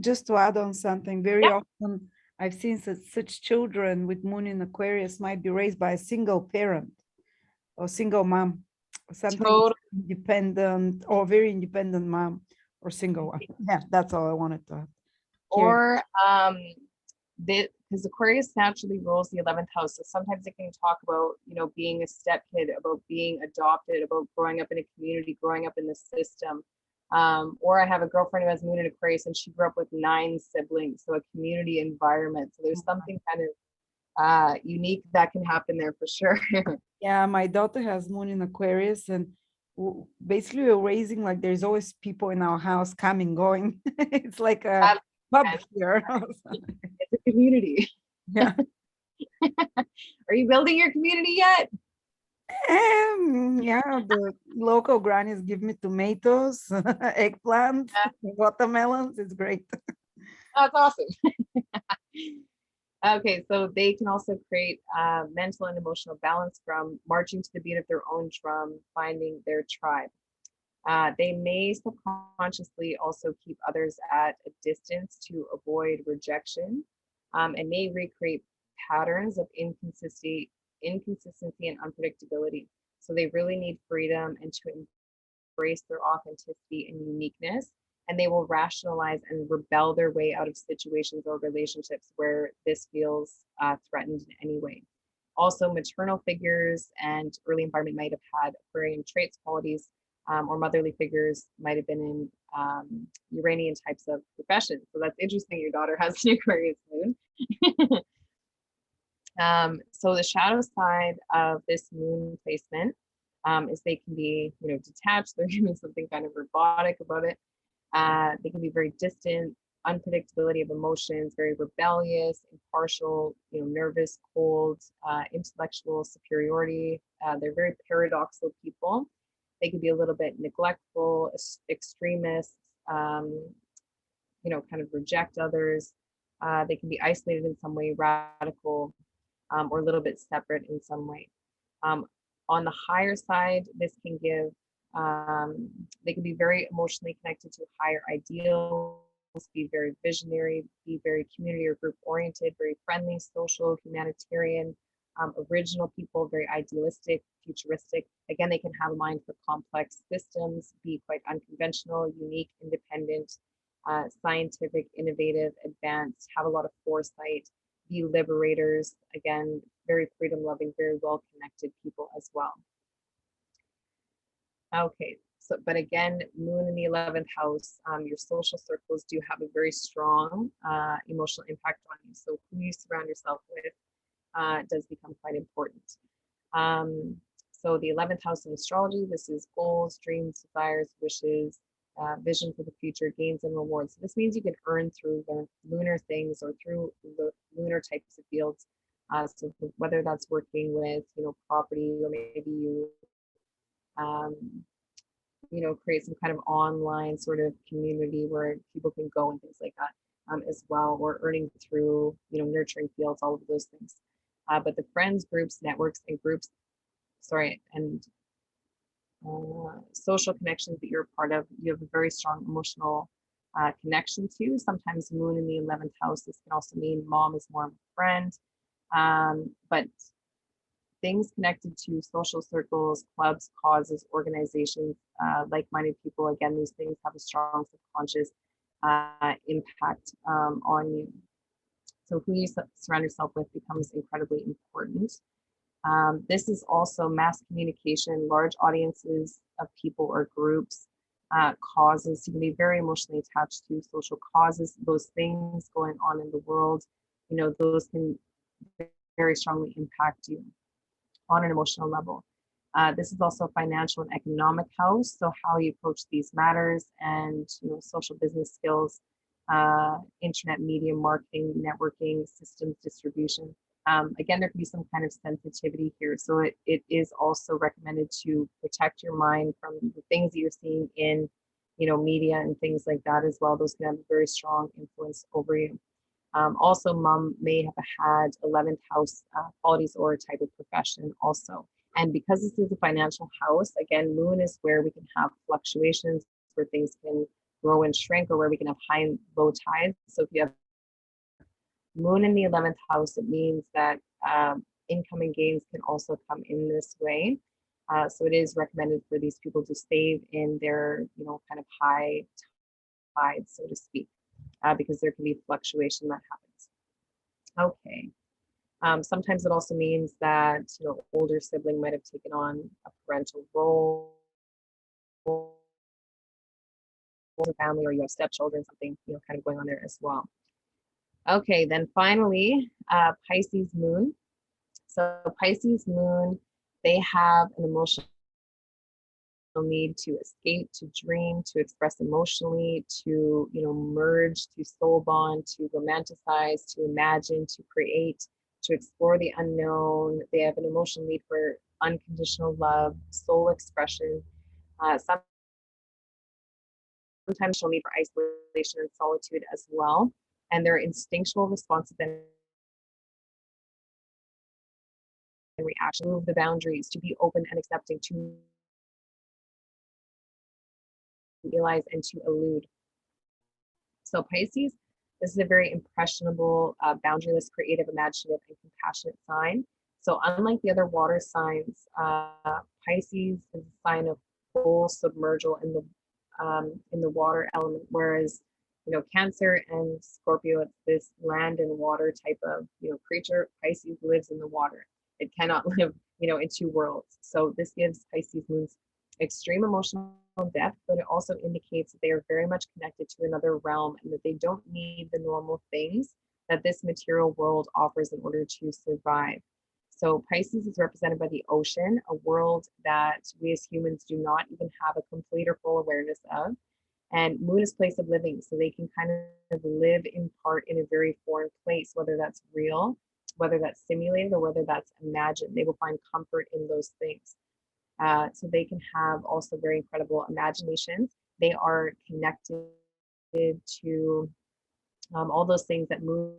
Just to add on something, very often I've seen such children with moon in Aquarius might be raised by a single parent or single mom, or something independent, or very independent mom or single one. Yeah, that's all I wanted to add. Or because Aquarius naturally rules the 11th house. So sometimes it can talk about, being a step kid, about being adopted, about growing up in a community, growing up in the system. Or I have a girlfriend who has moon in Aquarius and she grew up with 9 siblings. So a community environment. So there's something kind of unique that can happen there for sure. Yeah, my daughter has moon in Aquarius, and basically we're raising like there's always people in our house coming, going. It's like a pub here. It's a community. Yeah. Are you building your community yet? Yeah, the local grannies give me tomatoes, eggplant, watermelons. It's great. That's awesome. Okay, so they can also create mental and emotional balance from marching to the beat of their own drum, finding their tribe. They may subconsciously also keep others at a distance to avoid rejection, and may recreate patterns of inconsistency and unpredictability. So they really need freedom and to embrace their authenticity and uniqueness, and they will rationalize and rebel their way out of situations or relationships where this feels threatened in any way. Also, maternal figures and early environment might have had Aquarian traits, qualities, or motherly figures might have been in Uranian types of professions. So that's interesting. Your daughter has an Aquarius moon. So the shadow side of this moon placement is they can be, detached. There can be something kind of robotic about it. They can be very distant, unpredictability of emotions, very rebellious, impartial, nervous, cold, intellectual superiority. They're very paradoxical people. They can be a little bit neglectful, extremists, kind of reject others. They can be isolated in some way, radical, or a little bit separate in some way. On the higher side, this can give, they can be very emotionally connected to higher ideals, be very visionary, be very community or group oriented, very friendly, social, humanitarian, original people, very idealistic, futuristic. Again, they can have a mind for complex systems, be quite unconventional, unique, independent, scientific, innovative, advanced, have a lot of foresight, be liberators, again, very freedom loving, very well connected people as well. Okay, so, but again, moon in the 11th house, your social circles do have a very strong emotional impact on you. So who you surround yourself with does become quite important. So the 11th house in astrology, this is goals, dreams, desires, wishes, vision for the future, gains and rewards. So this means you can earn through the lunar things or through the lunar types of fields. So whether that's working with, property, or maybe you, create some kind of online sort of community where people can go and things like that as well, or earning through, nurturing fields, all of those things. But the friends, groups, networks, and and social connections that you're a part of, you have a very strong emotional connection to. Sometimes moon in the 11th house, this can also mean mom is more of a friend. But things connected to social circles, clubs, causes, organizations, like-minded people, again, these things have a strong subconscious impact on you. So who you surround yourself with becomes incredibly important. This is also mass communication, large audiences of people or groups, causes. You can be very emotionally attached to social causes, those things going on in the world, those can very strongly impact you on an emotional level. This is also financial and economic house, so how you approach these matters and social business skills, internet media marketing, networking, systems distribution. Again, there can be some kind of sensitivity here, so it is also recommended to protect your mind from the things that you're seeing in media and things like that as well. Those can have a very strong influence over you. Also, mom may have had 11th house qualities or a type of profession also. And because this is a financial house, again, moon is where we can have fluctuations, where things can grow and shrink, or where we can have high and low tides. So if you have moon in the 11th house, it means that income and gains can also come in this way. So it is recommended for these people to save in their, kind of high tides, so to speak. Because there can be fluctuation that happens. Okay. Sometimes it also means that older sibling might have taken on a parental role, family, or you have stepchildren, something kind of going on there as well. Okay, then finally, Pisces moon. So Pisces moon, they have an emotional need to escape, to dream, to express emotionally, to merge, to soul bond, to romanticize, to imagine, to create, to explore the unknown. They have an emotional need for unconditional love, soul expression. Sometimes she'll need for isolation and solitude as well. And their instinctual responses and reaction, move the boundaries, to be open and accepting, to realize and to elude. So Pisces, this is a very impressionable, boundaryless, creative, imaginative, and compassionate sign. So unlike the other water signs, Pisces is a sign of full submergal in the water element, whereas Cancer and Scorpio, it's this land and water type of creature. Pisces lives in the water. It cannot live in two worlds. So this gives Pisces moons extreme emotional depth, but it also indicates that they are very much connected to another realm and that they don't need the normal things that this material world offers in order to survive. So Pisces is represented by the ocean, a world that we as humans do not even have a complete or full awareness of. And moon is place of living, so they can kind of live in part in a very foreign place, whether that's real, whether that's simulated, or whether that's imagined. They will find comfort in those things. So they can have also very incredible imaginations. They are connected to all those things that move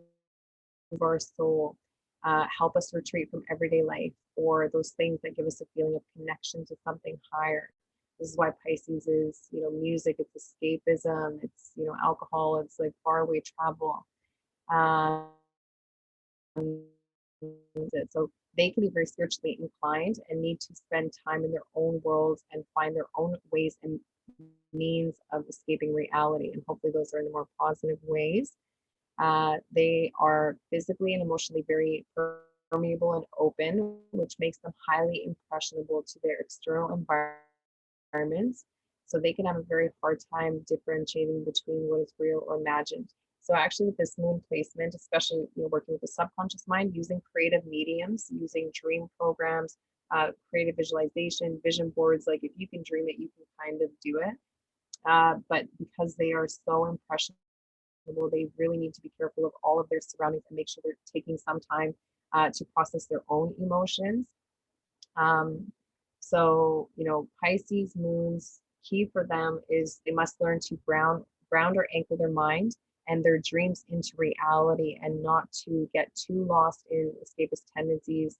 our soul. help us retreat from everyday life, or those things that give us a feeling of connection to something higher. This is why Pisces is, music, it's escapism, it's, alcohol, it's like faraway travel. So they can be very spiritually inclined and need to spend time in their own worlds and find their own ways and means of escaping reality. And hopefully those are in the more positive ways. They are physically and emotionally very permeable and open, which makes them highly impressionable to their external environments. So they can have a very hard time differentiating between what is real or imagined. So actually with this moon placement, especially working with the subconscious mind, using creative mediums, using dream programs, creative visualization, vision boards, like if you can dream it, you can kind of do it. But because they are so impressionable, they really need to be careful of all of their surroundings and make sure they're taking some time to process their own emotions. So, Pisces moons, key for them is they must learn to ground or anchor their mind and their dreams into reality, and not to get too lost in escapist tendencies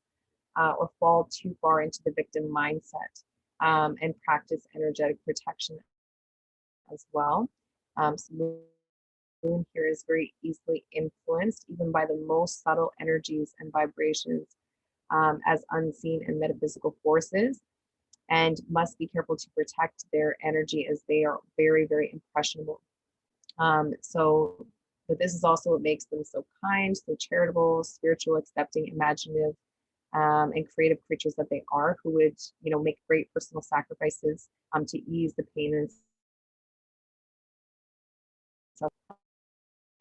or fall too far into the victim mindset, and practice energetic protection as well. So moon here is very easily influenced even by the most subtle energies and vibrations, as unseen and metaphysical forces, and must be careful to protect their energy as they are very, very impressionable. But this is also what makes them so kind, so charitable, spiritual, accepting, imaginative, and creative creatures that they are, who would, make great personal sacrifices to ease the pain and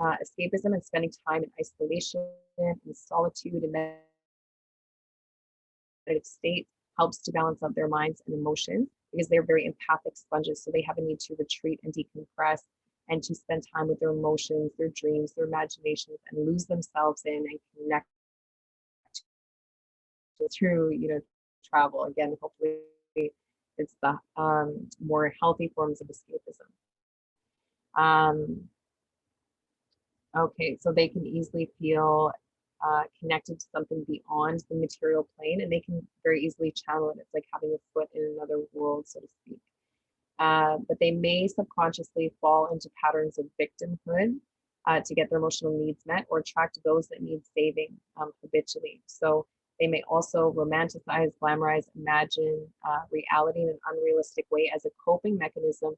escapism and spending time in isolation and solitude and meditative state helps to balance out their minds and emotions, because they're very empathic sponges. So they have a need to retreat and decompress and to spend time with their emotions, their dreams, their imaginations, and lose themselves in and connect through, travel. Again, hopefully it's the more healthy forms of escapism. Okay, so they can easily feel connected to something beyond the material plane, and they can very easily channel it. It's like having a foot in another world, so to speak. But they may subconsciously fall into patterns of victimhood to get their emotional needs met, or attract those that need saving habitually. So they may also romanticize, glamorize, imagine reality in an unrealistic way as a coping mechanism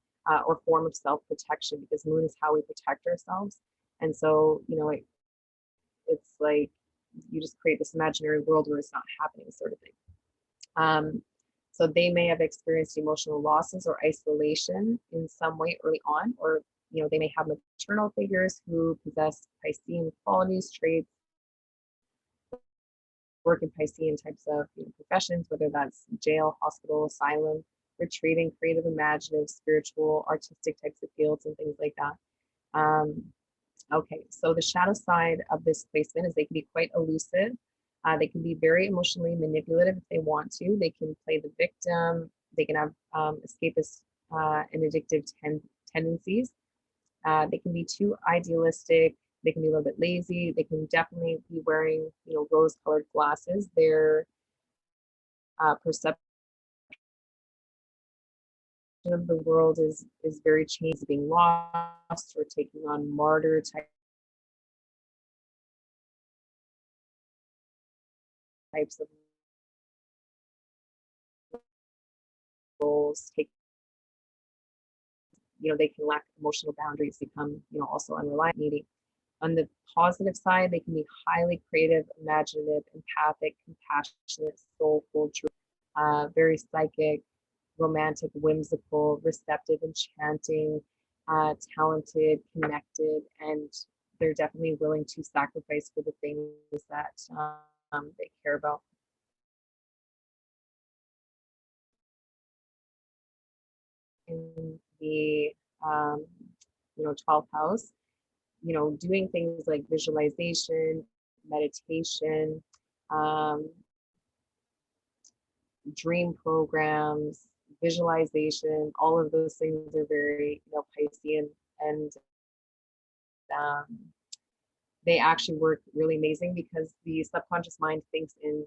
or form of self-protection, because moon is how we protect ourselves. And so, it's like you just create this imaginary world where it's not happening, sort of thing. So they may have experienced emotional losses or isolation in some way early on, or they may have maternal figures who possess Piscean qualities, traits, work in Piscean types of professions, whether that's jail, hospital, asylum, retreating, creative, imaginative, spiritual, artistic types of fields and things like that. Okay, so the shadow side of this placement is they can be quite elusive. They can be very emotionally manipulative if they want to. They can play the victim. They can have escapist and addictive tendencies. They can be too idealistic. They can be a little bit lazy. They can definitely be wearing, rose-colored glasses. Their perception of the world is very changed, being lost or taking on martyr types of roles. They can lack emotional boundaries, become, also unreliable, needy. On the positive side, they can be highly creative, imaginative, empathic, compassionate, soulful, very psychic, romantic, whimsical, receptive, enchanting, talented, connected, and they're definitely willing to sacrifice for the things that they care about. In the 12th house, doing things like visualization, meditation, dream programs, visualization, all of those things are very, Piscean, and they actually work really amazing because the subconscious mind thinks in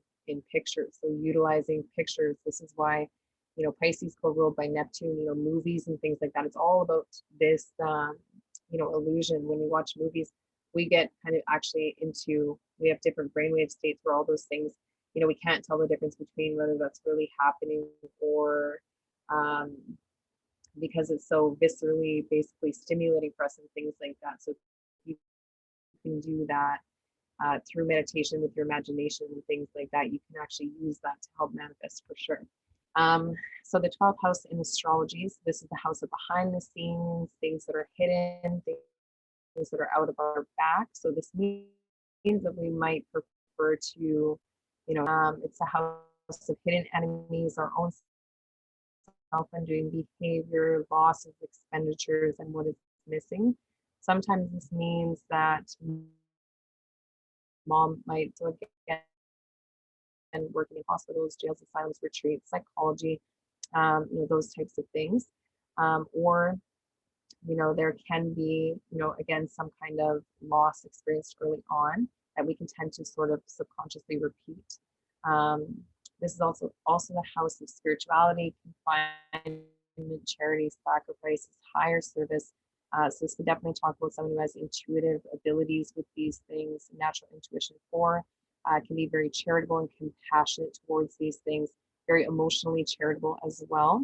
pictures. So utilizing pictures, this is why, you know, Pisces co-ruled by Neptune, you know, movies and things like that. It's all about this, you know, illusion. When we watch movies, we get kind of actually into, we have different brainwave states where all those things, you know, we can't tell the difference between whether that's really happening or because it's so viscerally basically stimulating for us and things like that. So you can do that through meditation with your imagination and things like that. You can actually use that to help manifest for sure. So the 12th house in astrology, so this is the house of behind the scenes, things that are hidden, things that are out of our back. So this means that we might prefer to, you know, it's a house of hidden enemies, our own self-undoing behavior, loss of expenditures, and what is missing. Sometimes this means that mom might again and working in hospitals, jails, asylums, retreats, psychology, you know, those types of things. Or, you know, there can be, you know, again, some kind of loss experienced early on that we can tend to sort of subconsciously repeat. This is also the house of spirituality, confinement, charity, sacrifices, higher service. So this could definitely talk about someone who has intuitive abilities with these things, natural intuition for, can be very charitable and compassionate towards these things, very emotionally charitable as well.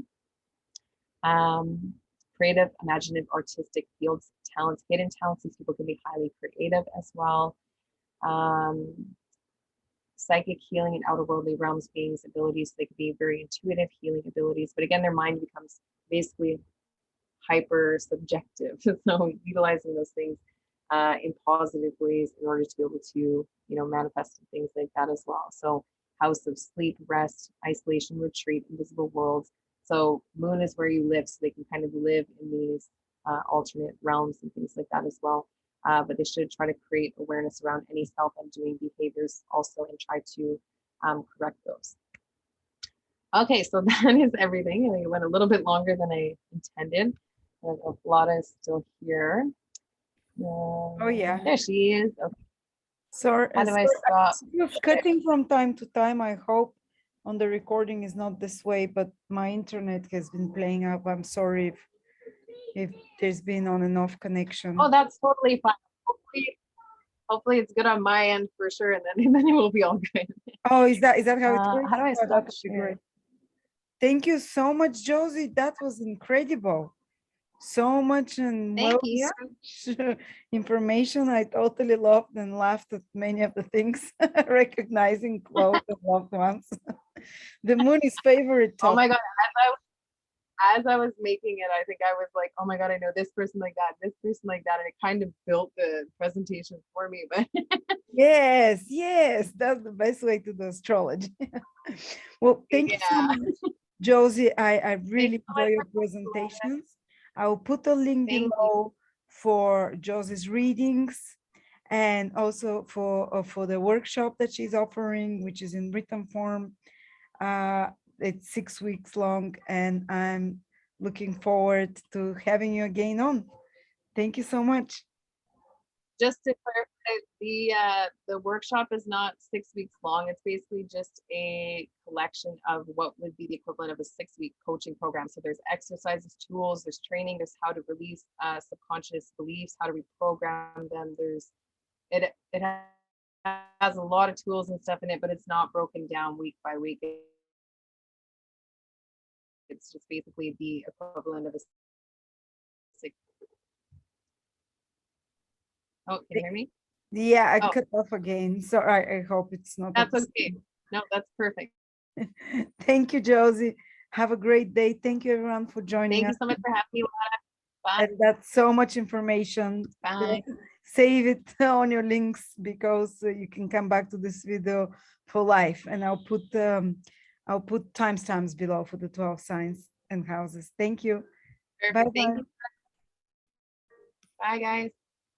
Creative, imaginative, artistic fields, talents, hidden talents. These people can be highly creative as well. Psychic healing and outer worldly realms beings abilities. So they could be very intuitive healing abilities, but again, their mind becomes basically hyper subjective. So utilizing those things in positive ways in order to be able to, you know, manifest things like that as well. So house of sleep, rest, isolation, retreat, invisible worlds. So moon is where you live, so they can kind of live in these alternate realms and things like that as well. But they should try to create awareness around any self-undoing behaviors also and try to correct those. Okay, so that is everything. I think it went a little bit longer than I intended. Lada is still here. Oh yeah. There she is. Okay. Sorry, How do I stop? It's cutting from time to time. I hope on the recording is not this way, but my internet has been playing up. I'm sorry if there's been on and off connection. Oh, that's totally fine. Hopefully it's good on my end for sure, and then it will be all good. Oh, is that how it works? How do I Oh, stop that would be sharing? great. Thank you so much, Josie. That was incredible. So much and Thank you. information. I totally loved and laughed at many of the things, recognizing close and loved ones. The moon is favorite topic. Oh my God. As I was making it, I think I was like, oh my God, I know this person like that, this person like that. And it kind of built the presentation for me. But yes, that's the best way to do astrology. Well, thank you so much, Josie. I really enjoy your presentations. I'll put a link below for Josie's readings and also for the workshop that she's offering, which is in written form. It's 6 weeks long, and I'm looking forward to having you again on. Thank you so much. Just to clarify, the workshop is not 6 weeks long. It's basically just a collection of what would be the equivalent of a 6-week coaching program. So there's exercises, tools, there's training, there's how to release subconscious beliefs, how to reprogram them. It has a lot of tools and stuff in it, but it's not broken down week by week. It's just basically the equivalent of a 6. Oh, can you hear me? Yeah, I cut off again. So I hope it's not. That's okay. No, that's perfect. Thank you, Josie. Have a great day. Thank you, everyone, for joining us. Thank you so much for having me. Bye. And that's so much information. Bye. Save it on your links because you can come back to this video for life. And I'll put timestamps below for the 12 signs and houses. Thank you. Perfect. Bye-bye. Thank you. Bye, guys.